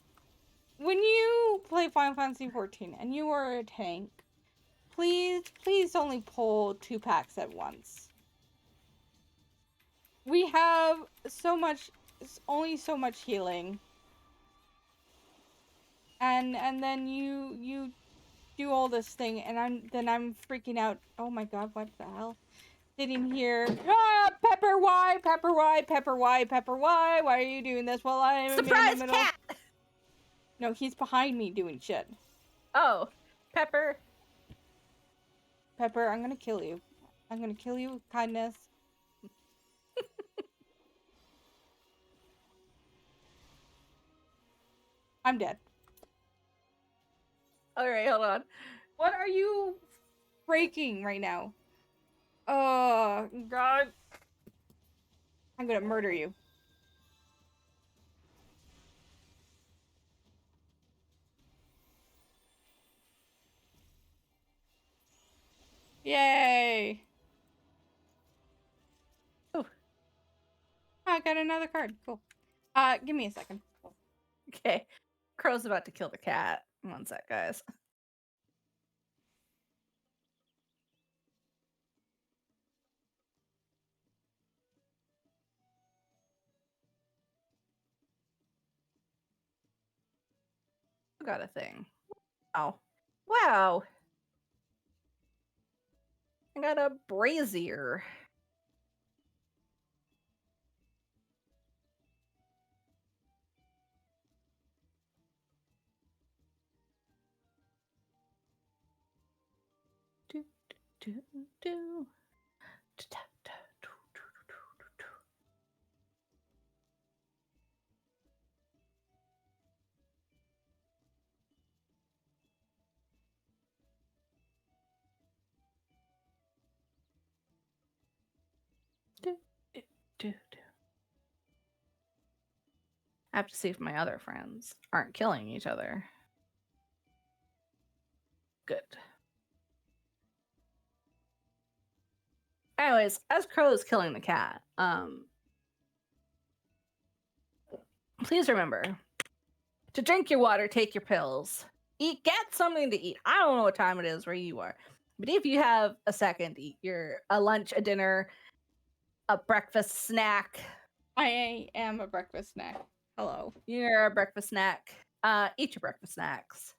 when you play Final Fantasy XIV and you are a tank, please only pull 2 packs at once. We have only so much healing. And then you do all this thing, and I'm freaking out. Oh my god, what the hell? Sitting here, Pepper, why? Pepper, why? Pepper, why? Pepper, why? Why are you doing this while I'm Surprise in the middle? cat! No, he's behind me doing shit. Oh, Pepper. Pepper, I'm gonna kill you. I'm gonna kill you with kindness. I'm dead. Alright, hold on. What are you breaking right now? Oh, God. I'm gonna murder you. Yay! Oh. I got another card. Cool. Give me a second. Okay. Crow's about to kill the cat. One sec, guys. Got a thing. Oh. Wow. I got a brazier. Do, do, do, do. I have to see if my other friends aren't killing each other. Good. Anyways, as Crow is killing the cat, please remember to drink your water, take your pills, get something to eat. I don't know what time it is where you are, but if you have a second, eat a lunch, a dinner, a breakfast snack. I am a breakfast snack. Hello. You're a breakfast snack. Eat your breakfast snacks.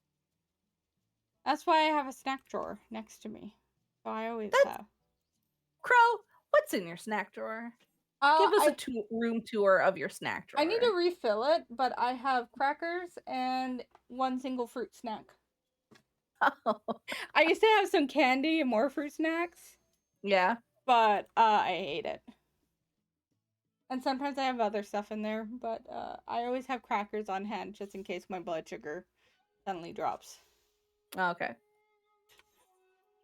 That's why I have a snack drawer next to me. So I always have. Crow, what's in your snack drawer? Give us a room tour of your snack drawer. I need to refill it, but I have crackers and 1 single fruit snack. Oh. I used to have some candy and more fruit snacks. Yeah. But I hate it. And sometimes I have other stuff in there, but I always have crackers on hand just in case my blood sugar suddenly drops. Oh, okay.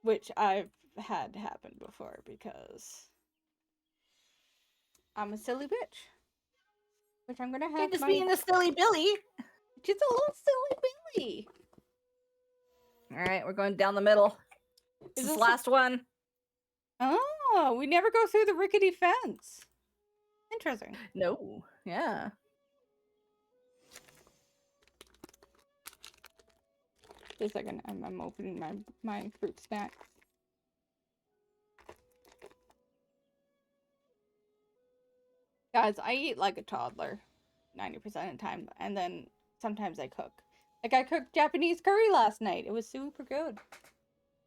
Which I've had happen before because I'm a silly bitch. Which I'm gonna have. You're just being a silly Billy. Just a little silly Billy. Alright, we're going down the middle. This is the last one. Oh, we never go through the rickety fence. Interesting. No. Yeah. Just a second, I'm opening my fruit snack. Guys, I eat like a toddler 90% of the time, and then sometimes I cook. Like, I cooked Japanese curry last night. It was super good.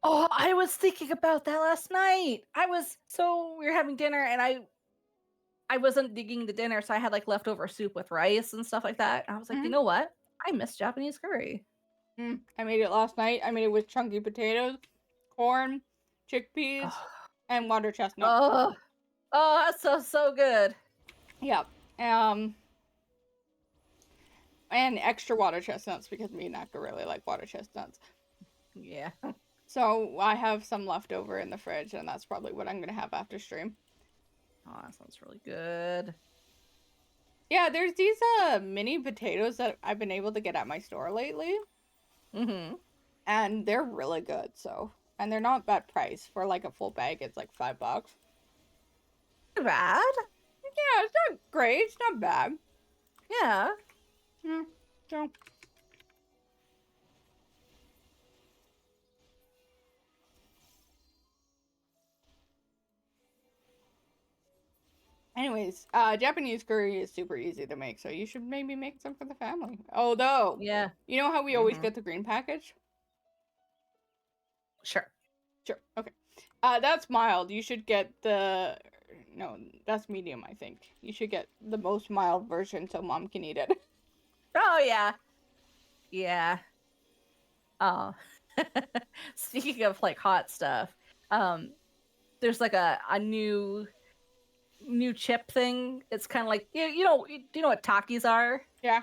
Oh, I was thinking about that last night. We were having dinner, and I wasn't digging the dinner, so I had like leftover soup with rice and stuff like that. And I was like, you know what? I miss Japanese curry. I made it last night. I made it with chunky potatoes, corn, chickpeas, and water chestnut. Oh, that's so good. Yeah. And extra water chestnuts because me and Naka really like water chestnuts. Yeah. So I have some left over in the fridge, and that's probably what I'm gonna have after stream. Oh, that sounds really good. Yeah, there's these mini potatoes that I've been able to get at my store lately, Mm-hmm. and they're really good. So, and they're not bad price for like a full bag. It's like $5. Not bad. Yeah, it's not great. It's not bad. Yeah. Yeah. So. Anyways, Japanese curry is super easy to make, so you should maybe make some for the family. Although, Yeah. you know how we always Mhm. get the green package? Sure. Sure. Okay. That's mild. You should get the. No, that's medium, I think. You should get the most mild version so mom can eat it. Oh yeah. Yeah. Oh. Speaking of like hot stuff, there's like a new chip thing. It's kind of like do you know what Takis are? Yeah.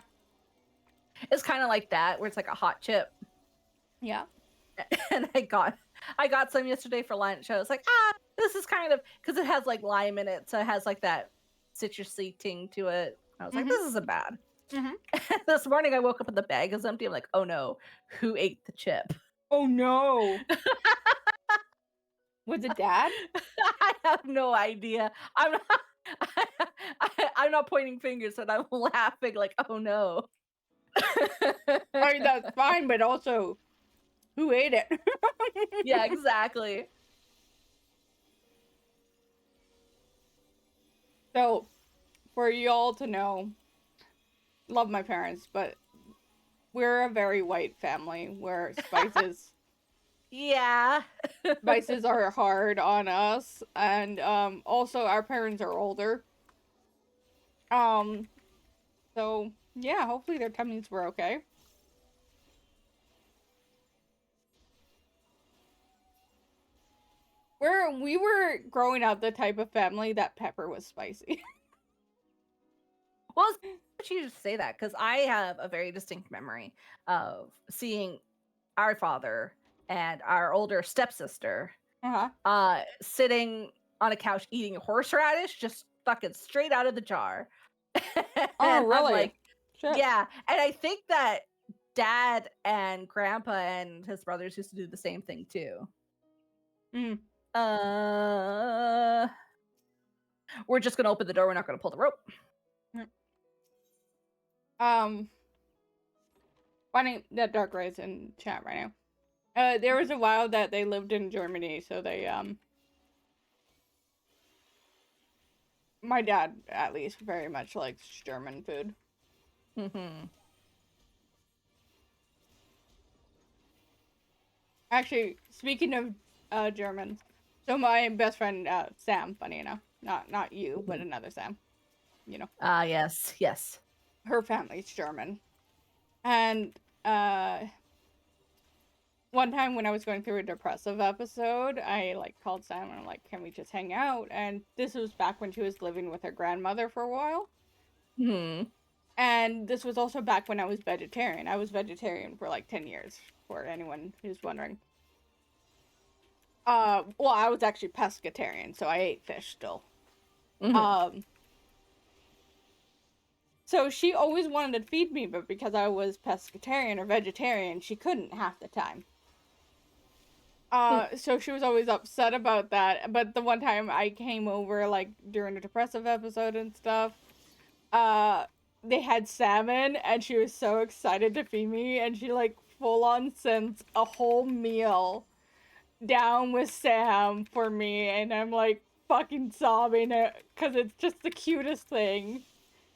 It's kind of like that where it's like a hot chip. Yeah. And I got some yesterday for lunch. I was like, this is kind of because it has like lime in it, so it has like that citrusy ting to it. I was like, this isn't bad. This morning I woke up and the bag is empty. I'm like, oh no, who ate the chip? Oh no. Was it dad? I have no idea. I'm not. I'm not pointing fingers, but I'm laughing like, oh no. I mean, that's fine, but also, who ate it? Yeah, exactly. So, for y'all to know, love my parents, but we're a very white family where spices Yeah. spices are hard on us, and also our parents are older. Um, so yeah, hopefully their tummies were okay. We were growing up the type of family that pepper was spicy. Well, it's you just say that because I have a very distinct memory of seeing our father and our older stepsister sitting on a couch eating horseradish just fucking straight out of the jar. Oh, And I'm really? like, Shit. yeah. And I think that dad and grandpa and his brothers used to do the same thing too. Mm. We're just gonna open the door, we're not gonna pull the rope. Funny that Dark Ray's in chat right now. There was a while that they lived in Germany, so they my dad at least very much likes German food. Actually, speaking of Germans, so my best friend Sam, funny enough, not you, but another Sam, you know. Yes. Her family's German, and one time when I was going through a depressive episode, I like called Sam and I'm like, "Can we just hang out?" And this was back when she was living with her grandmother for a while. And this was also back when I was vegetarian. I was vegetarian for like 10 years, for anyone who's wondering. Well, I was actually pescatarian, so I ate fish still. So she always wanted to feed me, but because I was pescatarian or vegetarian, she couldn't half the time. So she was always upset about that. But the one time I came over, like during a depressive episode and stuff, they had salmon, and she was so excited to feed me, and she like full on sent a whole meal down with Sam for me, and I'm like fucking sobbing it because it's just the cutest thing.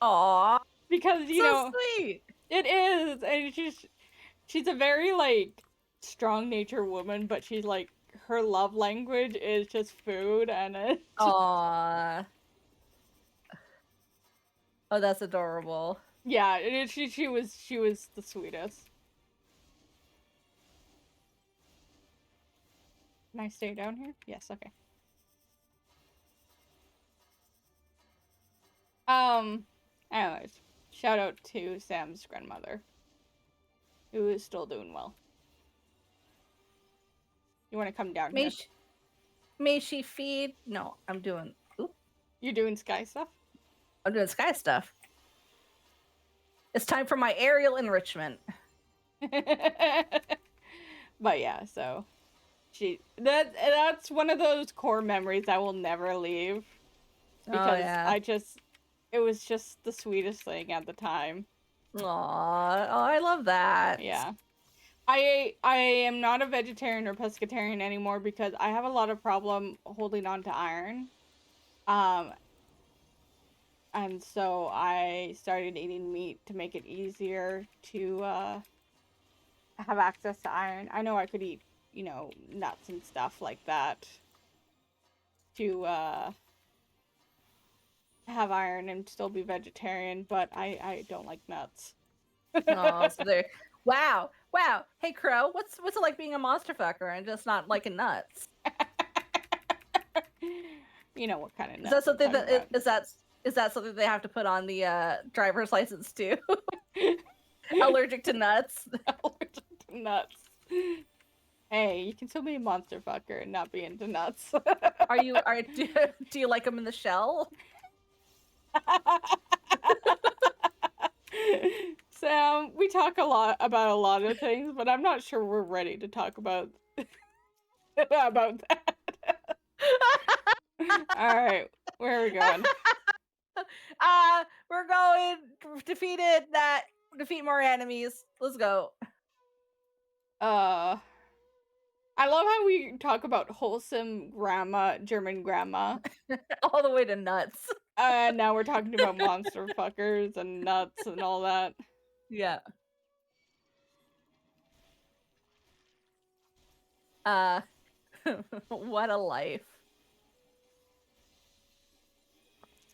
Aww. Because you so know, sweet. It is, and she's a very like strong nature woman, but she's like her love language is just food, and it's Aww. Oh, that's adorable. yeah, she was the sweetest. Can I stay down here? Yes, okay. Anyways, shout out to Sam's grandmother, who is still doing well. You want to come down here? May she feed? No, I'm doing. Oop, You're doing sky stuff? I'm doing sky stuff. It's time for my aerial enrichment. But yeah, so that's one of those core memories I will never leave. Because it was just the sweetest thing at the time. Aww, oh, I love that. Yeah. I am not a vegetarian or pescatarian anymore because I have a lot of problem holding on to iron. And so I started eating meat to make it easier to have access to iron. I know I could eat, you know, nuts and stuff like that to have iron and still be vegetarian, but I don't like nuts. Oh, so there. Wow. Hey, Crow, what's it like being a monster fucker and just not liking nuts? You know what kind of nuts? Is that something is that something they have to put on the driver's license too? Allergic to nuts. Allergic to nuts. Hey, you can still be a monster fucker and not be into nuts. Do you like them in the shell? Sam, we talk a lot about a lot of things, but I'm not sure we're ready to talk about about that. All right, where are we going? We're going defeat more enemies. Let's go. I love how we talk about wholesome grandma, German grandma. All the way to nuts. Now we're talking about monster fuckers and nuts and all that. Yeah. What a life.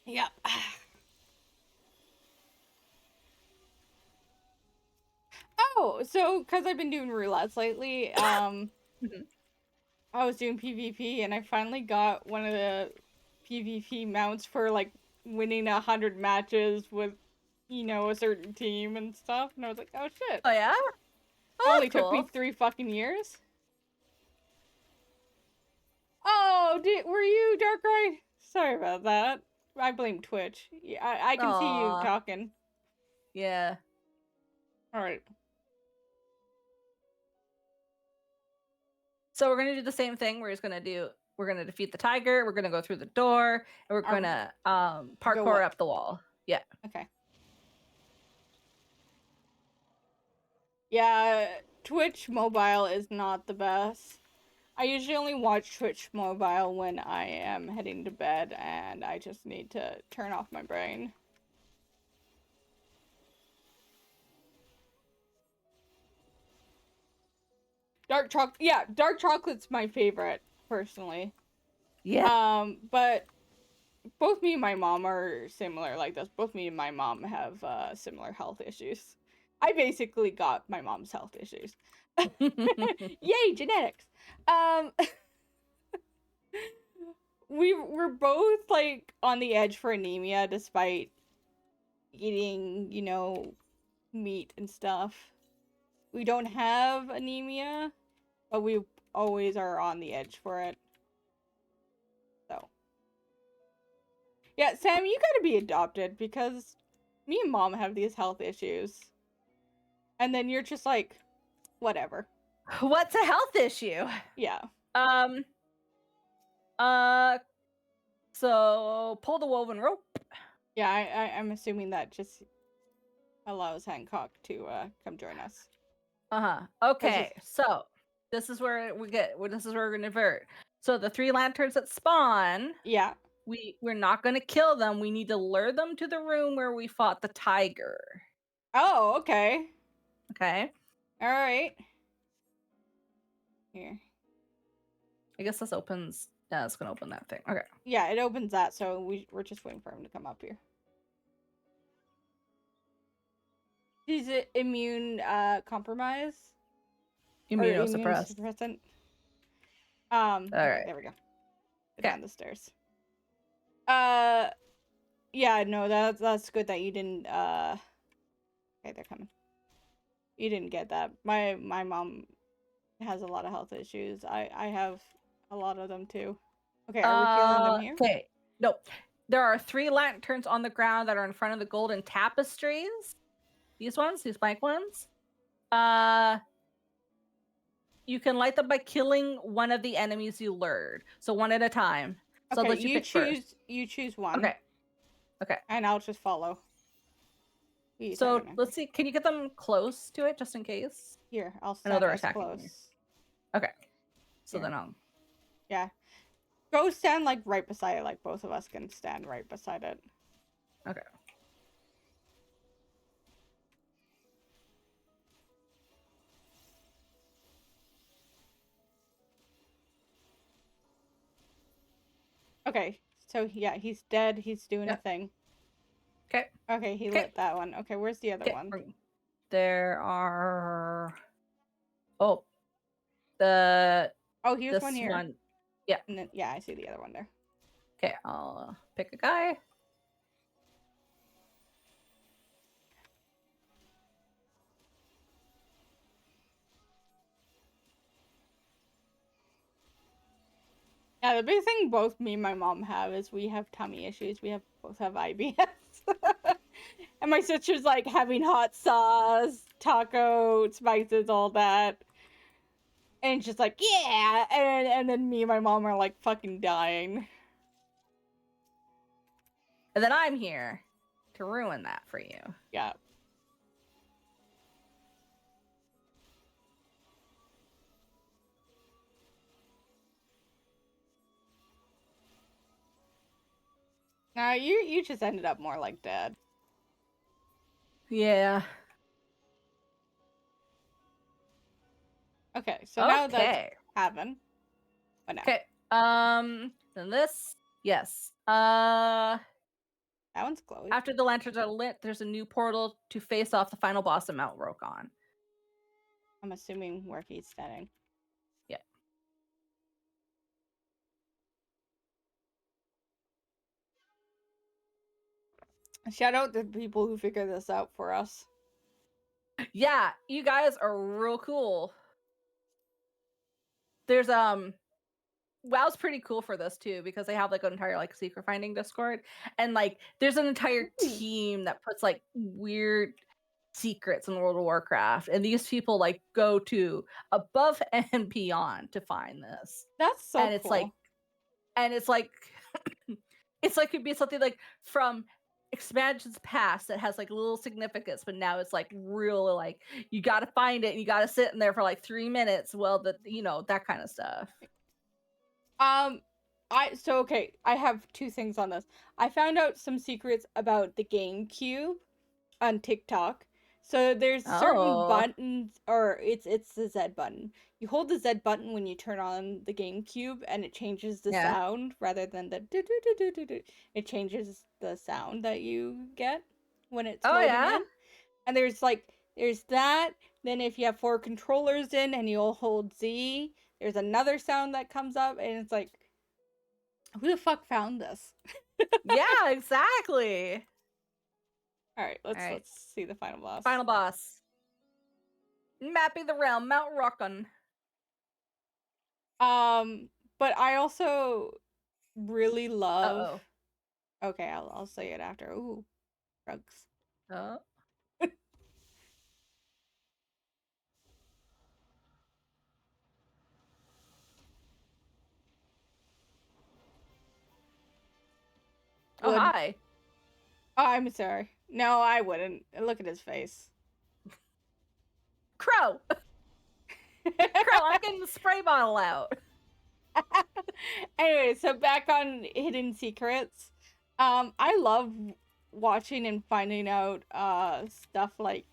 Yep. Oh, so because I've been doing roulettes lately, I was doing PvP and I finally got one of the PvP mounts for like winning 100 matches with, you know, a certain team and stuff. And I was like, oh shit. Oh yeah? Oh, only took me 3 fucking years. Oh, were you Darkrai? Sorry about that. I blame Twitch. Yeah, I can see you talking. Yeah. Alright. So we're gonna do the same thing. We're gonna defeat the tiger, we're gonna go through the door, and we're gonna parkour up the wall. Yeah. Okay. Yeah, Twitch mobile is not the best. I usually only watch Twitch mobile when I am heading to bed and I just need to turn off my brain. Dark chocolate's my favorite, personally. Yeah. But both me and my mom are similar like this. Both me and my mom have similar health issues. I basically got my mom's health issues. Yay, genetics. We're both like on the edge for anemia despite eating, you know, meat and stuff. We don't have anemia, but we always are on the edge for it. So. Yeah, Sam, you gotta be adopted because me and mom have these health issues. And then you're just like, whatever. What's a health issue? Yeah. So pull the woven rope. Yeah, I'm assuming that just allows Hancock to come join us. Okay, so this is where we're gonna divert. So the 3 lanterns that spawn. Yeah. We're not gonna kill them. We need to lure them to the room where we fought the tiger. Oh, okay. Okay. All right. Here. I guess this opens. Yeah, it's gonna open that thing. Okay. Yeah, it opens that, so we're just waiting for him to come up here. He's immune compromise. Immunosuppressant. All right. There we go. Down the stairs. Yeah, no, that's good that you didn't they're coming. You didn't get that. My mom has a lot of health issues. I have a lot of them too. Okay, are we killing them here? Okay. Nope. There are 3 lanterns on the ground that are in front of the golden tapestries. These ones, these blank ones. You can light them by killing one of the enemies you lured. So one at a time. So Okay, I'll let you pick first. You choose one. Okay. Okay. And I'll just follow. So let's see. Can you get them close to it just in case? Here, I'll I know stand they're as attacking close. you. Okay. So Here. then I'll. Yeah. Go stand like right beside it, like both of us can stand right beside it. Okay. Okay, so yeah, he's dead. He's doing a thing. Okay. Okay, he lit that one. Okay, where's the other one? There are. Oh, here's one here. Yeah. And then yeah, I see the other one there. Okay, I'll pick a guy. Yeah, the big thing both me and my mom have is we have tummy issues. We both have IBS. And my sister's like having hot sauce, taco, spices, all that. And she's like, yeah! And then me and my mom are like fucking dying. And then I'm here to ruin that for you. Yeah. Nah, you just ended up more like Dad. Yeah. Okay, so now that's Haven. But no. Okay. Then this, yes. That one's glowy. After the lanterns are lit, there's a new portal to face off the final boss of Mount Rokkon. I'm assuming where he's standing. Yeah. Shout out to the people who figured this out for us. Yeah, you guys are real cool. There's WoW's pretty cool for this too, because they have like an entire like secret finding Discord, and like there's an entire team that puts like weird secrets in World of Warcraft, and these people like go to above and beyond to find this. That's so and it's cool. like it's like it could be something like from expansions past that has like little significance, but now it's like real, like you got to find it and you got to sit in there for like 3 minutes, well, that, you know, that kind of stuff. Okay, I have 2 things on this. I found out some secrets about the GameCube on TikTok. So there's certain buttons, or it's the Z button. You hold the Z button when you turn on the GameCube, and it changes the sound rather than the do do do do do do. It changes the sound that you get when it's loading in. And there's that. Then if you have 4 controllers in and you'll hold Z, there's another sound that comes up, and it's like, who the fuck found this? Yeah, exactly. All right, let's see the final boss. Final boss. Mapping the realm, Mount Rokkon. But I also really love. Uh-oh. Okay, I'll say it after. Ooh, drugs. Oh. Oh, hi. Oh, I'm sorry. No, I wouldn't. Look at his face. Crow! Crow, I'm getting the spray bottle out. Anyway, so back on Hidden Secrets. I love watching and finding out stuff like,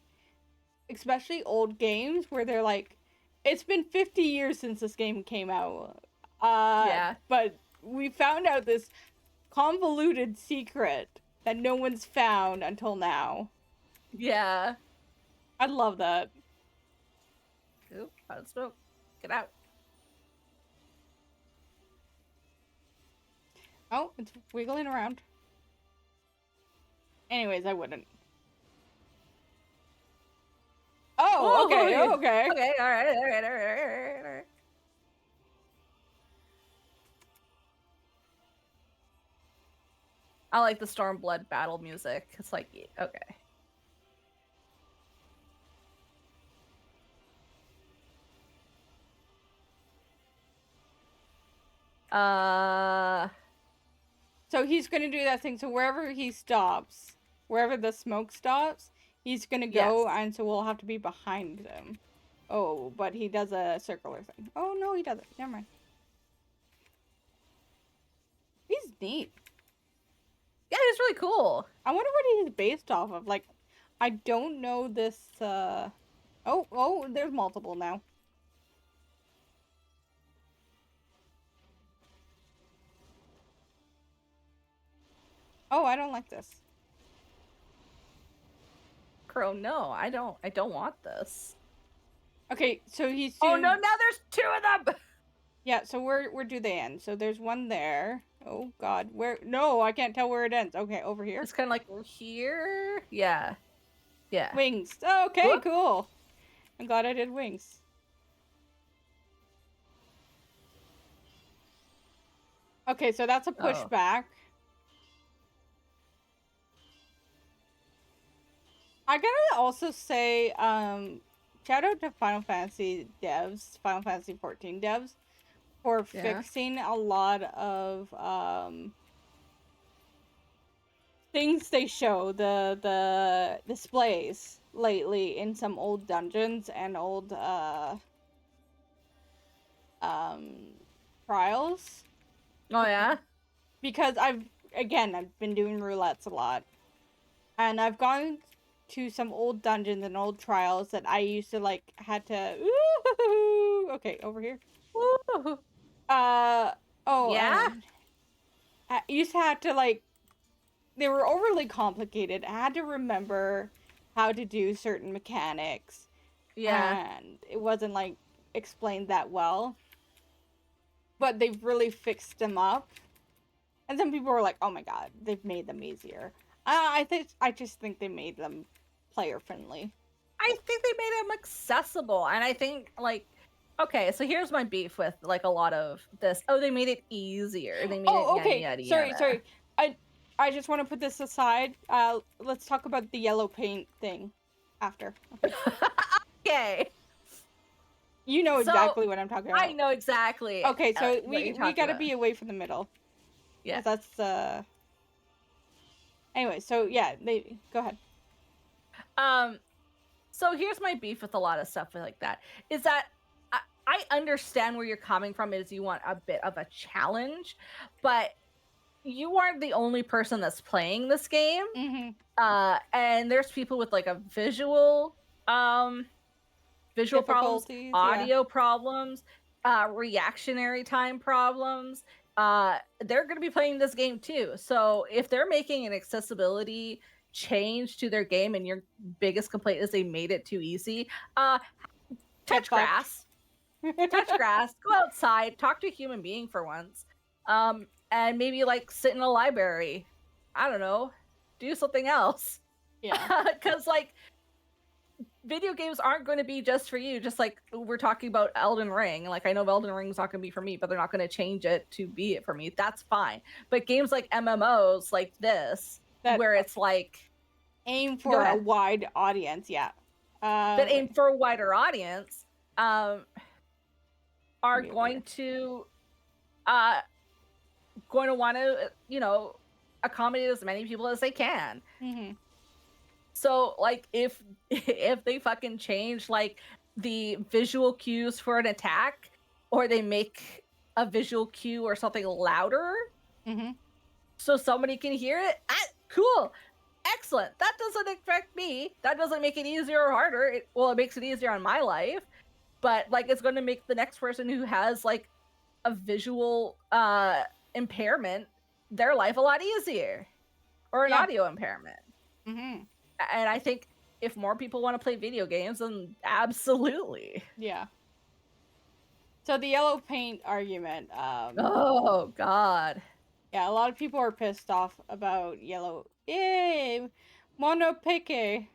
especially old games where they're like, it's been 50 years since this game came out. But we found out this convoluted secret that no one's found until now. Yeah. I love that. Oop, out of smoke. Get out. Oh, it's wiggling around. Anyways, I wouldn't. Oh, okay, okay. Okay, all right. I like the Stormblood battle music. It's like, okay. So he's gonna do that thing. So wherever he stops, wherever the smoke stops, he's gonna go, Yes. and so we'll have to be behind him. Oh, but he does a circular thing. Oh no, he doesn't. Never mind. He's neat. Yeah, he's really cool. I wonder what he's based off of. Like, I don't know this. Oh, there's multiple now. Oh, I don't like this. Crow, no, I don't want this. Okay, so he's Oh doing... no, now there's two of them! Yeah, so where do they end? So there's one there. Oh god, where? No, I can't tell where it ends. Okay, over here. It's kind of like here. Yeah. Yeah. Wings. Okay, Whoop. cool. I'm glad I did wings. Okay, so that's a pushback. I gotta also say, shout out to Final Fantasy devs, Final Fantasy XIV devs, for fixing a lot of things they show, the displays lately in some old dungeons and old trials. Oh yeah? Because I've been doing roulettes a lot. And I've gone to some old dungeons and old trials that I used to like had to okay, over here. Woo. Yeah. I used to have to like, they were overly complicated. I had to remember how to do certain mechanics. Yeah. And it wasn't like explained that well. But they've really fixed them up. And some people were like, "Oh my god, they've made them easier." I just think they made them player friendly. I think they made them accessible, and I think like, okay, so here's my beef with like a lot of this. Oh, they made it easier. They made it okay. yada, yada, yada. Sorry. I just want to put this aside. Let's talk about the yellow paint thing after. Okay. Okay. You know exactly what I'm talking about. I know exactly. Okay, so we gotta be away from the middle. Yeah. That's Anyway, so yeah, go ahead. So here's my beef with a lot of stuff like that. Is that I understand where you're coming from, is you want a bit of a challenge, but you aren't the only person that's playing this game. Mm-hmm. And there's people with like a visual problems, audio problems, reactionary time problems. They're going to be playing this game too. So if they're making an accessibility change to their game and your biggest complaint is they made it too easy, touch grass. Touch grass, go outside, talk to a human being for once, and maybe like sit in a library. I don't know, do something else. Yeah. Because like video games aren't going to be just for you. Just like we're talking about Elden Ring. Like I know Elden Ring's not going to be for me, but they're not going to change it to be it for me. That's fine. But games like MMOs like this, where it's like aim for a wide audience, yeah. That aim for a wider audience, are going to want to, you know, accommodate as many people as they can. Mm-hmm. So like if they fucking change like the visual cues for an attack, or they make a visual cue or something louder, mm-hmm. so somebody can hear it, cool, excellent. That doesn't affect me. That doesn't make it easier or harder. It makes it easier on my life, but like it's going to make the next person who has like a visual impairment, their life a lot easier, or an audio impairment. Mm-hmm. And I think if more people want to play video games, then absolutely. Yeah. So the yellow paint argument. Oh god. Yeah, a lot of people are pissed off about yellow. Yay, monopique.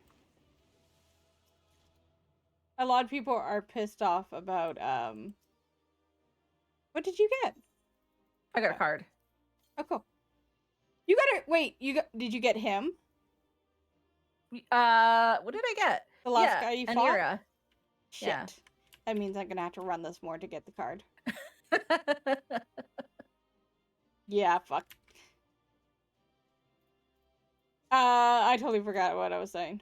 a lot of people are pissed off about what did you get? I got a card. Oh, cool. You got it. Wait, did you get him? What did I get? The last guy you fought? Anira. Shit. Yeah. That means I'm gonna have to run this more to get the card. Yeah, fuck. I totally forgot what I was saying.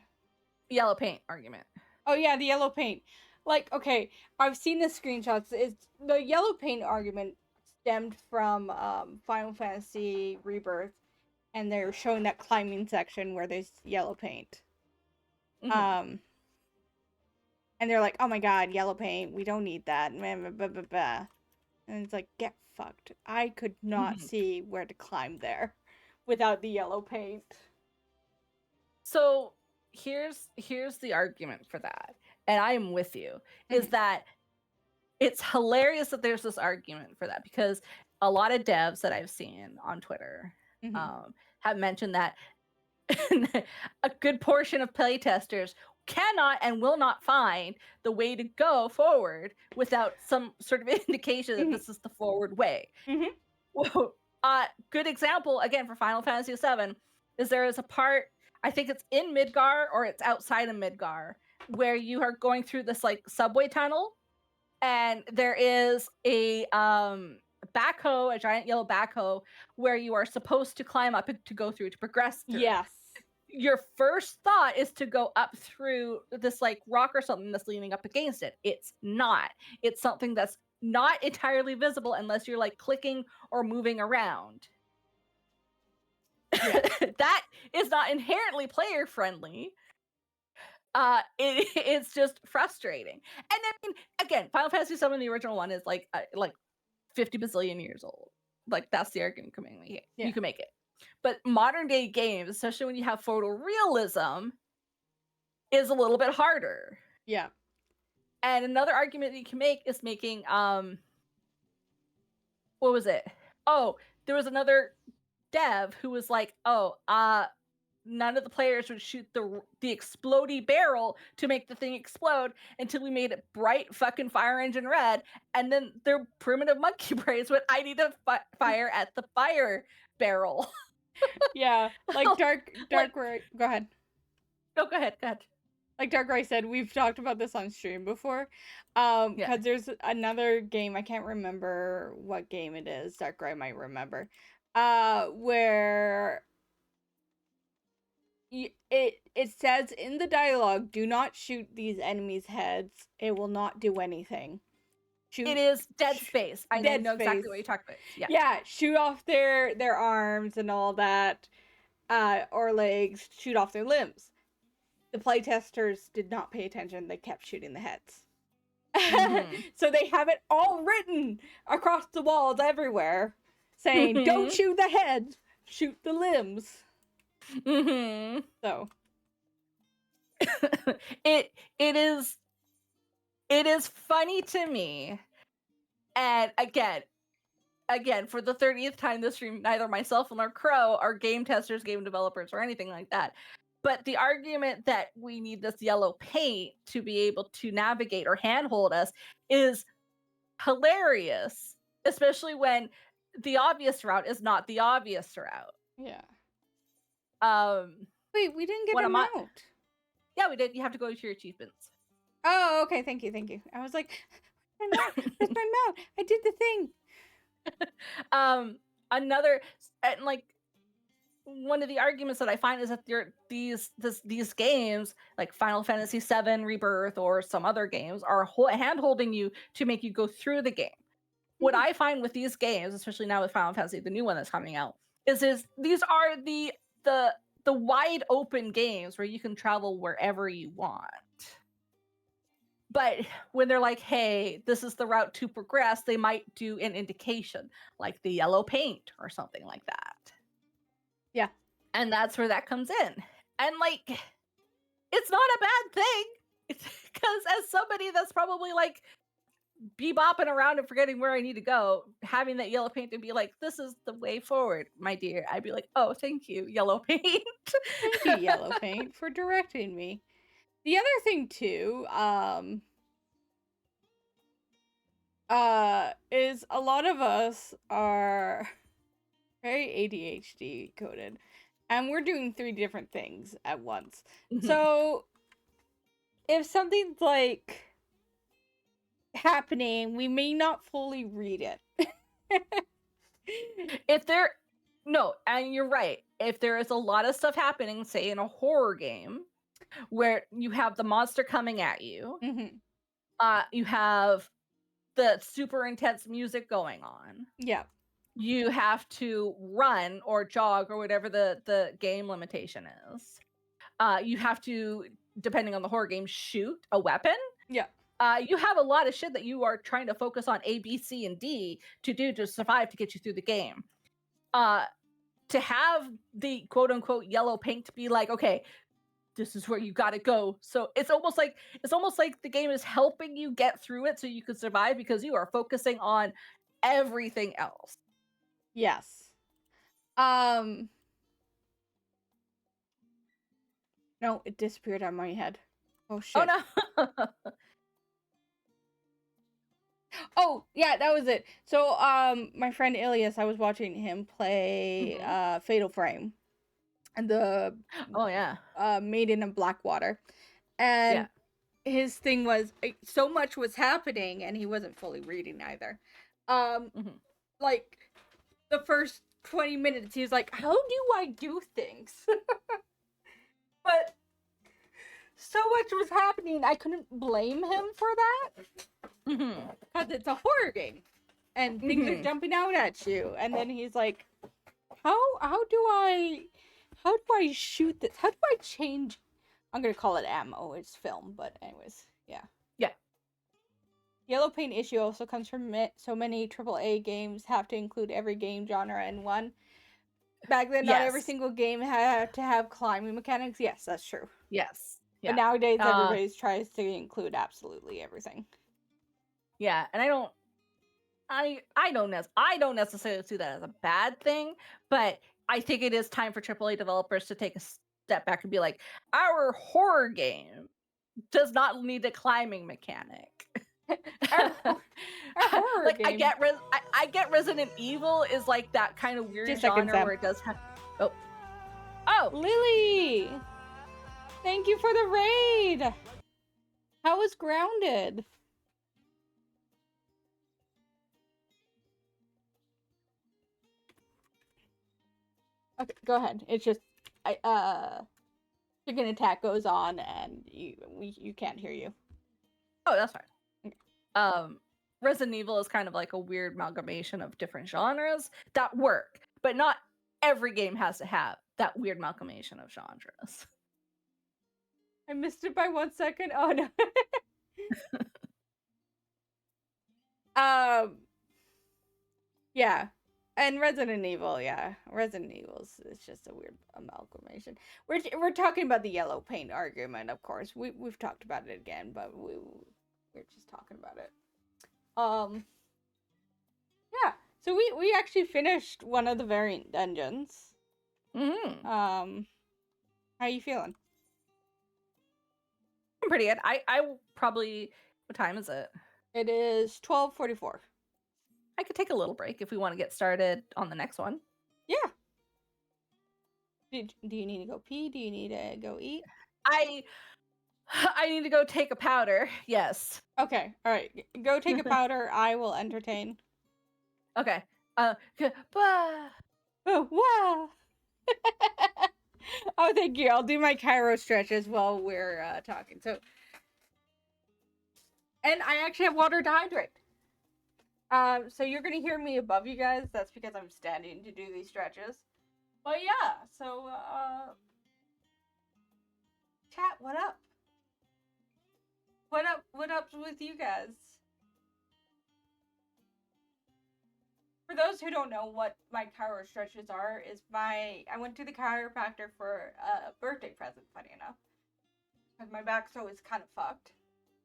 Yellow paint argument. Oh yeah, the yellow paint. Like, okay, I've seen the screenshots. It's the yellow paint argument stemmed from Final Fantasy Rebirth, and they're showing that climbing section where there's yellow paint. Mm-hmm. And they're like, "Oh my god, yellow paint! We don't need that." And it's like, get fucked. I could not see where to climb there without the yellow paint. So here's the argument for that, and I am with you, is that it's hilarious that there's this argument for that, because a lot of devs that I've seen on Twitter have mentioned that a good portion of playtesters cannot and will not find the way to go forward without some sort of indication that this is the forward way. Well, good example, again, for Final Fantasy VII, is there is a part, I think it's in Midgar or it's outside of Midgar, where you are going through this like subway tunnel, and there is a backhoe, a giant yellow backhoe, where you are supposed to climb up to go through to progress through. Yes. Your first thought is to go up through this like rock or something that's leaning up against it. It's not. It's something that's not entirely visible unless you're like clicking or moving around. Yeah. That is not inherently player friendly. It's just frustrating. And I mean, again, Final Fantasy VII, the original one, is like 50 bazillion years old. Like, that's the argument you can make it. But modern day games, especially when you have photorealism, is a little bit harder. Yeah. And another argument that you can make is making what was it? Oh, there was another dev who was like, none of the players would shoot the explodey barrel to make the thing explode until we made it bright fucking fire engine red, and then their primitive monkey brains went, I need to fire at the fire barrel. Yeah, like Dark Ray. Go ahead. No, go ahead. Like Dark Ray said, we've talked about this on stream before. Because there's another game, I can't remember what game it is. Dark Ray might remember. Where it says in the dialogue, "Do not shoot these enemies' heads. It will not do anything." It is Dead Space. I know exactly what you're talking about. Yeah, shoot off their arms and all that, or legs. Shoot off their limbs. The playtesters did not pay attention. They kept shooting the heads. So they have it all written across the walls everywhere, saying, "Don't shoot the heads. Shoot the limbs." So it is funny to me, and again for the 30th time this stream, neither myself nor Crow are game testers, game developers, or anything like that, but the argument that we need this yellow paint to be able to navigate or handhold us is hilarious, especially when the obvious route is not the obvious route. Yeah. Wait, we didn't get him out. Yeah, we did. You have to go to your achievements. Oh, okay. Thank you. I was like, where's my mount? I did the thing. One of the arguments that I find is that these games, like Final Fantasy VII Rebirth or some other games, are hand-holding you to make you go through the game. What I find with these games, especially now with Final Fantasy, the new one that's coming out, is these are the wide open games where you can travel wherever you want. But when they're like, hey, this is the route to progress, they might do an indication, like the yellow paint or something like that. Yeah. And that's where that comes in. And like, it's not a bad thing. Because as somebody that's probably like bebopping around and forgetting where I need to go, having that yellow paint to be like, this is the way forward, my dear, I'd be like, oh, thank you, yellow paint. Thank you, yellow paint, for directing me. The other thing too, is a lot of us are very ADHD coded, and we're doing 3 different things at once. So if something's like happening, we may not fully read it. If there, no, and you're right. If there is a lot of stuff happening, say in a horror game, where you have the monster coming at you, you have the super intense music going on. Yeah. You have to run or jog or whatever the game limitation is. You have to, depending on the horror game, shoot a weapon. Yeah. You have a lot of shit that you are trying to focus on A, B, C, and D to do to survive to get you through the game. To have the quote unquote yellow paint to be like, okay, this is where you gotta go. So it's almost like the game is helping you get through it so you can survive because you are focusing on everything else. Yes. No, it disappeared out of my head. Oh shit. Oh no. Oh, yeah, that was it. So, my friend Ilias, I was watching him play Fatal Frame. And the Oh yeah. Maiden of Blackwater. And his thing was so much was happening and he wasn't fully reading either. Like the first 20 minutes he was like, how do I do things? But so much was happening, I couldn't blame him for that. Because it's a horror game. And things are jumping out at you. And then he's like, how do I shoot this? How do I change? I'm gonna call it ammo. It's film, but anyways, yeah. Yeah. Yellow paint issue also comes from so many AAA games have to include every game genre in one. Back then, not every single game had to have climbing mechanics. Yes, that's true. Yes. Yeah. But nowadays, everybody tries to include absolutely everything. Yeah, and I don't necessarily see that as a bad thing, but I think it is time for AAA developers to take a step back and be like, our horror game does not need a climbing mechanic. Our horror like game. I get Resident Evil is like that kind of weird genre where it does have Oh Lily! Thank you for the raid! How was Grounded? Okay, go ahead. It's just chicken attack goes on and you can't hear you. Oh, that's fine. Okay. Resident Evil is kind of like a weird amalgamation of different genres that work, but not every game has to have that weird amalgamation of genres. I missed it by 1 second. Oh no. Yeah. And Resident Evil, yeah. Resident Evil's it's just a weird amalgamation. We're talking about the yellow paint argument, of course. We've talked about it again, but we're just talking about it. Yeah. So we actually finished one of the Variant dungeons. How are you feeling? I'm pretty good. I probably, what time is it? It is 12:44. I could take a little break if we want to get started on the next one. Yeah. Do you need to go pee? Do you need to go eat? I need to go take a powder. Yes. Okay. All right. Go take a powder. I will entertain. Okay. Oh, wow. Oh, thank you. I'll do my Cairo stretches while we're talking. So, and I actually have water to hydrate. So you're gonna hear me above you guys. That's because I'm standing to do these stretches. But yeah, so chat, what up? What up's with you guys? For those who don't know what my chiro stretches are, I went to the chiropractor for a birthday present, funny enough. Because my back's always kind of fucked.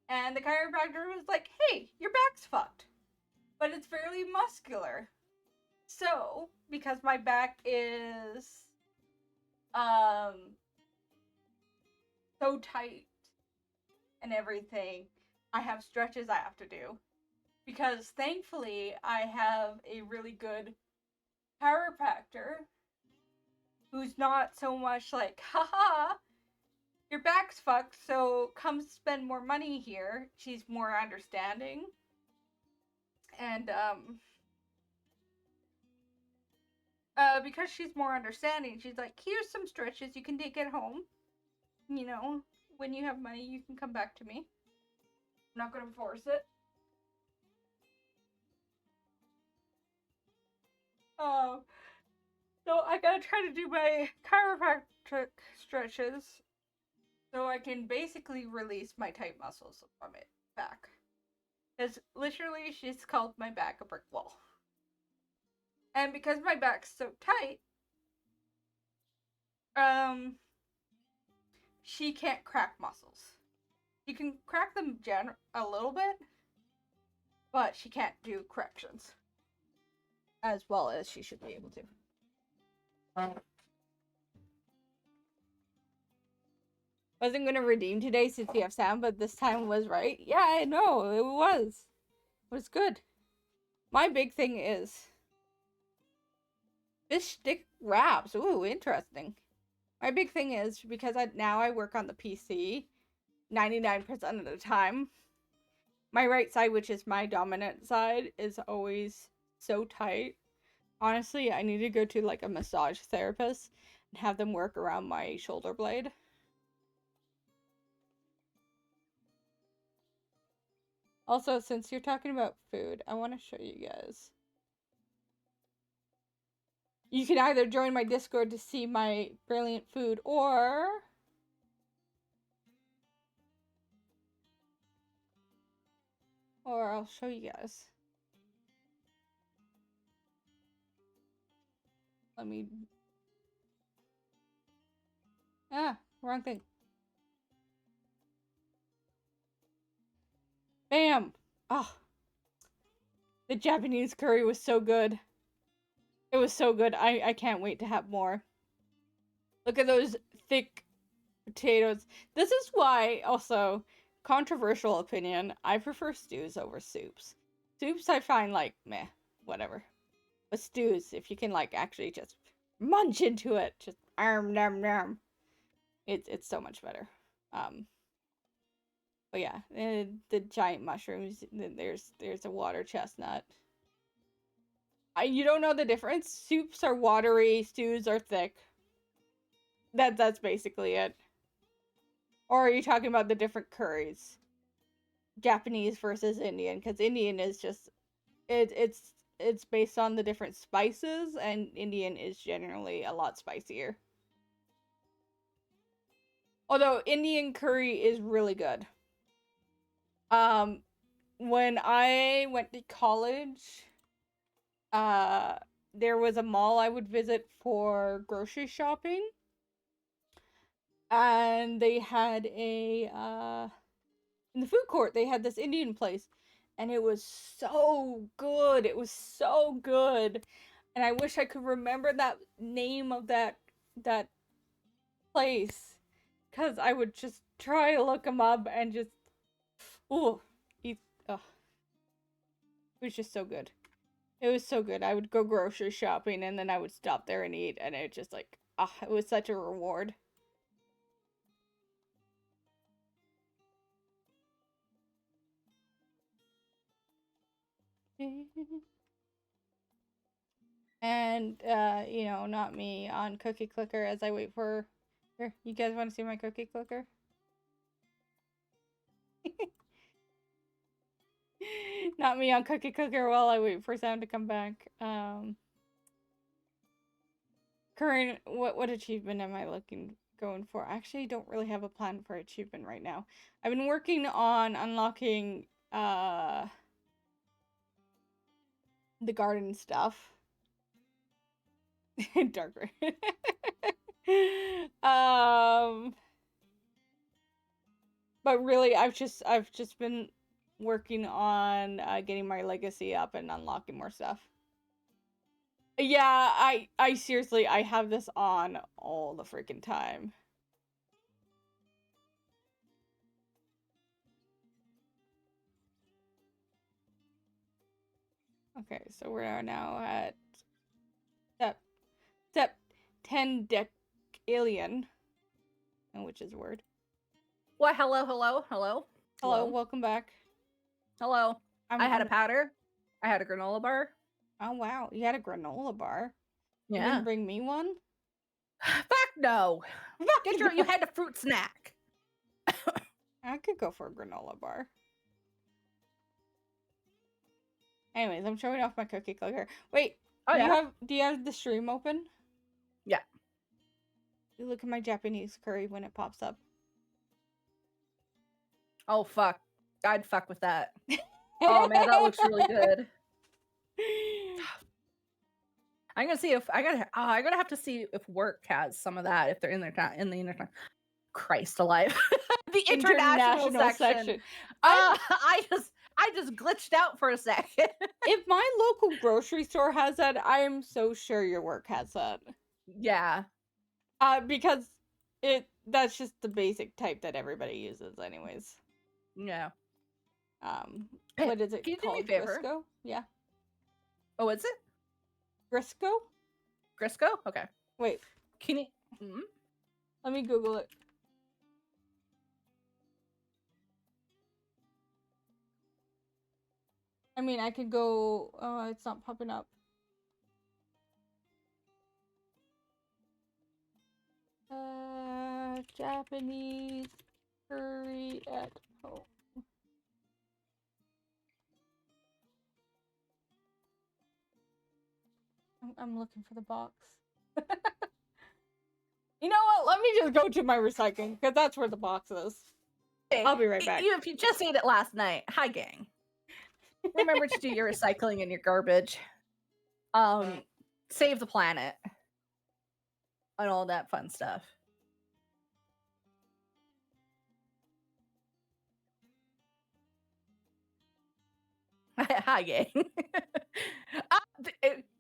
And the chiropractor was like, hey, your back's fucked. But it's fairly muscular. So, because my back is so tight and everything, I have stretches I have to do. Because thankfully I have a really good chiropractor who's not so much like, haha, your back's fucked, so come spend more money here. She's more understanding. And, because she's more understanding, she's like, here's some stretches you can take at home. You know, when you have money, you can come back to me. I'm not gonna force it. So I gotta try to do my chiropractic stretches so I can basically release my tight muscles from it back. Because literally, she's called my back a brick wall. And because my back's so tight, she can't crack muscles. You can crack them a little bit, but she can't do corrections as well as she should be able to. Wasn't gonna redeem today since we have Sam, but this time was right. Yeah, I know, it was. It was good. My big thing is fish stick wraps. Ooh, interesting. My big thing is because now I work on the PC 99% of the time. My right side, which is my dominant side, is always so tight. Honestly, I need to go to like a massage therapist and have them work around my shoulder blade. Also, since you're talking about food, I want to show you guys. You can either join my Discord to see my brilliant food, or I'll show you guys. Let me... Ah, wrong thing. Bam! Oh. The Japanese curry was so good. It was so good. I can't wait to have more. Look at those thick potatoes. This is why, also, controversial opinion, I prefer stews over soups. Soups I find like, meh, whatever. But stews, if you can like actually just munch into it, just nom nom, it's so much better. But yeah, the giant mushrooms. There's a water chestnut. You don't know the difference. Soups are watery, stews are thick. That's basically it. Or are you talking about the different curries? Japanese versus Indian, because Indian is just it's based on the different spices, and Indian is generally a lot spicier. Although Indian curry is really good. When I went to college, there was a mall I would visit for grocery shopping. And they had in the food court, they had this Indian place. And it was so good. It was so good. And I wish I could remember that name of that place. Because I would just try to look them up and just... Ooh. Eat... Ugh. It was just so good. It was so good. I would go grocery shopping and then I would stop there and eat. And it just like... it was such a reward. And, you know, not me on Cookie Clicker as I wait for... Here, you guys want to see my Cookie Clicker? Not me on Cookie Clicker while I wait for Sam to come back. Current... What achievement am I going for? I actually don't really have a plan for achievement right now. I've been working on unlocking, the garden stuff. Darker. But really, I've just been working on getting my legacy up and unlocking more stuff. Yeah, I seriously, I have this on all the freaking time. Okay, so we're now at step 10 decillion, which is a word. What? Hello. Hello, welcome back. Hello. I had a I'm- powder. I had a granola bar. Oh wow, you had a granola bar. You Yeah. didn't bring me one? Fuck no. You had a fruit snack. I could go for a granola bar. Anyways, I'm showing off my cookie clicker. Wait, Oh yeah. do you have the stream open? Yeah. You look at my Japanese curry when it pops up. Oh fuck. I'd fuck with that. Oh man, that looks really good. I'm gonna see if I'm gonna have to see if work has some of that if they're in the internet. Christ alive. The international section. I just glitched out for a second. If my local grocery store has that, I am so sure your work has that. Yeah. Because that's just the basic type that everybody uses anyways. Yeah. What is it Can you do me called? a favor? Grisco? Yeah. Oh, is it? Grisco? Grisco? Okay. Wait. Can you Let me Google it. I mean, I could go. Oh, it's not popping up. Japanese curry at home. I'm looking for the box. You know what? Let me just go to my recycling, because that's where the box is. I'll be right back. If you just ate it last night, hi gang. Remember to do your recycling and your garbage. Save the planet. And all that fun stuff. Hi gang.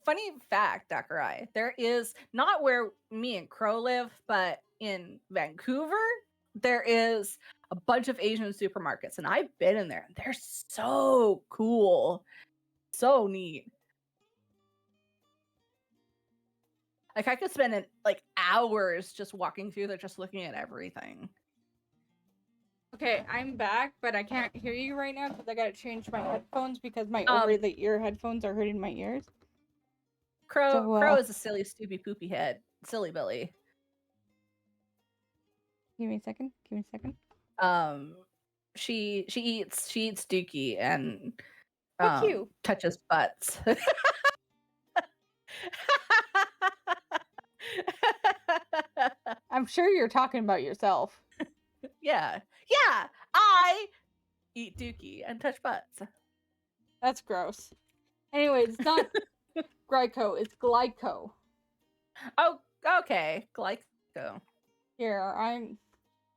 Funny fact, Dakarai, there is not where me and Crow live, but in Vancouver, there is a bunch of Asian supermarkets, and I've been in there. They're so cool, so neat. Like I could spend like hours just walking through there, just looking at everything. Okay, I'm back, but I can't hear you right now because I gotta change my headphones because my Um, over-the-ear headphones are hurting my ears. Crow is a silly, stupid, poopy head, silly Billy. Give me a second. She eats Dookie and Cute. touches butts. I'm sure you're talking about yourself. Yeah, I eat Dookie and touch butts. That's gross. Anyway, it's not Glyco, it's Glyco. Oh, okay, Glyco. Here,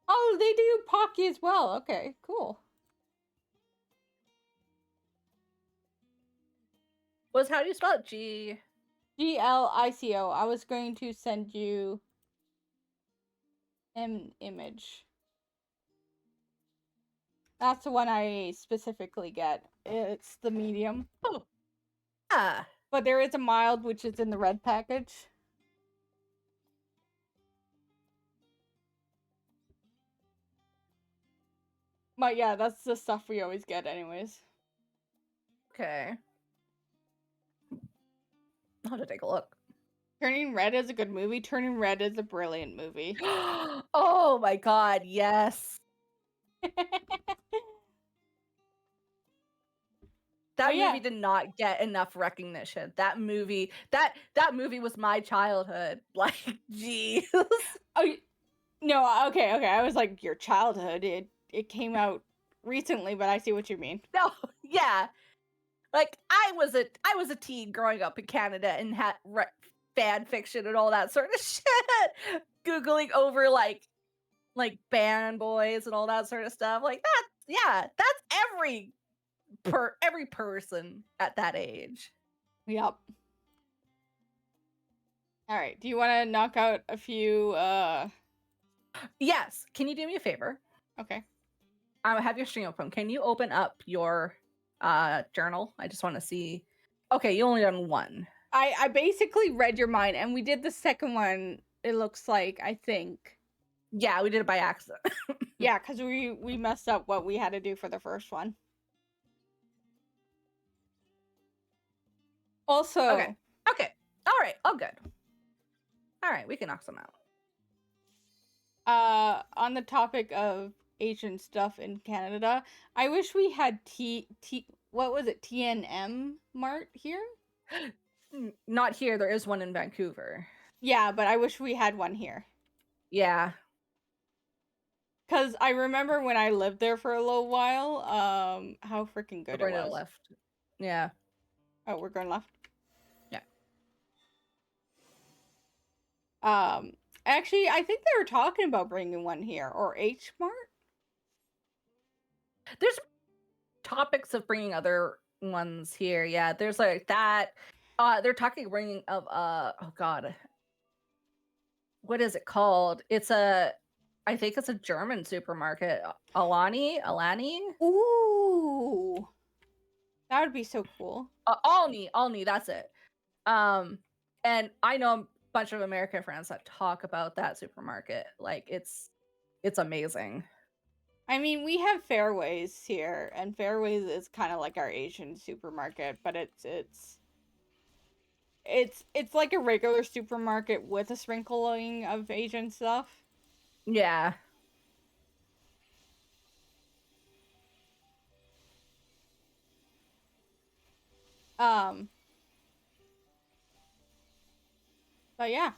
Oh, they do Pocky as well. Okay, cool. How do you spell it? Glico. I was going to send you an image. That's the one I specifically get. It's the medium. Oh. Ah. But there is a mild, which is in the red package. But yeah, that's the stuff we always get anyways. Okay. I'll have to take a look. Turning Red is a good movie. Turning Red is a brilliant movie. Oh my god, yes. That movie did not get enough recognition. That movie was my childhood. Like, jeez. Oh, no, okay. I was like, your childhood. It came out recently, but I see what you mean. No, yeah. Like, I was a teen growing up in Canada and had fan fiction and all that sort of shit. Googling over like band boys and all that sort of stuff. Like that's every person at that age. Yep. All right. Do you want to knock out a few? Yes. Can you do me a favor? Okay. I have your stream open. Can you open up your journal? I just want to see Okay, you only done one. I basically read your mind, and we did the second one. It looks like, I think. Yeah, we did it by accident. Yeah, because we messed up what we had to do for the first one. Also, Okay. All right. All good. All right, we can knock some out. on the topic of Asian stuff in Canada, I wish we had what was it, TNM Mart here? Not here. There is one in Vancouver. Yeah, but I wish we had one here. Yeah. Because I remember when I lived there for a little while, how freaking good Right it to was. the left. Yeah. Oh, we're going left? Yeah. Actually, I think they were talking about bringing one here, or H Mart? There's topics of bringing other ones here. Yeah, there's like that. They're talking bringing of oh god, what is it called? I think it's a German supermarket. Alani. Ooh, that would be so cool. Alni. That's it. And I know a bunch of American friends that talk about that supermarket. Like it's amazing. I mean, we have Fairways here, and Fairways is kind of like our Asian supermarket, but it's like a regular supermarket with a sprinkling of Asian stuff. Yeah. But yeah.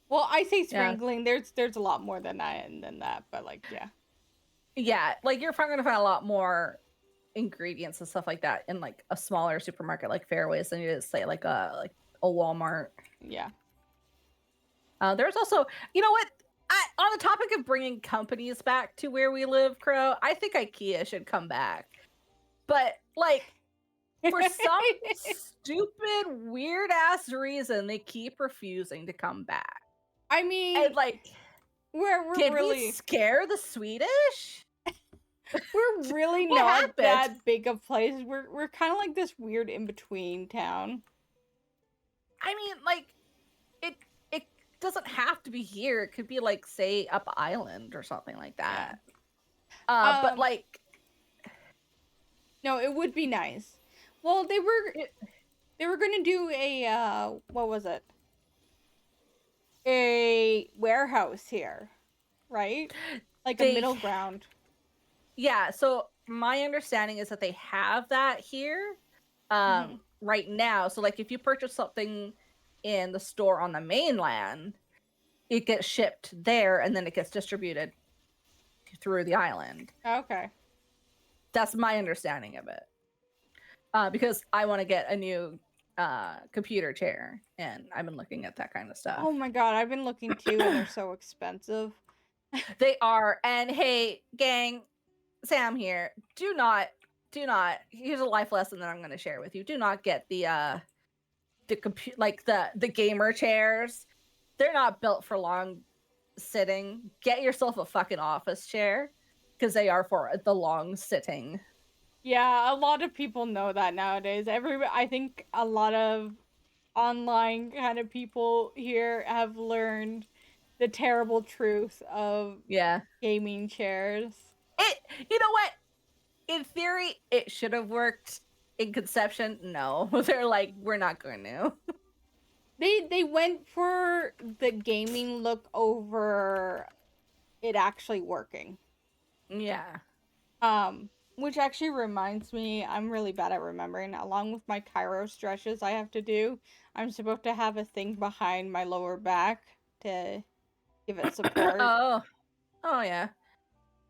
Well, I say sprinkling. Yeah. There's a lot more than that, but like, yeah. Yeah, like you're probably gonna find a lot more ingredients and stuff like that in like a smaller supermarket like Fairways than you just say like a Walmart. Yeah. There's also, you know what? On the topic of bringing companies back to where we live, Crow, I think IKEA should come back. But like, for some stupid, weird ass reason, they keep refusing to come back. I mean, and like, we're really we scare the Swedish? We're really not that big of place. We're kind of like this weird in between town. I mean, like, it doesn't have to be here. It could be like, say, up island or something like that. Yeah. But like, no, it would be nice. Well, they were gonna do a what was it? A warehouse here, right? Like a middle ground. Yeah, so my understanding is that they have that here right now. So like if you purchase something in the store on the mainland, it gets shipped there and then it gets distributed through the island. Okay. That's my understanding of it. Because I want to get a new computer chair and I've been looking at that kind of stuff. Oh my god, I've been looking too and they're so expensive. They are. And hey, gang, Sam here. Do not. Here's a life lesson that I'm going to share with you. Do not get the gamer chairs. They're not built for long sitting. Get yourself a fucking office chair because they are for the long sitting. Yeah, a lot of people know that nowadays. I think a lot of online kind of people here have learned the terrible truth of gaming chairs. You know what? In theory, it should have worked. In conception, no. They're like, we're not going to. They went for the gaming look over it actually working. Yeah. Which actually reminds me, I'm really bad at remembering. Along with my Cairo stretches I have to do, I'm supposed to have a thing behind my lower back to give it support. Oh yeah.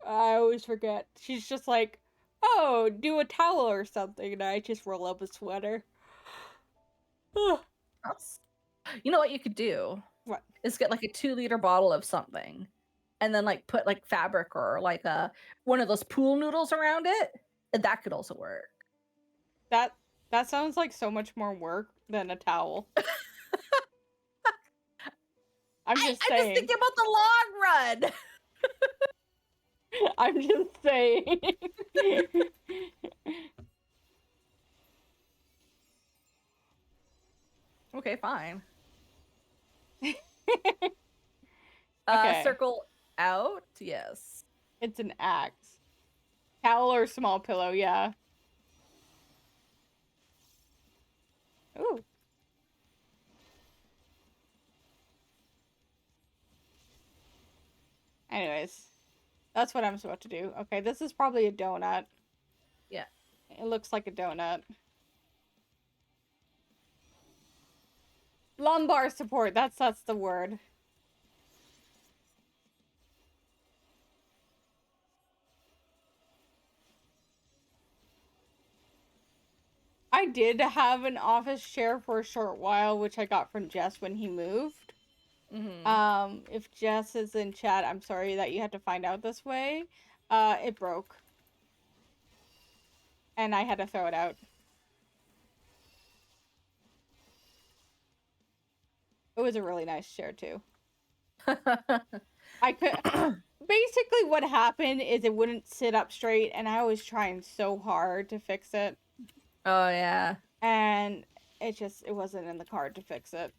I always forget. She's just like, oh, do a towel or something, and I just roll up a sweater. You know what you could do? What? Is get like a 2-liter bottle of something and then like put like fabric or like one of those pool noodles around it, and that could also work. That sounds like so much more work than a towel. I'm just saying. I'm just thinking about the long run. I'm just saying. Okay, fine. Okay. Circle out. Yes. It's an axe. Towel or small pillow, yeah. Ooh. Anyways, that's what I'm supposed to do. Okay, this is probably a donut. Yeah. It looks like a donut. Lumbar support, that's the word. I did have an office chair for a short while, which I got from Jess when he moved. If Jess is in chat, I'm sorry that you had to find out this way. It broke. And I had to throw it out. It was a really nice chair too. I could basically what happened is it wouldn't sit up straight and I was trying so hard to fix it. Oh yeah. And it wasn't in the card to fix it.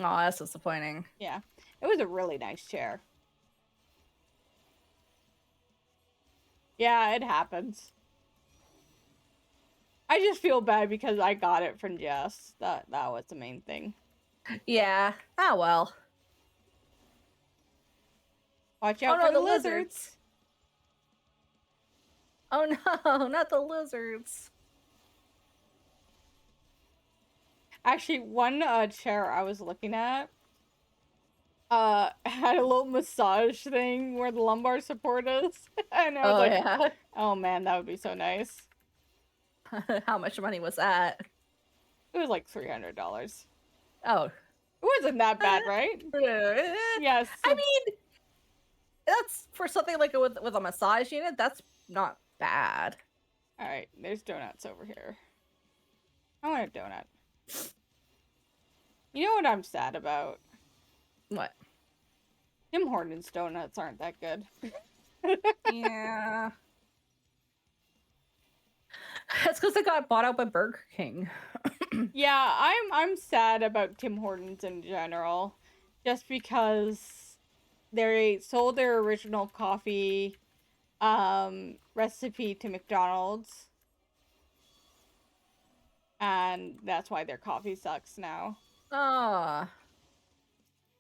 Oh, that's disappointing. Yeah. It was a really nice chair. Yeah, it happens. I just feel bad because I got it from Jess. That was the main thing. Yeah. Ah, well. Watch out for the lizards. Oh no, not the lizards. Actually, one chair I was looking at had a little massage thing where the lumbar support is. And I was like, yeah. oh man, that would be so nice. How much money was that? It was like $300. Oh. It wasn't that bad, right? Yes. I mean, that's for something like with a massage unit, that's not bad. Alright, there's donuts over here. I want a donut. You know what I'm sad about? What? Tim Hortons donuts aren't that good. Yeah. That's because they got bought out by Burger King. Yeah, I'm sad about Tim Hortons in general. Just because they sold their original coffee recipe to McDonald's. And that's why their coffee sucks now. Ah.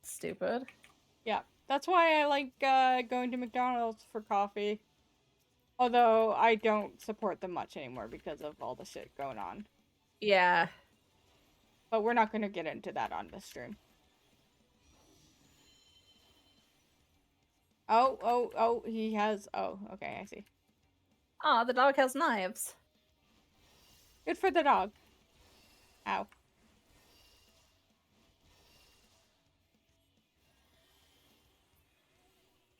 Stupid. Yeah, that's why I like going to McDonald's for coffee. Although I don't support them much anymore because of all the shit going on. Yeah. But we're not going to get into that on the stream. Oh, he has... Oh, okay, I see. Ah, the dog has knives. Good for the dog. Ow.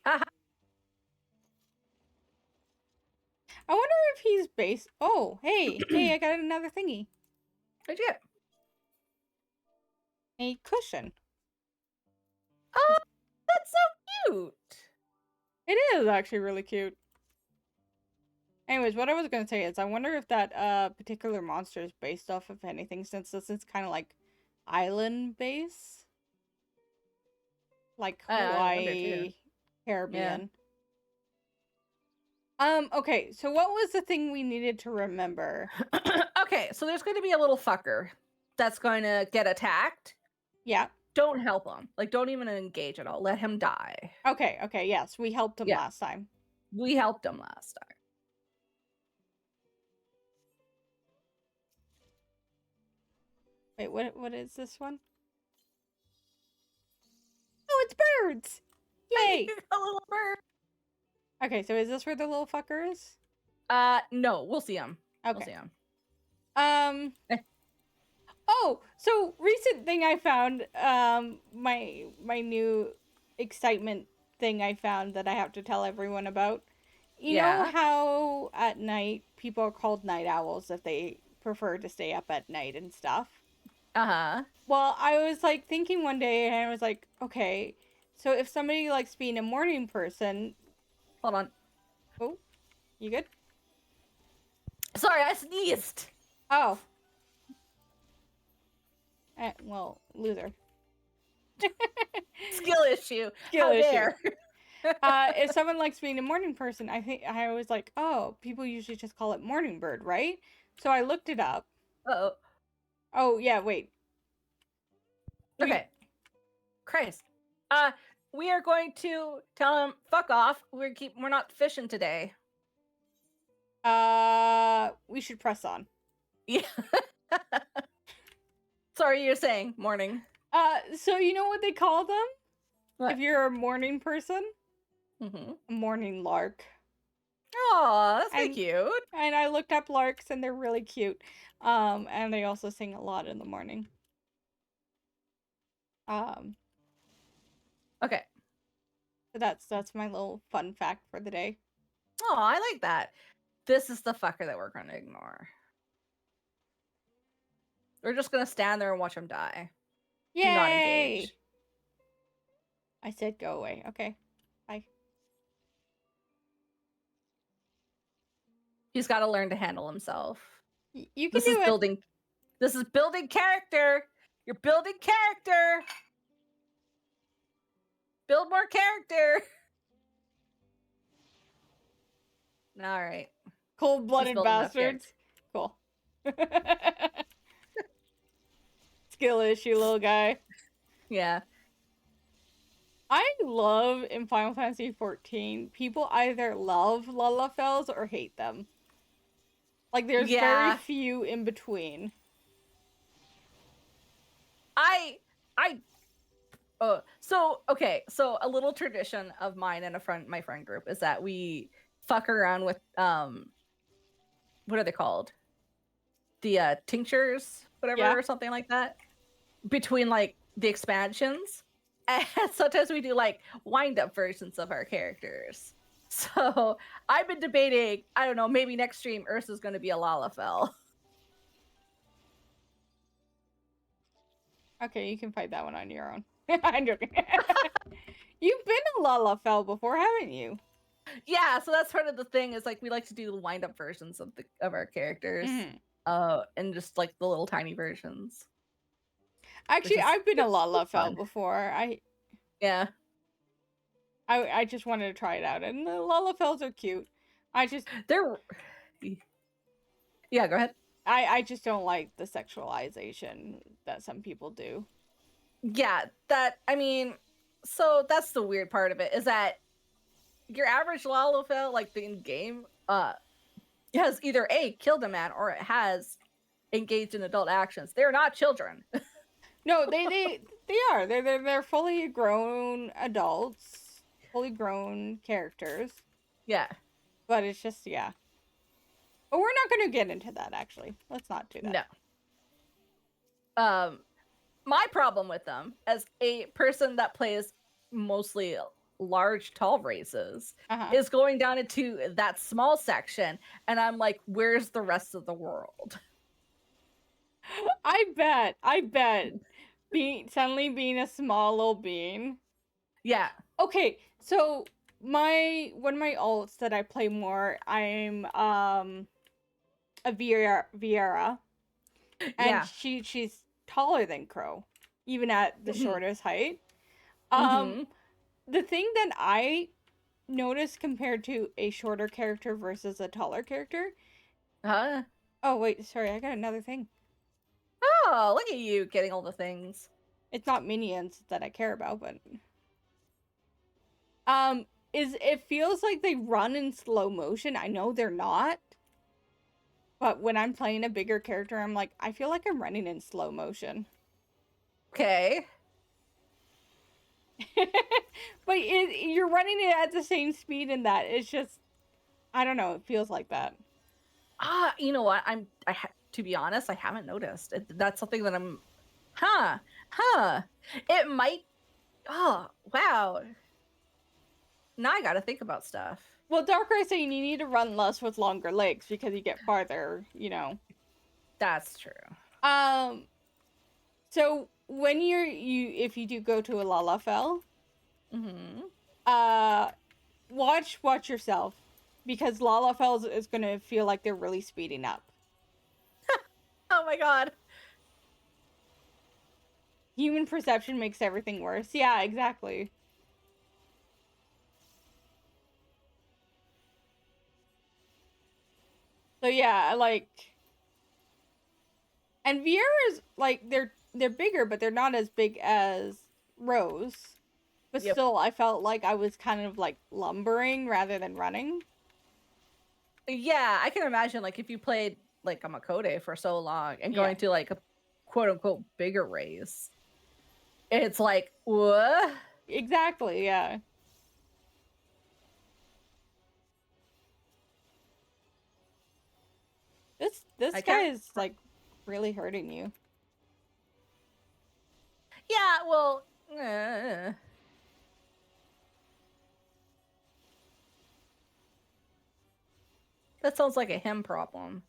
Haha. I wonder if he's based... Oh, hey, I got another thingy. What'd you get? A cushion. Oh, that's so cute. It is actually really cute. Anyways, what I was going to say is I wonder if that particular monster is based off of anything, since this is kind of like island base. Like Hawaii, Caribbean. Yeah. Okay, so what was the thing we needed to remember? Okay, so there's going to be a little fucker that's going to get attacked. Yeah. Don't help him. Like, don't even engage at all. Let him die. Okay, yes, we helped him last time. We helped him last time. Wait, what is this one? Oh, it's birds! Yay! A little bird. Okay, so is this where the little fucker is? No, we'll see him. Okay. We'll see him. Oh, so recent thing I found, my new excitement thing I found that I have to tell everyone about. You know how at night people are called night owls if they prefer to stay up at night and stuff? Uh-huh. Well, I was like thinking one day and I was like, okay, so if somebody likes being a morning person... Hold on. Oh, you good? Sorry, I sneezed. Oh. Well, loser. Skill issue. Skill How issue. dare. If someone likes being a morning person, I was like, oh, people usually just call it morning bird, right? So I looked it up. Uh-oh. Oh yeah, wait. Okay. Christ. We are going to tell him fuck off. We're not fishing today. We should press on. Yeah. Sorry, you're saying morning. So you know what they call them? What? If you're a morning person? Mm-hmm. A morning lark. Oh, that's pretty cute. And I looked up larks and they're really cute. And they also sing a lot in the morning. Okay. So that's my little fun fact for the day. Oh, I like that. This is the fucker that we're gonna ignore. We're just gonna stand there and watch him die. Yay! Do not engage. I said go away. Okay. Bye. He's got to learn to handle himself. You can do it. This is building character. You're building character. Build more character. All right. Cold-blooded bastards. Cool. Skill issue, little guy. Yeah. I love in Final Fantasy XIV, people either love Lalafels or hate them. Like, there's very few in between. So a little tradition of mine and my friend group is that we fuck around with what are they called? The tinctures, whatever, or something like that, between like the expansions. And sometimes we do like wind-up versions of our characters. So I've been debating, I don't know, maybe next stream Ursa's going to be a Lalafell. Okay, you can fight that one on your own. I'm joking. You've been a Lalafell before, haven't you? Yeah, so that's part of the thing is like we like to do the wind-up versions of our characters, and just like the little tiny versions. Actually, I've been a Lalafell before. I just wanted to try it out, and the Lalafells are cute. They're go ahead. I just don't like the sexualization that some people do. Yeah, so that's the weird part of it, is that your average Lalafell, like the in-game, has either A, killed a man, or it has engaged in adult actions. They're not children. No, they are. They're fully grown adults, fully grown characters. Yeah. But it's just, yeah. But we're not going to get into that, actually. Let's not do that. No. My problem with them, as a person that plays mostly large, tall races, is going down into that small section, and I'm like, where's the rest of the world? I bet. Suddenly being a small little being. Yeah. Okay, so one of my alts that I play more, I'm a Viera. And she's taller than Crow, even at the shortest height. The thing that I noticed compared to a shorter character versus a taller character. Oh wait, sorry, I got another thing. Oh, look at you getting all the things. It's not minions that I care about, but it feels like they run in slow motion. I know they're not. But when I'm playing a bigger character, I'm like, I feel like I'm running in slow motion. Okay. But you're running it at the same speed in that. It's just, I don't know, it feels like that. You know what? To be honest, I haven't noticed. That's something that I'm... It might... Oh, wow. Now I gotta think about stuff. Well, Darkrai saying you need to run less with longer legs because you get farther, you know. That's true. So when if you do go to a Lalafell, watch yourself, because Lalafell is gonna feel like they're really speeding up. Oh my god. human perception makes everything worse. Yeah, exactly. So yeah, like, and Vieira's like they're bigger, but they're not as big as Rose. But Yep. still, I felt like I was kind of like lumbering rather than running. Yeah, I can imagine like if you played like a Makode for so long and Yeah. going to like a quote unquote bigger race, it's like what? Exactly, yeah. This I guy can't. is like really hurting you. Yeah, well, eh. That sounds like a him problem.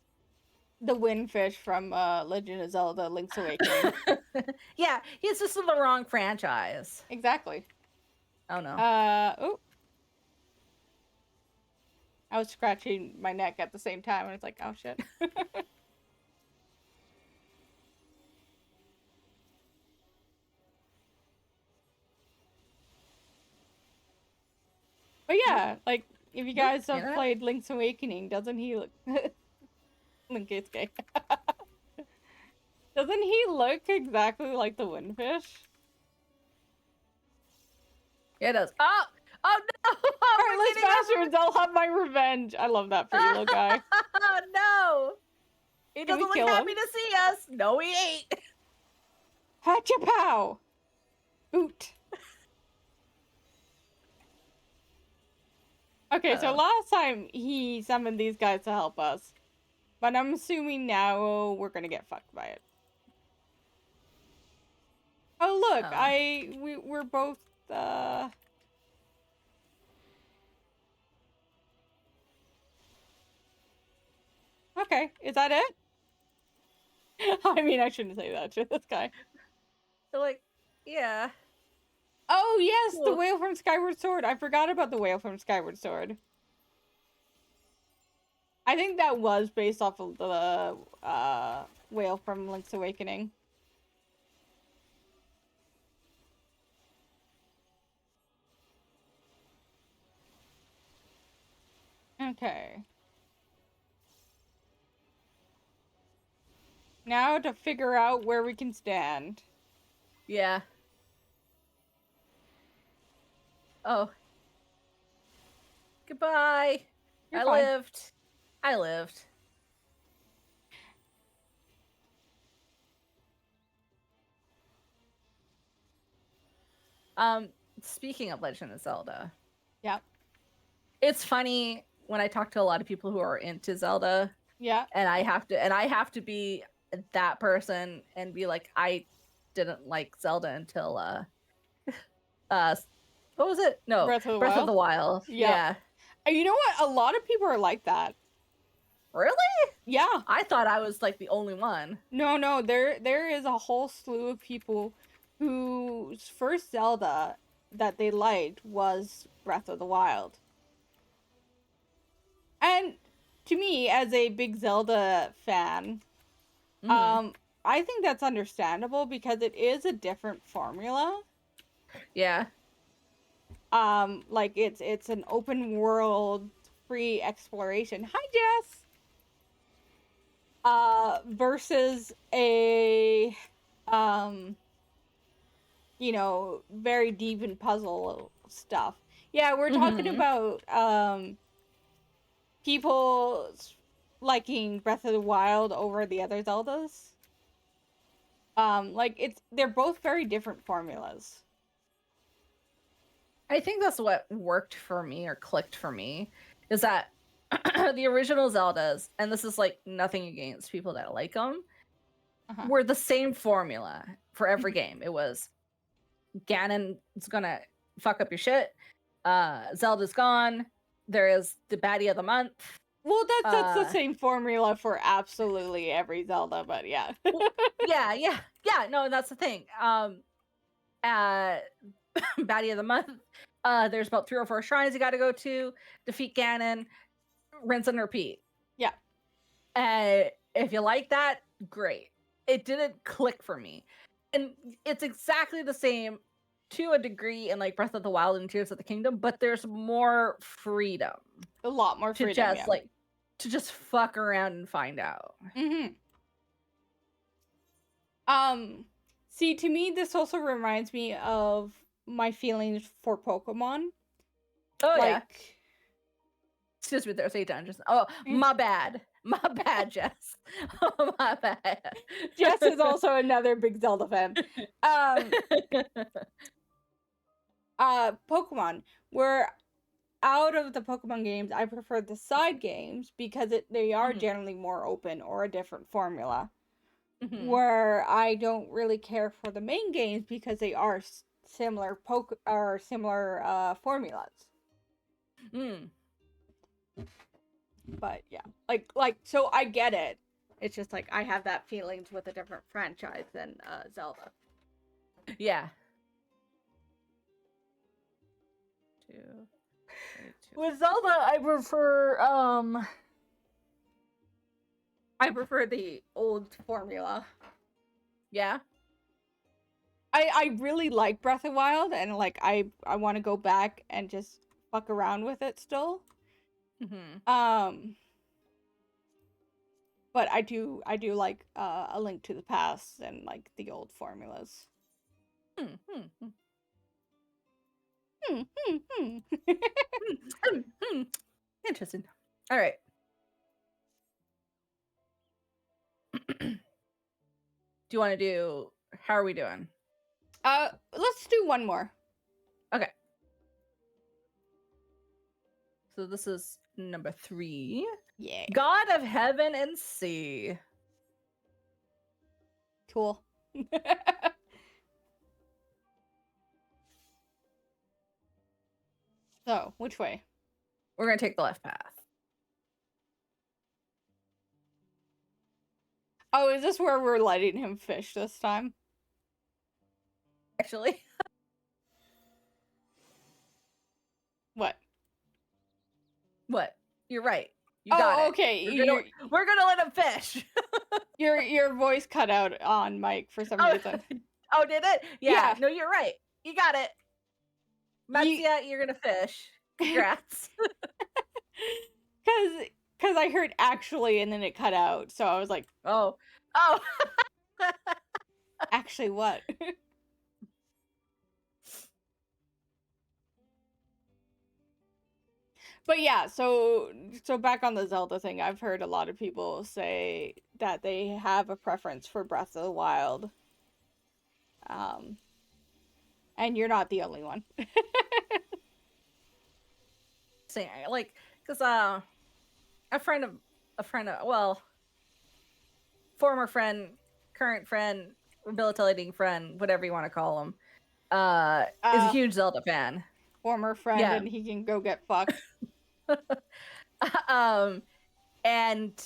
The windfish from Legend of Zelda Link's Awakening. Yeah, he's just in the wrong franchise. Exactly. Oh no. Oh. I was scratching my neck at the same time and it's like, oh shit. But yeah, like if you guys have played Link's Awakening, doesn't he look Link is gay. Doesn't he look exactly like the windfish? It does. Oh no! Heartless bastards! I'll have my revenge. I love that for you, little guy. Oh no! He Can we doesn't look kill happy him? to see us. No, he ain't. Hacha-pow! Boot. Okay, so last time he summoned these guys to help us. But I'm assuming now we're gonna get fucked by it. Oh look, we're both okay, is that it? I mean, I shouldn't say that to this guy. They're like, yeah. Oh yes, Cool. the whale from Skyward Sword. I forgot about the whale from Skyward Sword. I think that was based off of the whale from Link's Awakening. Okay. Now to figure out where we can stand. Yeah. Oh. Goodbye. You're I fine. lived. I lived. Speaking of Legend of Zelda. Yeah. It's funny when I talk to a lot of people who are into Zelda. Yeah. And I have to be that person and be like, I didn't like Zelda until what was it? No, Breath of the Wild. Yeah. You know what? A lot of people are like that. Really? Yeah. I thought I was like the only one. No, there is a whole slew of people whose first Zelda that they liked was Breath of the Wild. And to me, as a big Zelda fan, I think that's understandable because it is a different formula. Yeah. Like it's an open world, free exploration. Hi, Jess. Versus a, you know, very deep in puzzle stuff. Yeah, we're talking about, people liking Breath of the Wild over the other Zeldas. Like they're both very different formulas. I think that's what worked for me or clicked for me is that the original Zeldas, and this is like nothing against people that like them, were the same formula for every game. It was Ganon's gonna fuck up your shit. Zelda's gone. There is the baddie of the month. Well, that's the same formula for absolutely every Zelda, but yeah. yeah. No, that's the thing. Baddie of the month. There's about 3 or 4 shrines you got to go to, defeat Ganon, rinse and repeat. Yeah. If you like that, great. It didn't click for me. and it's exactly the same to a degree in like Breath of the Wild and Tears of the Kingdom, but there's more freedom A lot more to freedom, just yeah. like to just fuck around and find out. See, to me, this also reminds me of my feelings for Pokemon. Oh yeah. Like, Excuse me, there's 8 dungeons. Oh, my bad. My bad, Jess. Oh, my bad. Jess is also another big Zelda fan. Pokemon, where out of the Pokemon games, I prefer the side games because they are generally more open or a different formula. Where I don't really care for the main games because they are similar formulas. But yeah, like so I get it. It's just like I have that feelings with a different franchise than Zelda. Yeah. 2, 2. With Zelda, I prefer the old formula. Yeah. I really like Breath of Wild, and like I want to go back and just fuck around with it still. But I do like A Link to the Past and like the old formulas. Interesting. All right. Do you want to do? How are we doing? Let's do one more. Okay. So this is number 3. Yeah. God of Heaven and Sea. Cool. So, which way? We're gonna take the left path. Oh, is this where we're letting him fish this time? Actually. What? What? You're right. You got it. Okay. We're gonna let him fish. Your voice cut out on Mike for some reason. Oh, did it? Yeah. No, you're right. You got it. Matsuya, you're gonna fish. Congrats. Cause I heard actually and then it cut out, so I was like, oh. Actually what? But yeah, so back on the Zelda thing, I've heard a lot of people say that they have a preference for Breath of the Wild. And you're not the only one. Saying like, cause a friend of well, former friend, current friend, rehabilitating friend, whatever you want to call him, is a huge Zelda fan. Former friend, and he can go get fucked. And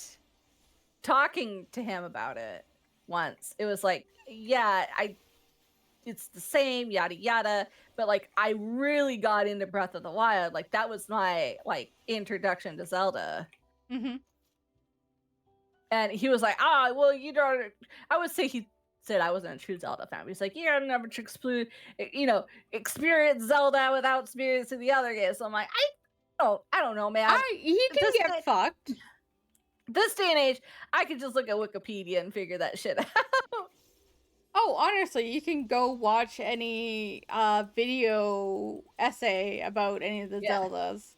talking to him about it once, it was like, yeah, it's the same, yada yada, but like I really got into Breath of the Wild. Like that was my like introduction to Zelda. And he was like, well, you don't. I would say he said I wasn't a true Zelda fan. He's like, yeah, never experience Zelda without experiencing the other games. So I'm like, I don't know, man. He can get fucked. This day and age, I could just look at Wikipedia and figure that shit out. Oh, honestly, you can go watch any video essay about any of the Zeldas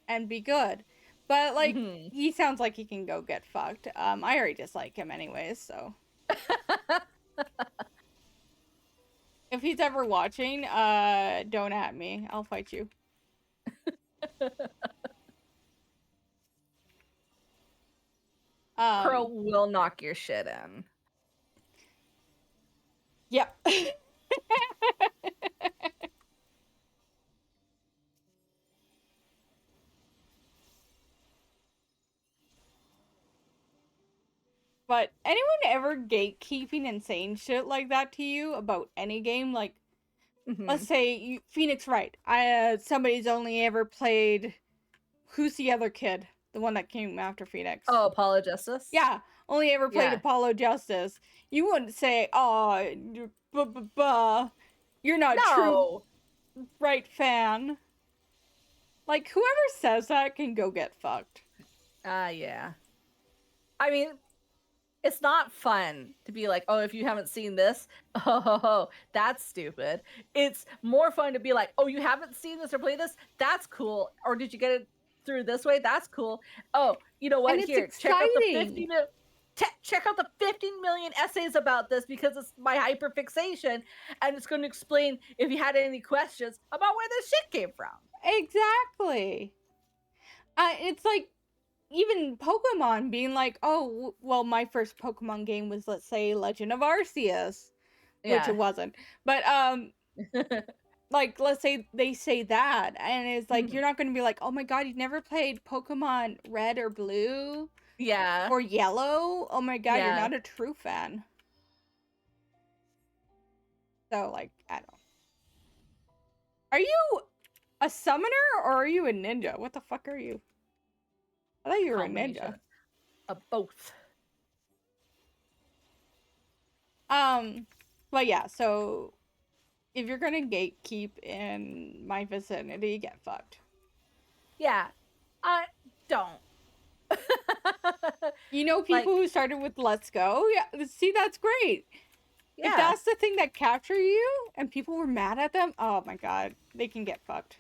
and be good. But like, he sounds like he can go get fucked. I already dislike him anyways, so. If he's ever watching, don't at me. I'll fight you. Crow will knock your shit in. Yep. But anyone ever gatekeeping and saying shit like that to you about any game? Like, let's say Phoenix Wright. Somebody's only ever played. Who's the other kid? The one that came after Phoenix. Oh, Apollo Justice? Yeah. only ever played Yeah. Apollo Justice, you wouldn't say, "Oh, you're not true No. right fan." Like whoever says that can go get fucked. Yeah. I mean, it's not fun to be like, oh, if you haven't seen this, oh, that's stupid. It's more fun to be like, oh, you haven't seen this or played this? That's cool. Or did you get it through this way? That's cool. Oh, you know what? And it's Here, check out the exciting. check out the 15 million essays about this because it's my hyperfixation, and it's going to explain if you had any questions about where this shit came from. Exactly. It's like even Pokemon being like, oh, well, my first Pokemon game was, let's say, Legend of Arceus, which it wasn't. But, like, let's say they say that, and it's like, you're not going to be like, oh my god, you've never played Pokemon Red or Blue? Yeah. Or Yellow? Oh my god, you're Yeah. not a true fan. So, like, I don't know. Are you a summoner or are you a ninja? What the fuck are you? I thought you were a ninja. Combination of both. But yeah, so if you're gonna gatekeep in my vicinity, get fucked. Yeah, I don't. You know people Like, who started with Let's Go? Yeah, see, that's great. yeah. If that's the thing that captured you and people were mad at them, oh my god, they can get fucked.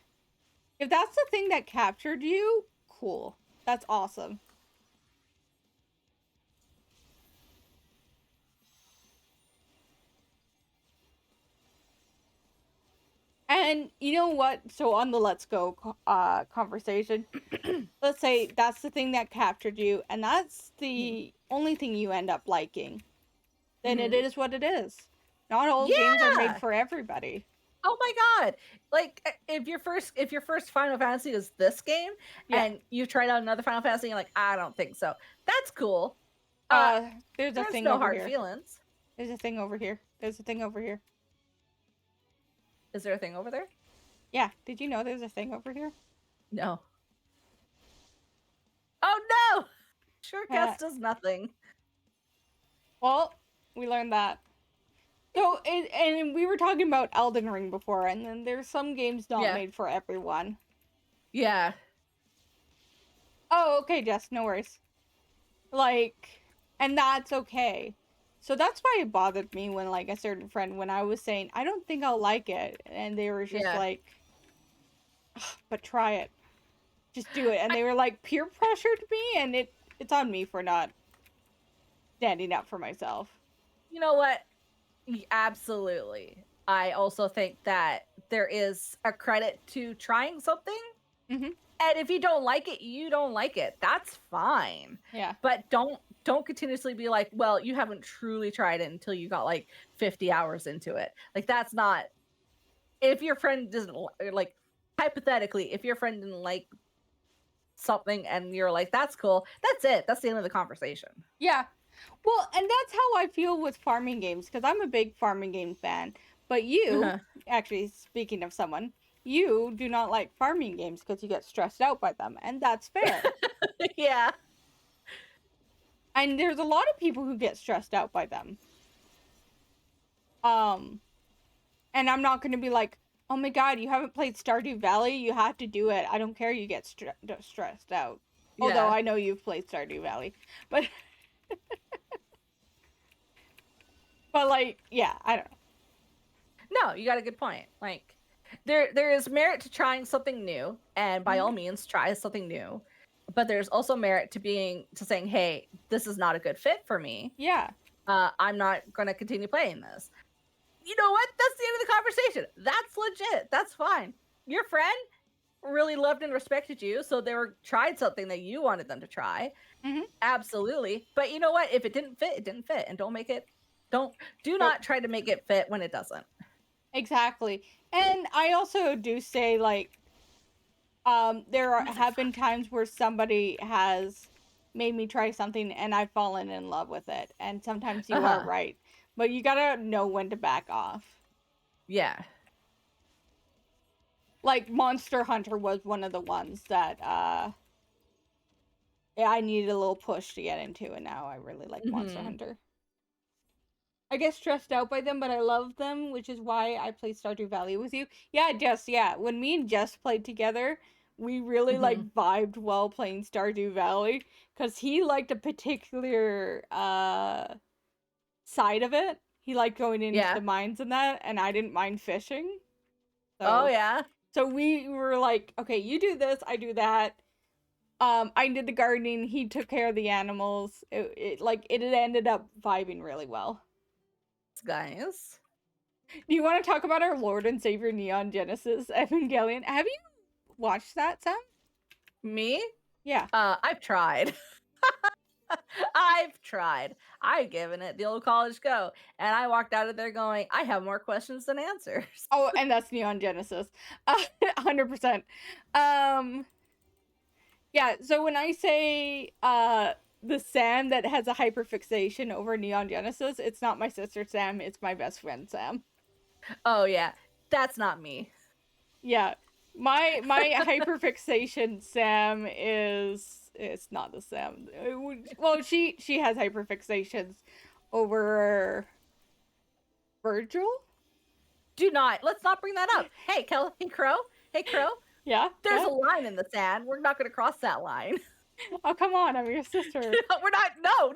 If that's the thing that captured you, cool. That's awesome. And you know what? So on the Let's Go conversation, let's say that's the thing that captured you, and that's the only thing you end up liking. Then it is what it is. Not all games are made for everybody. Oh my god! Like, if your first Final Fantasy is this game, and you tried out another Final Fantasy, and you're like, I don't think so. That's cool. There's a thing no over hard here. feelings. There's a thing over here. There's a thing over here. Is there a thing over there? Yeah. Did you know there's a thing over here? No. Oh no! Shortcast does nothing. Well, we learned that. So, and we were talking about Elden Ring before, and then there's some games not made for everyone. Yeah. Oh, okay, Jess, no worries. Like, and that's okay. So that's why it bothered me when, like, a certain friend, when I was saying, I don't think I'll like it, and they were just like, but try it. Just do it. And they were, like, peer pressured me, and it's on me for not standing up for myself. You know what? Absolutely. I also think that there is a credit to trying something. Mm-hmm. And if you don't like it, you don't like it. That's fine. Yeah. But don't continuously be like, well, you haven't truly tried it until you got like 50 hours into it. Like, that's not, if your friend doesn't, like, hypothetically, if your friend didn't like something and you're like, that's cool, that's it. That's the end of the conversation. Yeah. Well, and that's how I feel with farming games, because I'm a big farming game fan. But you, actually, speaking of someone, you do not like farming games because you get stressed out by them, and that's fair. Yeah. And there's a lot of people who get stressed out by them. And I'm not going to be like, oh my god, you haven't played Stardew Valley? You have to do it. I don't care you get stressed out. Yeah. Although I know you've played Stardew Valley. But... But, like, yeah, I don't know. No, you got a good point. Like, there is merit to trying something new, and by all means, try something new. But there's also merit to saying, hey, this is not a good fit for me. Yeah. I'm not going to continue playing this. You know what? That's the end of the conversation. That's legit. That's fine. Your friend really loved and respected you, so they tried something that you wanted them to try. Mm-hmm. Absolutely. But you know what? If it didn't fit, it didn't fit. And do not try to make it fit when it doesn't. Exactly. And I also do say, like, there have been times where somebody has made me try something and I've fallen in love with it. And sometimes you are right. But you gotta know when to back off. Yeah. Like, Monster Hunter was one of the ones that, yeah, I needed a little push to get into, and now I really like Monster Hunter. I get stressed out by them, but I love them, which is why I play Stardew Valley with you. Yeah, Jess, yeah. When me and Jess played together, we really like vibed while playing Stardew Valley, because he liked a particular side of it. He liked going into the mines and that, and I didn't mind fishing. So, so we were like, okay, you do this, I do that. I did the gardening, he took care of the animals. It ended up vibing really well. Guys, do you want to talk about our Lord and Savior Neon Genesis Evangelion? Have you watched that, Sam? Me? Yeah. I've tried. I've tried. I've given it the old college go, and I walked out of there going, I have more questions than answers. Oh, and that's Neon Genesis. 100%. Yeah, so when I say the Sam that has a hyperfixation over Neon Genesis, it's not my sister Sam, it's my best friend Sam. Oh yeah, that's not me. Yeah, my hyperfixation Sam it's not the Sam. Well, she has hyperfixations over Virgil. Let's not bring that up. Hey, Crow. Hey, Crow. Yeah. There's a line in the sand. We're not going to cross that line. Oh, come on, I'm your sister. We're not. No.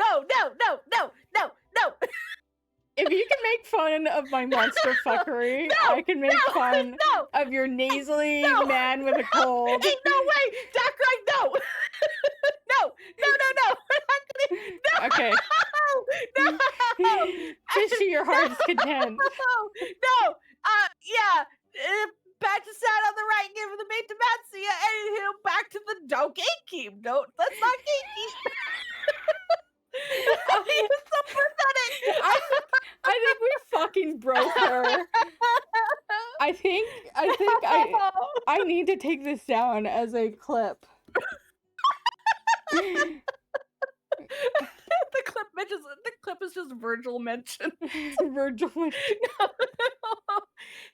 If you can make fun of my monster fuckery, I can make fun of your nasally man with a cold. Ain't no way, Dakrai, no. No. No. Okay. No. Fish to your heart's content. No. Yeah. Back to sat on the right, give the mate to Matsuya, and back to the don't gatekeep. No, let's not gatekeep. It's so pathetic. I think we fucking broke her. I think I need to take this down as a clip. The clip is just Virgil mentioned. Virgil mentioned.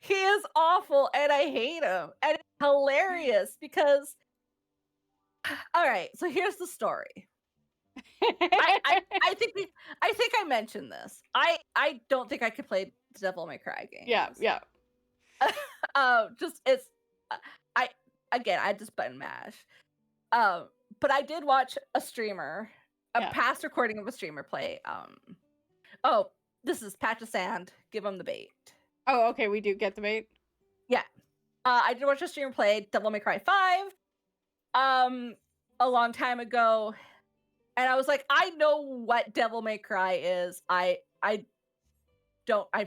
He is awful, and I hate him, and it's hilarious because. All right, so here's the story. I think I mentioned this. I don't think I could play Devil May Cry games. Yeah. I just button mash. But I did watch a streamer, past recording of a streamer play. This is Patch of Sand. Give him the bait. Oh, okay, we do get the bait. Yeah. I did watch a streamer play Devil May Cry 5 a long time ago. And I was like, I know what Devil May Cry is. I've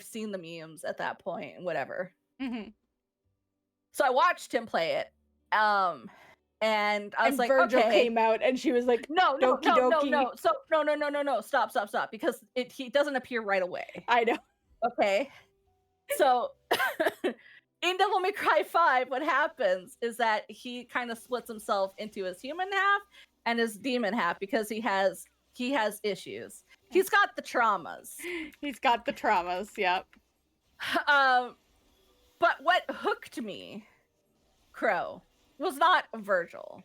seen the memes at that point and whatever. Mm-hmm. So I watched him play it. And I was like, Virgil okay. came out and she was like, no. So no. Stop. Because he doesn't appear right away. I know. Okay. So in Devil May Cry 5, what happens is that he kind of splits himself into his human half and his demon half because he has issues. He's got the traumas. Yep. But what hooked me, Crow, was not Virgil.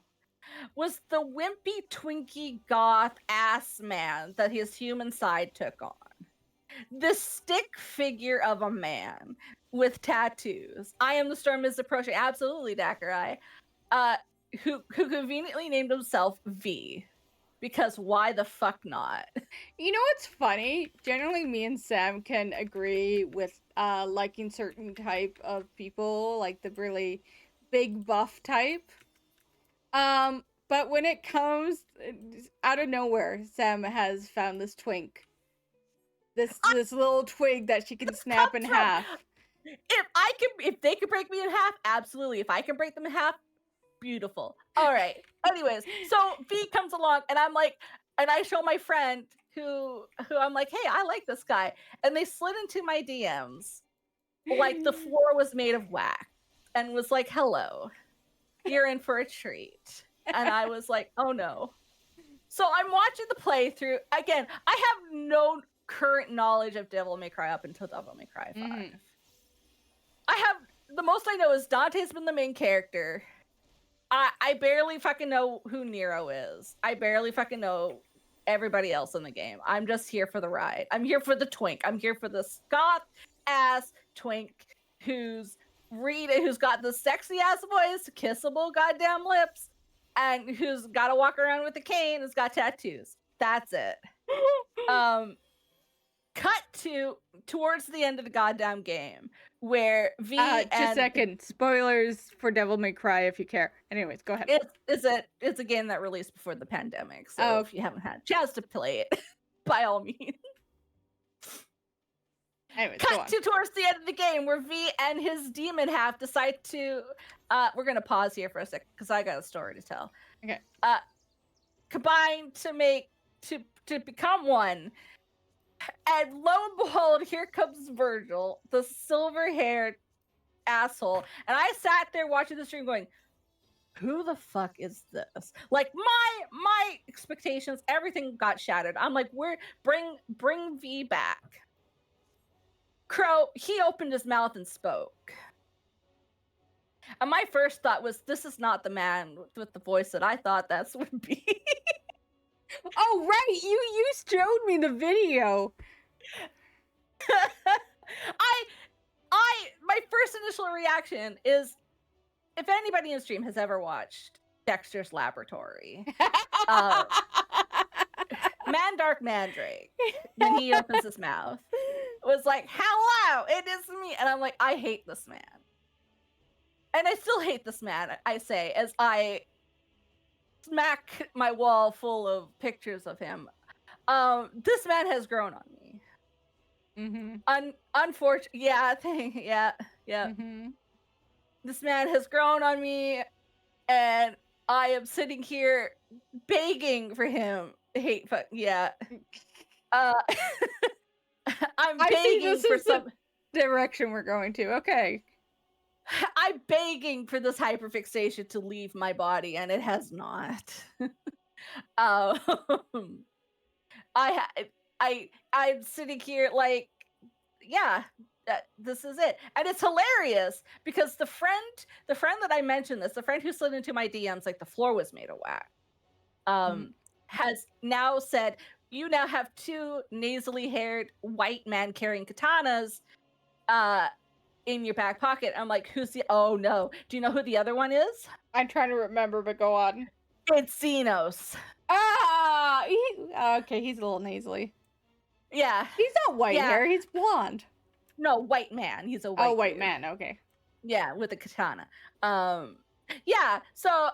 Was the wimpy, twinky, goth ass man that his human side took on. This stick figure of a man with tattoos. I am the storm is approaching. Absolutely, Dakarai. Who conveniently named himself V. Because why the fuck not? You know what's funny? Generally, me and Sam can agree with liking certain type of people, like the really big buff type. But when it comes out of nowhere, Sam has found this twink. This little twig that she can snap in half. If they can break me in half, absolutely. If I can break them in half, beautiful. All right. Anyways, so V comes along and I'm like, and I show my friend who I'm like, hey, I like this guy. And they slid into my DMs like the floor was made of wax and was like, hello, you're in for a treat. And I was like, oh no. So I'm watching the playthrough. Again, I have no current knowledge of Devil May Cry up until Devil May Cry 5. I have, the most I know is Dante's been the main character. I barely fucking know who Nero is. I barely fucking know everybody else in the game. I'm just here for the ride. I'm here for the twink. I'm here for the goth ass twink who's got the sexy ass voice, kissable goddamn lips, and who's got to walk around with a cane, has got tattoos. That's it. Cut to towards the end of the goddamn game where V just a second. Spoilers for Devil May Cry if you care. Anyways, go ahead. It's a game that released before the pandemic, so if you haven't had a chance to play it, by all means. Anyways, cut to towards the end of the game where V and his demon half decide to we're gonna pause here for a second because I got a story to tell. Okay. Combine to become one. And lo and behold, here comes Virgil, the silver-haired asshole. And I sat there watching the stream going, who the fuck is this? Like my expectations, everything got shattered. I'm like, bring V back. Crow, he opened his mouth and spoke. And my first thought was, this is not the man with the voice that I thought this would be. Oh, right. You showed me the video. My first initial reaction is, if anybody in stream has ever watched Dexter's Laboratory, Mandark Mandrake, when he opens his mouth, was like, hello, it is me. And I'm like, I hate this man. And I still hate this man, I say, as I smack my wall full of pictures of him. This man has grown on me. Mm-hmm. Unfortunately, yeah. Mm-hmm. This man has grown on me, and I am sitting here begging for him. I'm begging for some direction we're going to. Okay. I'm begging for this hyperfixation to leave my body, and it has not. I'm sitting here like, yeah, this is it, and it's hilarious because the friend that I mentioned this, the friend who slid into my DMs like the floor was made of wax, has now said, you now have two nasally haired white man carrying katanas, in your back pocket. I'm like, oh no. Do you know who the other one is? I'm trying to remember, but go on. It's Xenos. Okay, he's a little nasally. Yeah. He's not white hair, he's blonde. No, white man. He's a white white man, okay. Yeah, with a katana. Yeah, so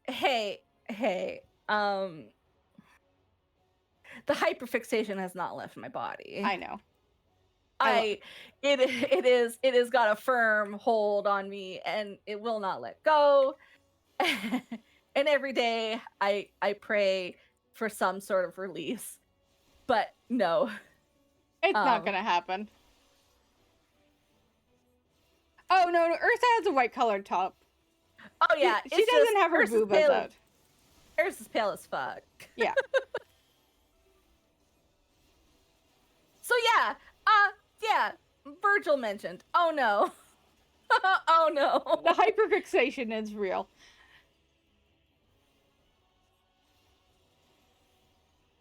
hey, the hyperfixation has not left my body. I know. It has got a firm hold on me, and it will not let go. And every day I pray for some sort of release, but no, it's not gonna happen. Oh no, Eorzea has a white colored top. Oh yeah, she doesn't have her boobas out. Earth's pale as fuck. Yeah. So yeah, Virgil mentioned. Oh no. Oh no. The hyperfixation is real.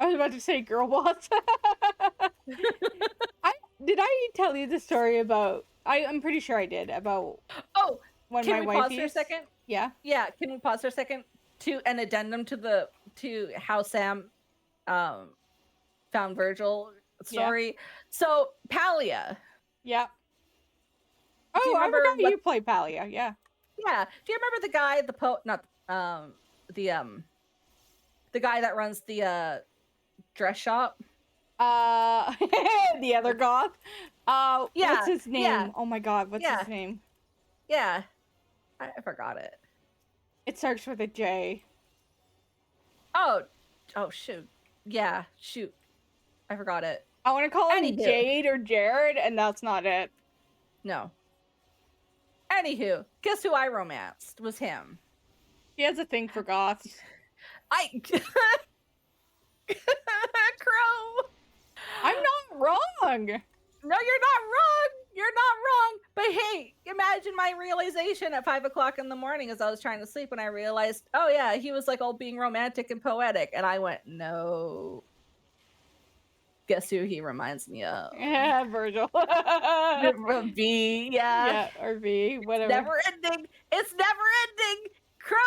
I was about to say girl boss. Did I tell you the story about, I'm pretty sure I did, about when can my we wife pause for a second? Yeah. Yeah, can we pause for a second to an addendum to how Sam found Virgil story. Yeah. So Palia. Yeah. Oh, I forgot you play Palia. Yeah. Yeah. Do you remember the guy, the guy that runs the dress shop? The other goth. Yeah. What's his name? Yeah. Oh my god, what's his name? Yeah. I forgot it. It starts with a J. Oh shoot. Yeah, shoot. I forgot it. I want to call him Jade or Jared, and that's not it. No. Anywho, guess who I romanced? Was him. He has a thing for goths. Crow. I'm not wrong. No, you're not wrong. You're not wrong. But hey, imagine my realization at 5 o'clock in the morning as I was trying to sleep when I realized, oh yeah, he was like all being romantic and poetic. And I went, no. Guess who he reminds me of? Yeah, Virgil. V, yeah. Yeah, or V, whatever. Never ending. It's never ending. Crow.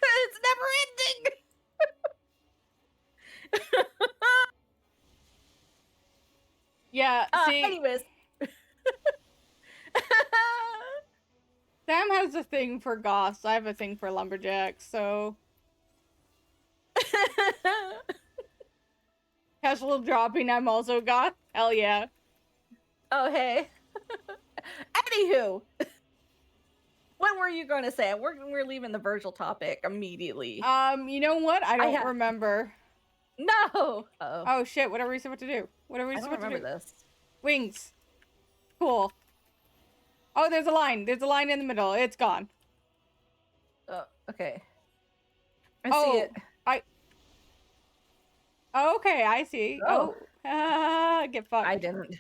It's never ending. Yeah, see, Anyways. Sam has a thing for goths. I have a thing for lumberjacks, so. Casual dropping, I'm also goth. Hell yeah. Oh, hey. Anywho. What were you going to say? We're leaving the Virgil topic immediately. You know what? I don't remember. No. Uh-oh. Oh shit! What are we supposed to do? What are we supposed to do? I don't remember this. Wings. Cool. Oh, there's a line. There's a line in the middle. It's gone. Oh, okay. I see it. Oh, okay, I see. Oh. Get fucked. I didn't.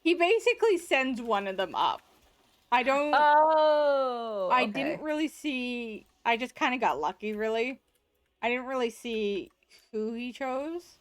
He basically sends one of them up. I don't. Oh. I didn't really see. I just kind of got lucky, really. I didn't really see who he chose.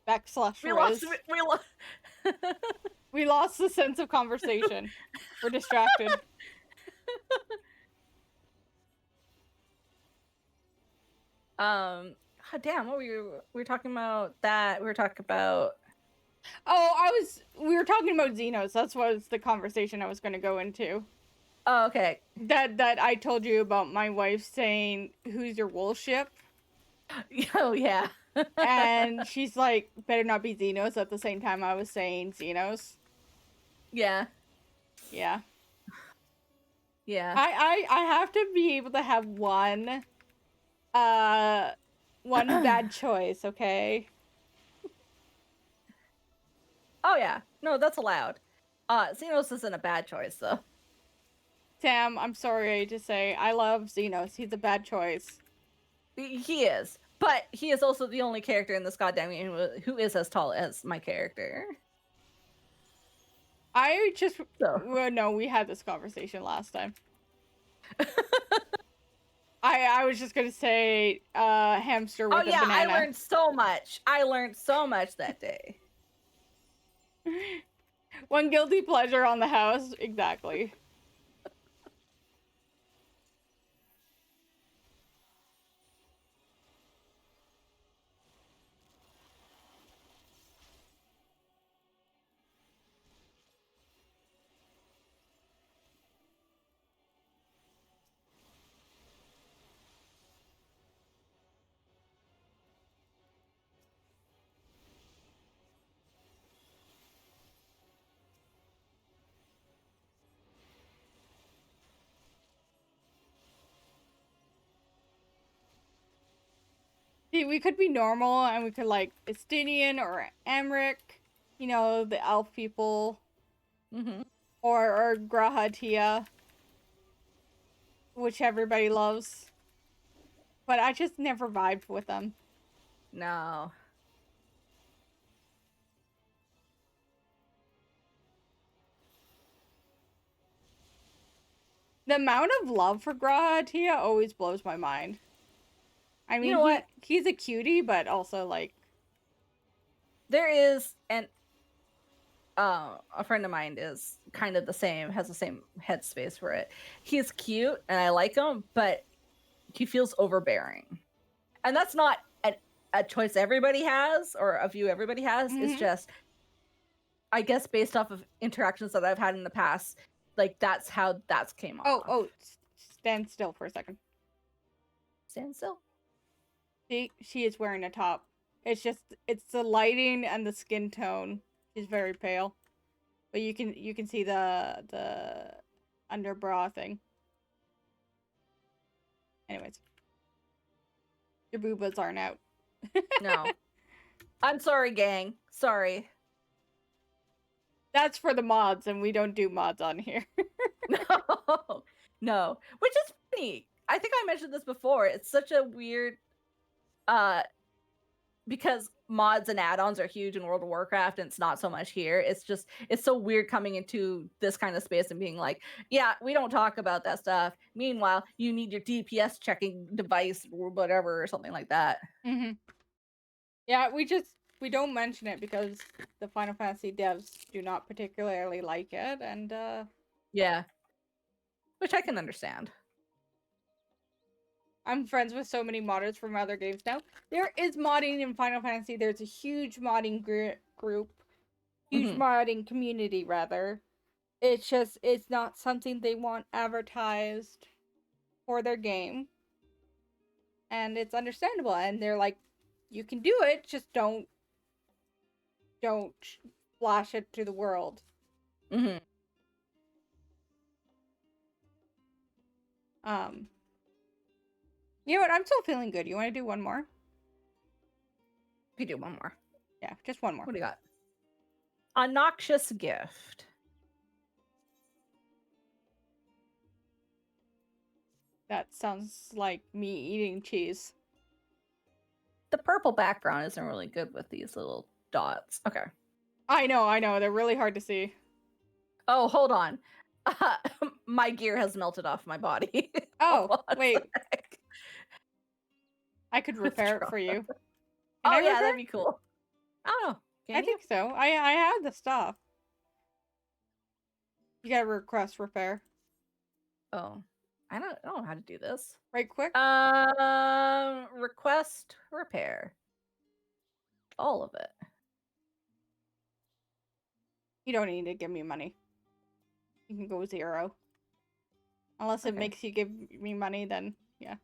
Backslash we lost the sense of conversation. We're distracted. Damn, what we were talking about that. We were talking about. Oh, we were talking about Xenos. That's was the conversation I was going to go into. Oh, okay. That I told you about my wife saying, "Who's your wool ship?" Oh yeah. And she's like, "Better not be Xenos." At the same time, I was saying Xenos. Yeah. Yeah. Yeah. I have to be able to have one bad choice, okay? Oh yeah. No, that's allowed. Xenos isn't a bad choice though. Sam, I'm sorry to say, I love Xenos. He's a bad choice. He is. But he is also the only character in this goddamn game who is as tall as my character. Well, no, we had this conversation last time. I was just gonna say, hamster with a banana. I learned so much. I learned so much that day. One guilty pleasure on the house, exactly. See, we could be normal and we could like Estinian or Amric, you know, the elf people. Mm-hmm. Or Grahatia, which everybody loves. But I just never vibed with them. No. The amount of love for Grahatia always blows my mind. I mean, you know what? He's a cutie, but also like... There is a friend of mine is kind of the same, has the same headspace for it. He's cute and I like him, but he feels overbearing. And that's not a choice everybody has or a view everybody has. Mm-hmm. It's just, I guess, based off of interactions that I've had in the past, like that's how that's came off. Oh, stand still for a second. Stand still? See, she is wearing a top. It's the lighting and the skin tone. She's very pale, but you can see the under bra thing. Anyways. Your boobas aren't out. No. I'm sorry, gang. Sorry. That's for the mods, and we don't do mods on here. No. No. Which is funny. I think I mentioned this before. It's such a weird because mods and add-ons are huge in World of Warcraft and it's not so much here. It's so weird coming into this kind of space and being like, yeah, we don't talk about that stuff. Meanwhile, you need your DPS checking device or whatever or something like that. Mm-hmm. Yeah, we don't mention it because the Final Fantasy devs do not particularly like it, and yeah. Which I can understand. I'm friends with so many modders from other games now. There is modding in Final Fantasy. There's a huge modding group. Huge modding community, rather. It's just, it's not something they want advertised for their game. And it's understandable. And they're like, you can do it, just don't flash it to the world. Mm-hmm. You know what? I'm still feeling good. You want to do one more? We could do one more. Yeah, just one more. What do you got? A noxious gift. That sounds like me eating cheese. The purple background isn't really good with these little dots. Okay. I know. They're really hard to see. Oh, hold on. My gear has melted off my body. Oh, wait. I could repair it for you. Oh, yeah, that'd be cool. I don't know. I think so. I have the stuff. You gotta request repair. Oh, I don't know how to do this. Right quick. Request repair. All of it. You don't need to give me money. You can go 0. Unless it makes you give me money, then yeah.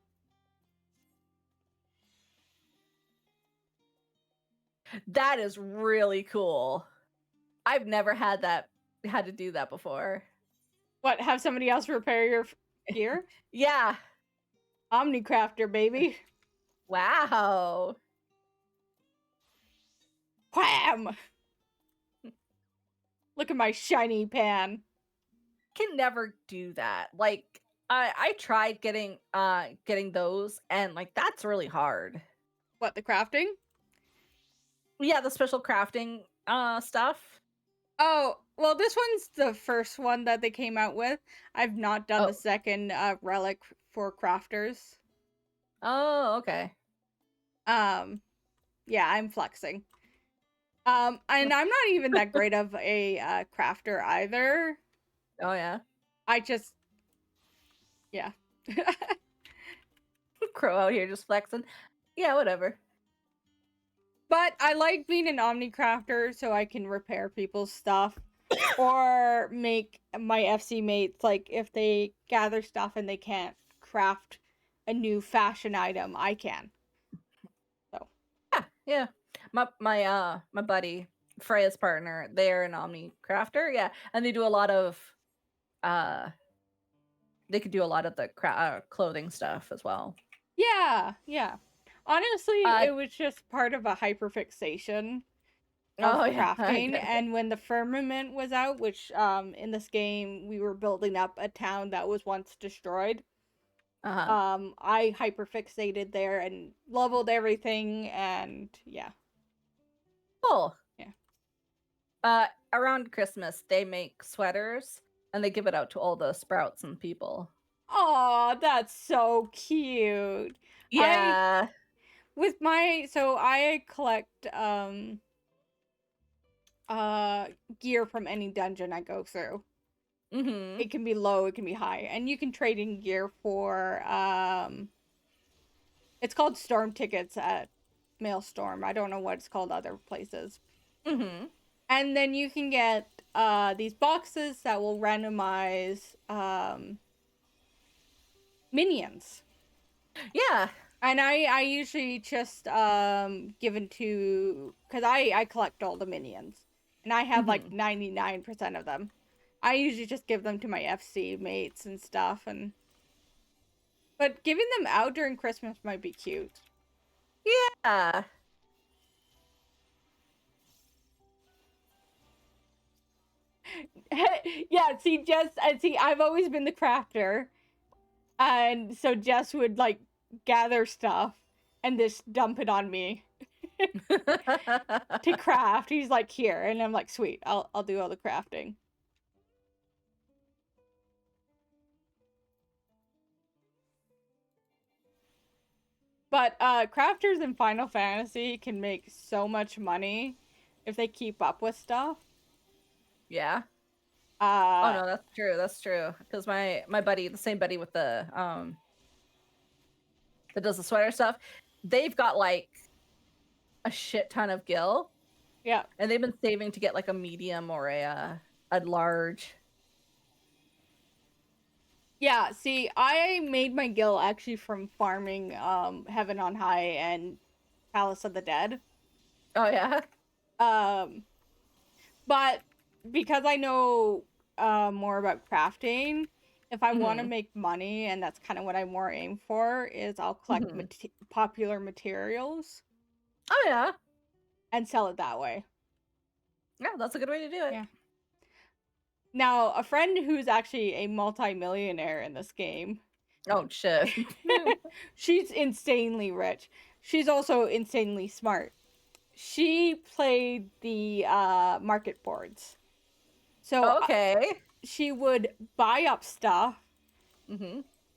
That is really cool. I've never had to do that before. What, have somebody else repair your gear? Yeah. Omnicrafter, baby. Wow. Wham! Look at my shiny pan. Can never do that. Like I tried getting those and like that's really hard. What, the crafting? Yeah, the special crafting stuff. Oh, well, this one's the first one that they came out with. I've not done the second relic for crafters. Oh, okay. Yeah, I'm flexing. And I'm not even that great of a crafter either. Oh, yeah. I just, yeah. Crow out here just flexing. Yeah, whatever. But I like being an omnicrafter so I can repair people's stuff or make my FC mates, like, if they gather stuff and they can't craft a new fashion item, I can. So. Yeah. My buddy, Freya's partner, they're an omnicrafter, yeah. And they do a lot of, they could do a lot of the clothing stuff as well. Yeah. Honestly, it was just part of a hyperfixation of crafting. And when the firmament was out, which in this game we were building up a town that was once destroyed. I hyperfixated there and leveled everything, and yeah. Cool. Yeah. Around Christmas they make sweaters and they give it out to all the sprouts and people. Oh, that's so cute. Yeah. So I collect gear from any dungeon I go through. It can be low, it can be high, and you can trade in gear for it's called storm tickets at Maelstrom. I don't know what it's called other places. And then you can get these boxes that will randomize minions. Yeah. And I usually just given to, because I collect all the minions, and I have like 99% of them. I usually just give them to my FC mates and stuff, but giving them out during Christmas might be cute. Yeah. Yeah, see, I've always been the crafter, and so Jess would like gather stuff and just dump it on me to craft. He's like, here, and I'm like, sweet, I'll do all the crafting. But crafters in Final Fantasy can make so much money if they keep up with stuff. Yeah. Oh no, that's true. That's true. Because my buddy, the same buddy with the that does the sweater stuff, they've got like a shit ton of gil. Yeah. And they've been saving to get like a medium or a large. Yeah, see, I made my gil actually from farming Heaven on High and Palace of the Dead. Oh yeah. But because I know more about crafting, if I want to make money, and that's kind of what I more aim for, is I'll collect popular materials. Oh yeah. And sell it that way. Yeah, that's a good way to do it. Yeah. Now, a friend who's actually a multi-millionaire in this game. Oh shit. She's insanely rich. She's also insanely smart. She played the market boards. So okay. She would buy up stuff.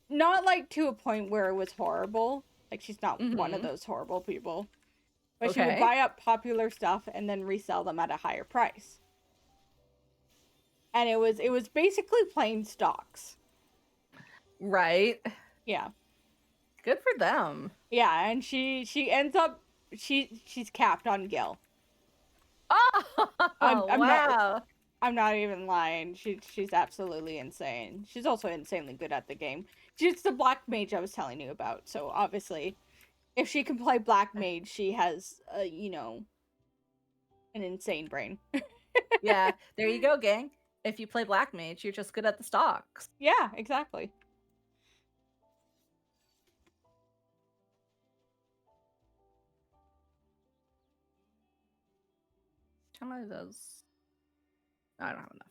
Not like to a point where it was horrible. Like she's not one of those horrible people. But she would buy up popular stuff and then resell them at a higher price. And it was basically plain stocks. Right. Yeah. Good for them. Yeah, and she ends up she's capped on gil. Oh, wow. I'm not even lying. She's absolutely insane. She's also insanely good at the game. She's the black mage I was telling you about. So obviously, if she can play black mage, she has an insane brain. Yeah, there you go, gang. If you play black mage, you're just good at the stocks. Yeah, exactly. How many of those? I don't have enough.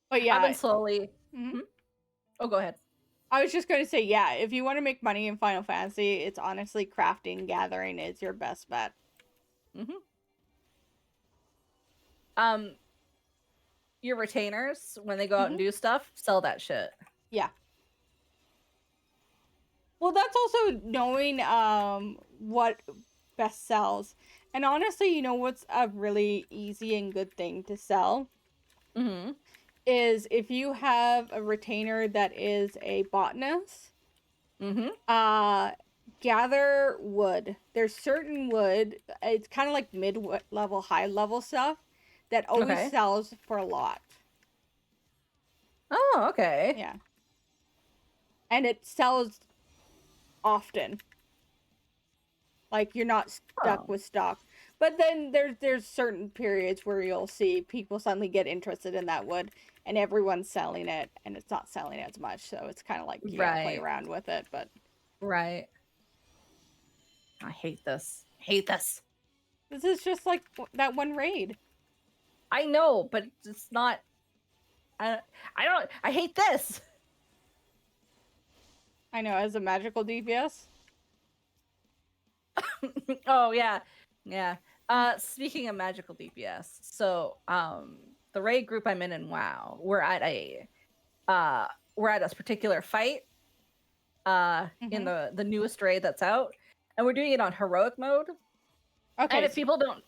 But yeah, I've been slowly. Oh, go ahead. I was just going to say, yeah, if you want to make money in Final Fantasy, it's honestly crafting, gathering is your best bet. Your retainers, when they go out and do stuff, sell that shit. Yeah. Well, that's also knowing what best sells. And honestly, you know what's a really easy and good thing to sell? Is if you have a retainer that is a botanist, gather wood. There's certain wood, it's kind of like mid-level, high-level stuff that always sells for a lot. Oh, okay. Yeah. And it sells often. Like, you're not stuck with stock. But then there's certain periods where you'll see people suddenly get interested in that wood, and everyone's selling it, and it's not selling as much. So it's kind of like you gotta play around with it. But right. I hate this. Hate this. This is just like that one raid. I know, but it's not. I hate this. I know, as a magical DPS. Oh yeah, yeah. Speaking of magical DPS, so the raid group I'm in WoW, we're at a particular fight in the newest raid that's out, and we're doing it on heroic mode. Okay. And if people don't,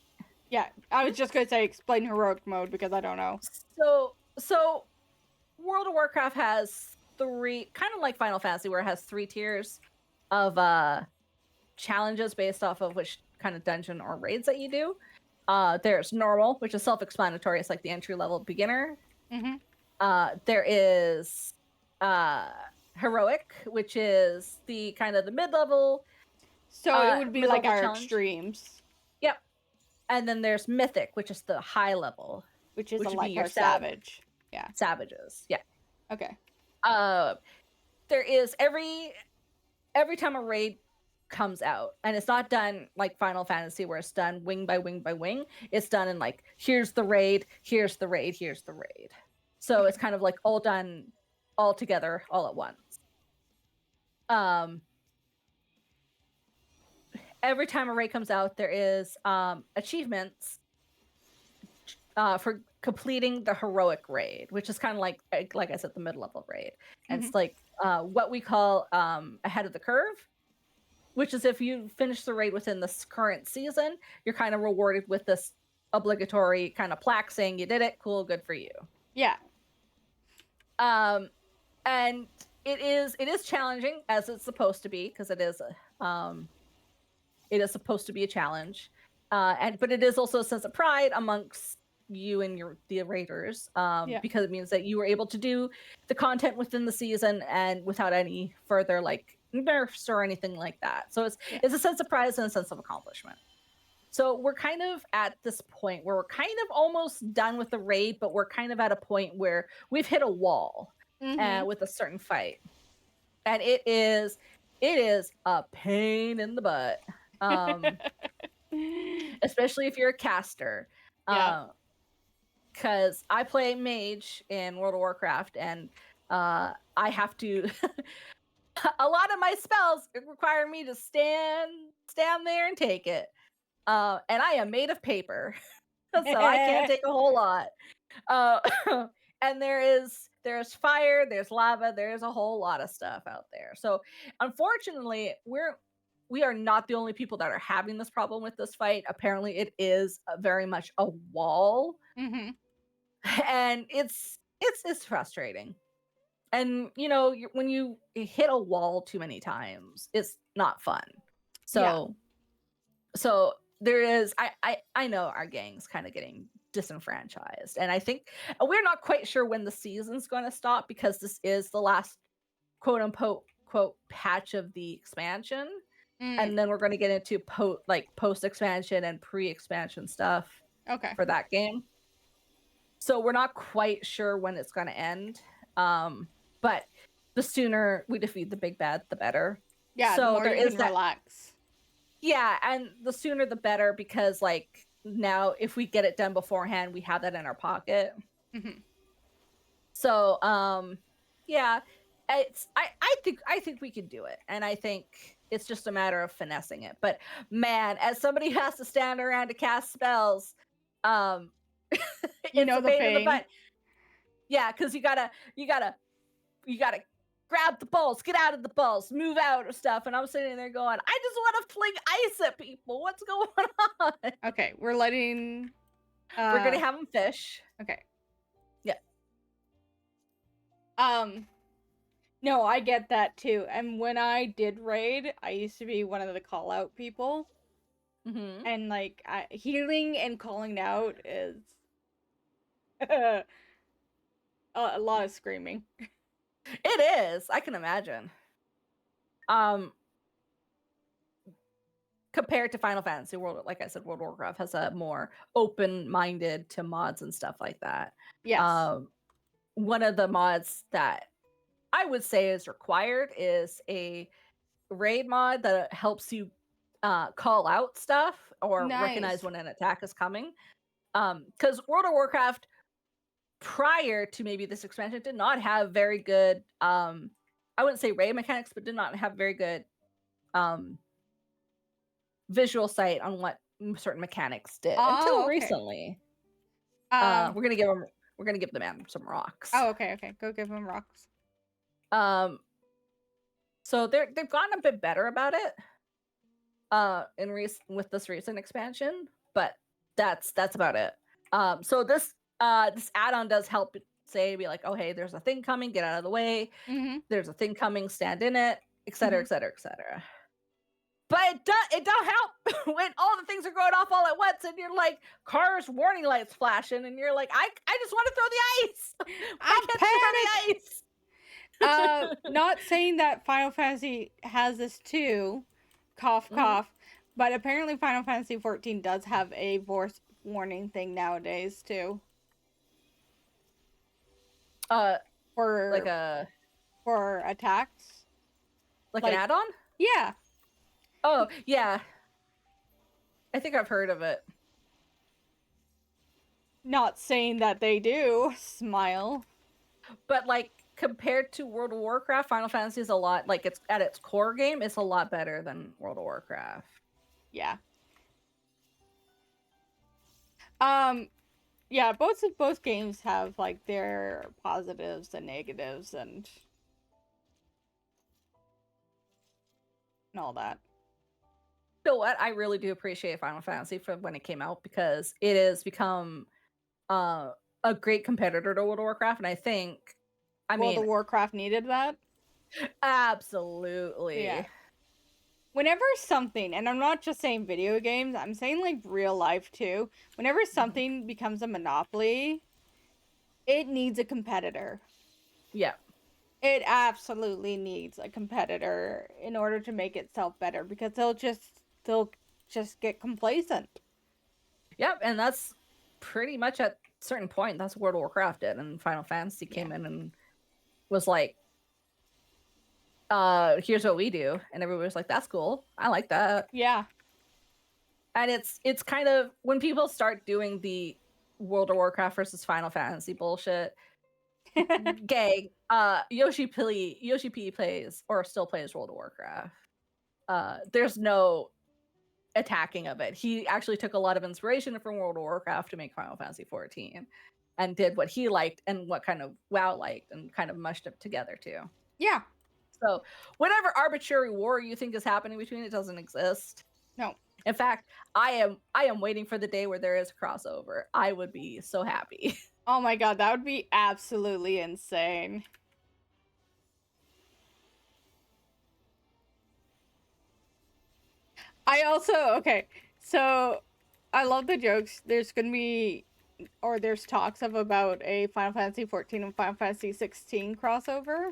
yeah, I was just gonna say explain heroic mode because I don't know. So World of Warcraft has three, kind of like Final Fantasy, where it has 3 tiers of challenges based off of which kind of dungeon or raids that you do. There's normal, which is self-explanatory. It's like the entry-level beginner. There is heroic, which is the kind of the mid-level. So it would be like our extremes. Yep. And then there's mythic, which is the high level, which is like our savage. Yeah. Savages. Yeah. Okay. There is every time a raid comes out, and it's not done like Final Fantasy where it's done wing by wing by wing. It's done in like, here's the raid, here's the raid, here's the raid. So it's kind of like all done all together all at once. Every time a raid comes out, there is achievements for completing the heroic raid, which is kind of like I said, the mid-level raid. And it's like what we call ahead of the curve, which is if you finish the raid within this current season, you're kind of rewarded with this obligatory kind of plaque saying you did it, cool, good for you. Yeah. And it is challenging, as it's supposed to be, because it is supposed to be a challenge. But it is also a sense of pride amongst you and the raiders, because it means that you were able to do the content within the season and without any further like nerfs or anything like that. So it's a sense of pride and a sense of accomplishment. So we're kind of at this point where we're kind of almost done with the raid, but we're kind of at a point where we've hit a wall with a certain fight, and it is a pain in the butt, especially if you're a caster. Because I play mage in World of Warcraft, and I have to. A lot of my spells require me to stand there and take it, and I am made of paper, so I can't take a whole lot. And there's fire, there's lava, there's a whole lot of stuff out there. So unfortunately, we are not the only people that are having this problem with this fight. Apparently, it is very much a wall. And it's frustrating. And when you hit a wall too many times, it's not fun. So there is, I know our gang's kind of getting disenfranchised, and I think we're not quite sure when the season's going to stop, because this is the last quote unquote patch of the expansion, and then we're going to get into post expansion and pre-expansion stuff for that game. So we're not quite sure when it's going to end. But the sooner we defeat the big bad, the better. Yeah, so the more there you is can relax. Yeah, and the sooner the better, because like now if we get it done beforehand, we have that in our pocket. So yeah, I think we can do it, and I think it's just a matter of finessing it. But man, as somebody who has to stand around to cast spells, you know the pain. In the butt. Yeah, because you gotta grab the balls, get out of the balls, move out of stuff. And I'm sitting there going, I just want to fling ice at people. What's going on? Okay, we're letting... we're going to have them fish. Okay. Yeah. No, I get that too. And when I did raid, I used to be one of the call-out people. And like, healing and calling out is... a lot of screaming. It is. I can imagine. Compared to Final Fantasy World, like I said, World of Warcraft has a more open-minded to mods and stuff like that. Yes. One of the mods that I would say is required is a raid mod that helps you call out stuff or recognize when an attack is coming. Because World of Warcraft, prior to maybe this expansion, did not have very good I wouldn't say raid mechanics, but did not have very good visual sight on what certain mechanics did until recently. We're gonna give the man some rocks. Okay, go give him rocks. So they've gotten a bit better about it with this recent expansion, but that's about it. So this add-on does help be like, oh hey, there's a thing coming, get out of the way. There's a thing coming, stand in it, etc., etc., etc. But it don't help when all the things are going off all at once, and you're like, cars warning lights flashing, and you're like, I just want to throw the ice. I can't throw the ice. Not saying that Final Fantasy has this too, cough cough, but apparently Final Fantasy XIV does have a voice warning thing nowadays too. for Like a for attacks. like an add-on? Yeah. Oh, yeah. I think I've heard of it. Not saying that they do. Smile. But like compared to World of Warcraft, Final Fantasy is a lot like it's at its core game, it's a lot better than World of Warcraft. Yeah. Yeah, both games have like their positives and negatives and all that. You know what? I really do appreciate Final Fantasy from when it came out because it has become a great competitor to World of Warcraft, and I think World of Warcraft needed that. Absolutely. Yeah. Whenever something, and I'm not just saying video games, I'm saying like real life too. Whenever something becomes a monopoly, it needs a competitor. Yeah. It absolutely needs a competitor in order to make itself better because they'll just get complacent. Yep, and that's pretty much at a certain point that's World of Warcraft did, and Final Fantasy came in and was like, here's what we do, and everybody was like, that's cool, I like that. Yeah. And it's kind of when people start doing the World of Warcraft versus Final Fantasy bullshit. Gay, Yoshi P plays or still plays World of Warcraft. There's no attacking of it. He actually took a lot of inspiration from World of Warcraft to make Final Fantasy XIV and did what he liked and what kind of WoW liked and kind of mushed it together too. Yeah. So whatever arbitrary war you think is happening between it doesn't exist. No. In fact, I am waiting for the day where there is a crossover. I would be so happy. Oh my god, that would be absolutely insane. Okay, so I love the jokes. There's gonna be, or there's talks of about a Final Fantasy XIV and Final Fantasy XVI crossover.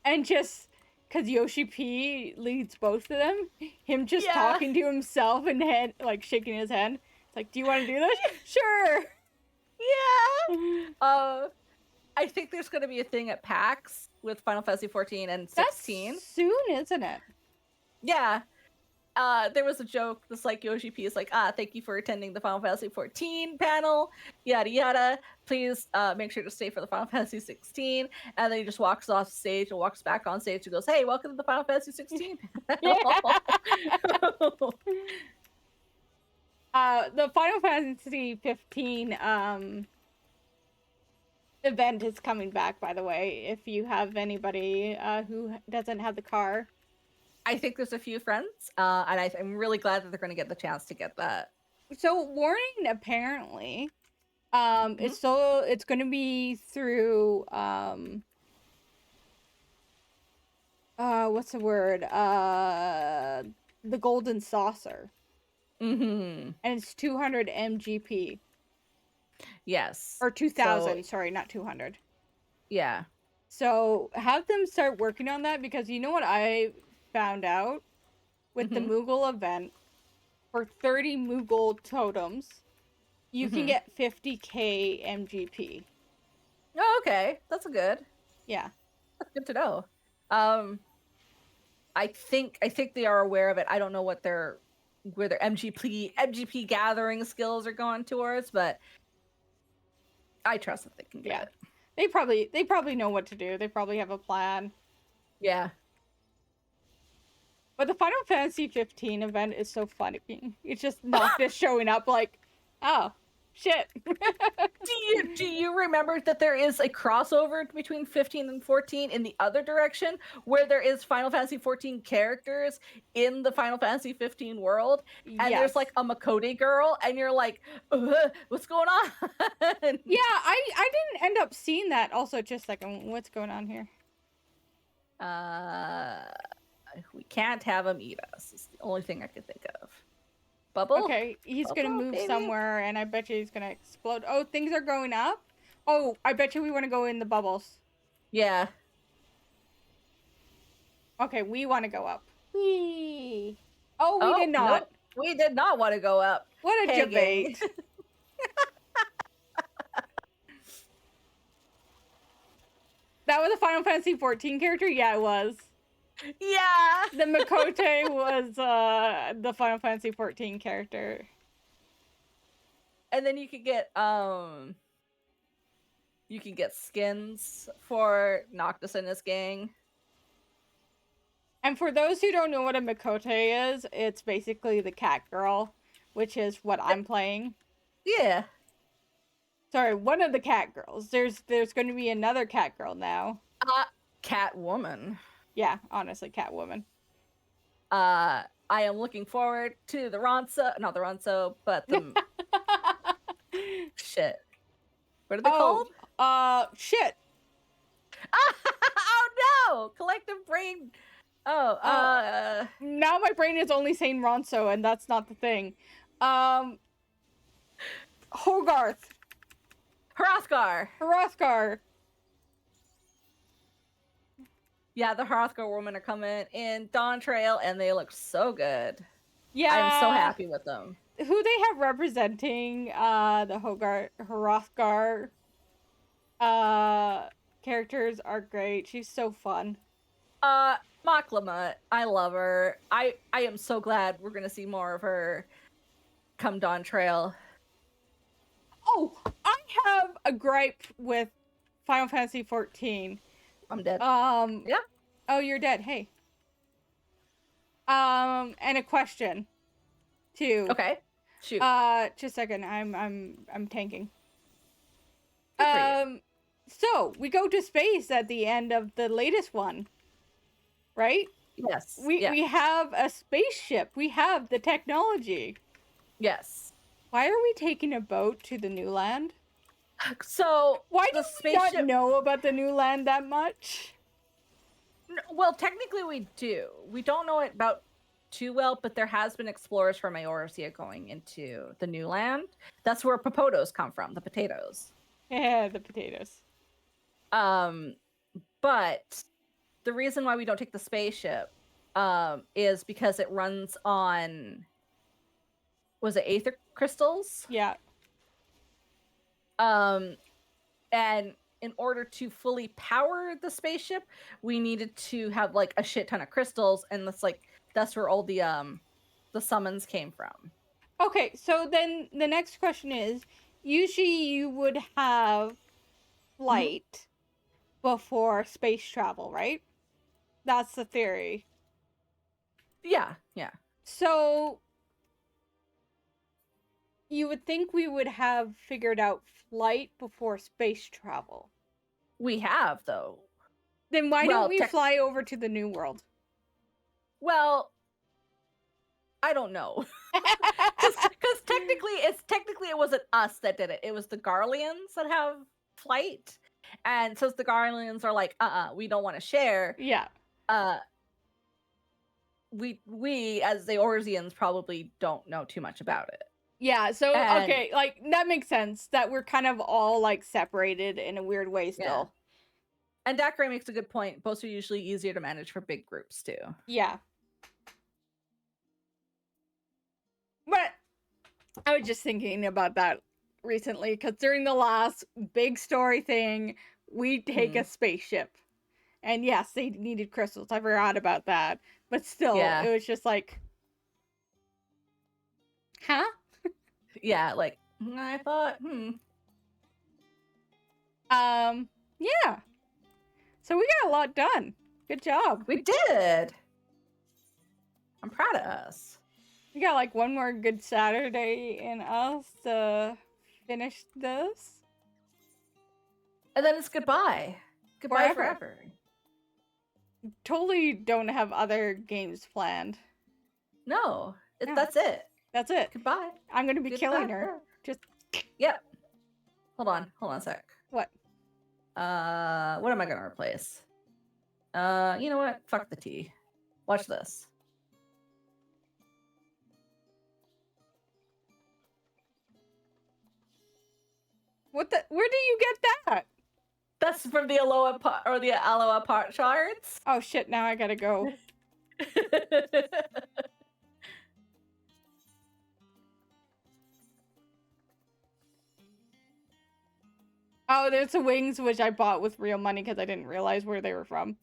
And just because Yoshi P leads both of them, him just talking to himself and like shaking his head. It's like, do you want to do this? Sure. Yeah. I think there's going to be a thing at PAX with Final Fantasy XIV and 16. That's soon, isn't it? Yeah. There was a joke. This like Yoshi P is like, thank you for attending the Final Fantasy XIV panel. Yada yada. Please make sure to stay for the Final Fantasy 16. And then he just walks off stage and walks back on stage and goes, hey, welcome to the Final Fantasy 16 panel. The Final Fantasy 15 event is coming back, by the way, if you have anybody who doesn't have the car. I think there's a few friends, and I'm really glad that they're going to get the chance to get that. So, warning, apparently, it's going to be through, what's the word? The Golden Saucer. Mm-hmm. And it's 200 MGP. Yes. Or 2,000, sorry, not 200. Yeah. So, have them start working on that, because you know what I found out? With the Moogle event, for 30 Moogle totems, you can get 50k MGP. Oh, okay. That's good. Yeah. That's good to know. I think they are aware of it. I don't know where their MGP gathering skills are going towards, but I trust that they can get it. They probably know what to do. They probably have a plan. Yeah. But the Final Fantasy 15 event is so funny. It's just Noctis showing up like, oh, shit. Do you remember that there is a crossover between 15 and 14 in the other direction, where there is Final Fantasy 14 characters in the Final Fantasy 15 world, and there's like a Makode girl, and you're like, what's going on? Yeah, I didn't end up seeing that. Also, just a second, what's going on here? We can't have him eat us. It's the only thing I could think of. Bubble? Okay, he's gonna move somewhere, and I bet you he's gonna explode. Oh, things are going up? Oh, I bet you we want to go in the bubbles. Yeah. Okay, we want to go up. Whee! Oh, we did not. Nope. We did not want to go up. What a debate. That was a Final Fantasy XIV character? Yeah, it was. Yeah. The Makote was the Final Fantasy XIV character. And then you can get skins for Noctis and his gang. And for those who don't know what a Makote is, it's basically the cat girl, which is what I'm playing. Yeah. Sorry, one of the cat girls. There's going to be another cat girl now. Catwoman. Yeah, honestly, Catwoman. I am looking forward to the Ronso, not the Ronso, but the shit. What are they called? Shit. Oh no! Collective brain. Now my brain is only saying Ronso, and that's not the thing. Hogarth. Hrothgar. Yeah, the Hrothgar women are coming in Dawn Trail, and they look so good. Yeah. I'm so happy with them. Who they have representing the Hrothgar characters are great. She's so fun. Maklamut, I love her. I am so glad we're gonna see more of her come Dawn Trail. Oh, I have a gripe with Final Fantasy XIV. I'm dead. Yeah. Oh, you're dead. Hey. And a question, too. Okay. Shoot. Just a second. I'm tanking. Good for you. So we go to space at the end of the latest one, right? Yes. We have a spaceship. We have the technology. Yes. Why are we taking a boat to the new land? So why the do we not know about the new land that much? Well, technically we do. We don't know it about too well, but there has been explorers from Eorzea going into the new land. That's where popotos come from, the potatoes. Yeah, the potatoes. But the reason why we don't take the spaceship is because it runs on, was it aether crystals? Yeah. And in order to fully power the spaceship, we needed to have like a shit ton of crystals, and that's where all the summons came from. Okay, so then the next question is, usually you would have flight before space travel, right? That's the theory. Yeah. So you would think we would have figured out flight before space travel. We have, though. Then why don't we fly over to the New World? Well, I don't know. Because technically it wasn't us that did it. It was the Garleans that have flight. And since the Garleans are like, we don't want to share. Yeah. We as the Eorzeans probably don't know too much about it. Yeah, so okay, like that makes sense that we're kind of all like separated in a weird way still. Yeah. And Dakray makes a good point. Boats are usually easier to manage for big groups too. Yeah. But I was just thinking about that recently because during the last big story thing, we take a spaceship. And yes, they needed crystals. I forgot about that. But still, it was just like, huh? Yeah, like, I thought, Yeah. So we got a lot done. Good job. We did. I'm proud of us. We got like one more good Saturday in us to finish this. And then it's goodbye. Goodbye forever. Totally don't have other games planned. No, that's it. That's it. Goodbye. I'm gonna be killing her. Just. Yep. Hold on a sec. What? What am I gonna replace? You know what? Fuck the tea. Watch this. What the? Where do you get that? That's from the Aloha or the Aloha part shards. Oh shit! Now I gotta go. Oh, there's the wings, which I bought with real money because I didn't realize where they were from.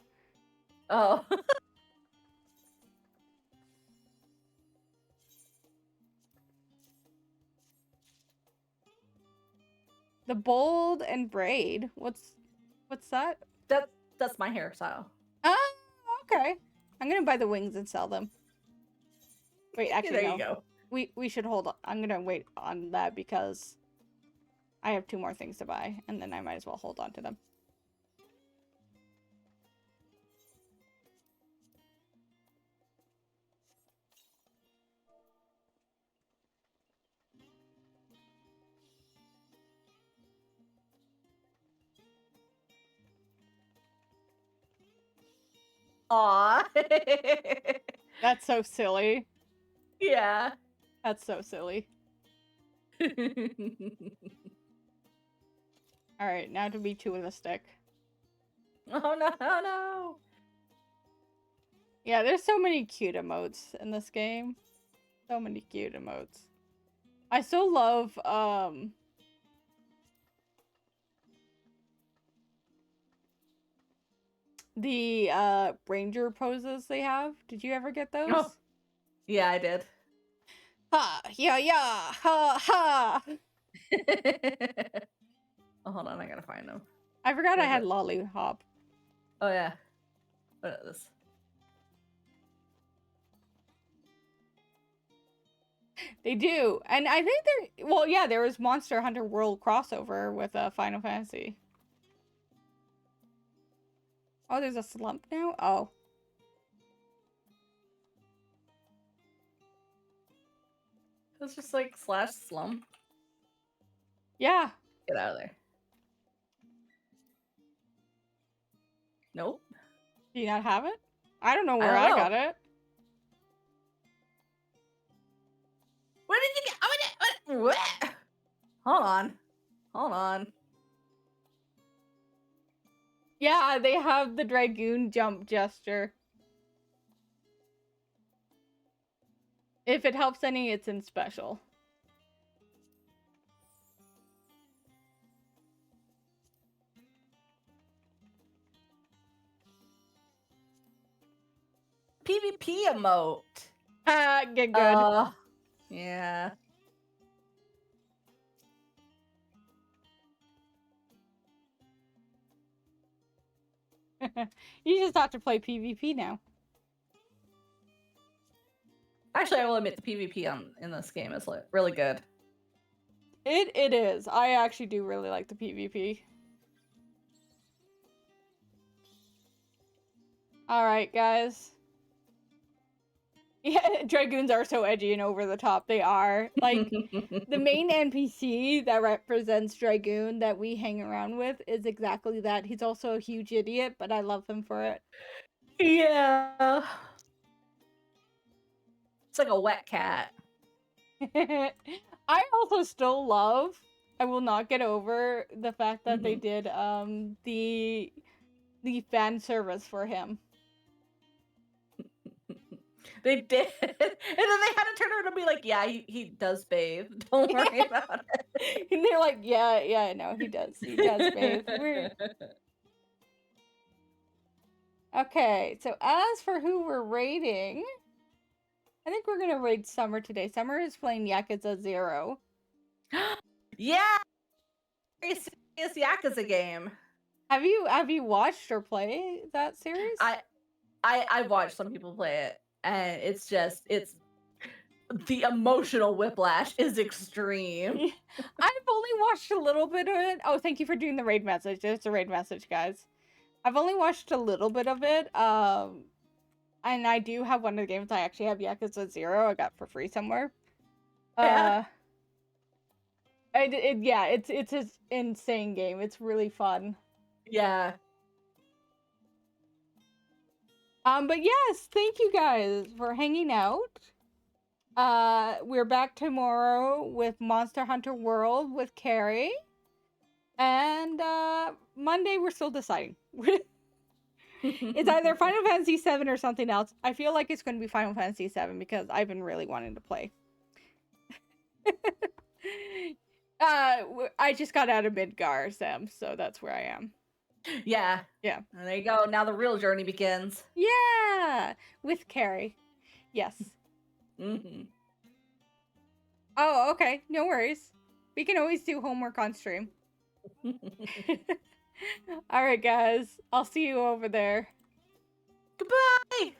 Oh. The bold and braid. What's that? That's my hairstyle. Oh, okay. I'm gonna buy the wings and sell them. Wait, actually, there no. you go. We should hold on. I'm gonna wait on that because I have 2 more things to buy, and then I might as well hold on to them. Aw. That's so silly. Yeah. That's so silly. Alright, now to be 2 with a stick. Oh no, no. Yeah, there's so many cute emotes in this game. So many cute emotes. I still love, the, ranger poses they have. Did you ever get those? Oh. Yeah, I did. Ha! Yeah, yeah! Ha! Ha! Oh, hold on, I gotta find them. I forgot I Where's had it? lollipop. Oh yeah. What is this? They do. And I think there, well, yeah, there was Monster Hunter World crossover with Final Fantasy. Oh, there's a slump now? Oh. It's just like /slump. Yeah. Get out of there. Nope. Do you not have it? I don't know where don't I know. got it. Where did you get? What? Hold on. Hold on. Yeah, they have the Dragoon jump gesture. If it helps any, it's in special. PvP emote. Ah, get good. Yeah. You just have to play PvP now. Actually, I will admit the PvP in this game is really good. It is. I actually do really like the PvP. Alright, guys. Yeah, Dragoons are so edgy and over the top. They are. Like, the main NPC that represents Dragoon that we hang around with is exactly that. He's also a huge idiot, but I love him for it. Yeah. It's like a wet cat. I also still love, I will not get over the fact that they did the fan service for him. They did. And then they had to turn around and be like, yeah, he does bathe. Don't worry about it. And they're like, yeah, no, he does. He does bathe. Okay, so as for who we're raiding, I think we're gonna raid Summer today. Summer is playing Yakuza 0. Yeah! It's Yakuza game. Have you watched or play that series? I've watched some people play it, and it's the emotional whiplash is extreme. I've only watched a little bit of it. Oh, thank you for doing the raid message. There's a raid message, guys. I've only watched a little bit of it. And I do have one of the games. I actually have Yakuza 0. I got for free somewhere. Yeah. It's an insane game. It's really fun. Yeah. But yes, thank you guys for hanging out. We're back tomorrow with Monster Hunter World with Carrie. And Monday we're still deciding. It's either Final Fantasy VII or something else. I feel like it's going to be Final Fantasy VII because I've been really wanting to play. I just got out of Midgar, Sam, so that's where I am. Yeah. Yeah. And there you go. Now the real journey begins. Yeah! With Carrie. Yes. Mm-hmm. Oh, okay. No worries. We can always do homework on stream. Alright, guys. I'll see you over there. Goodbye!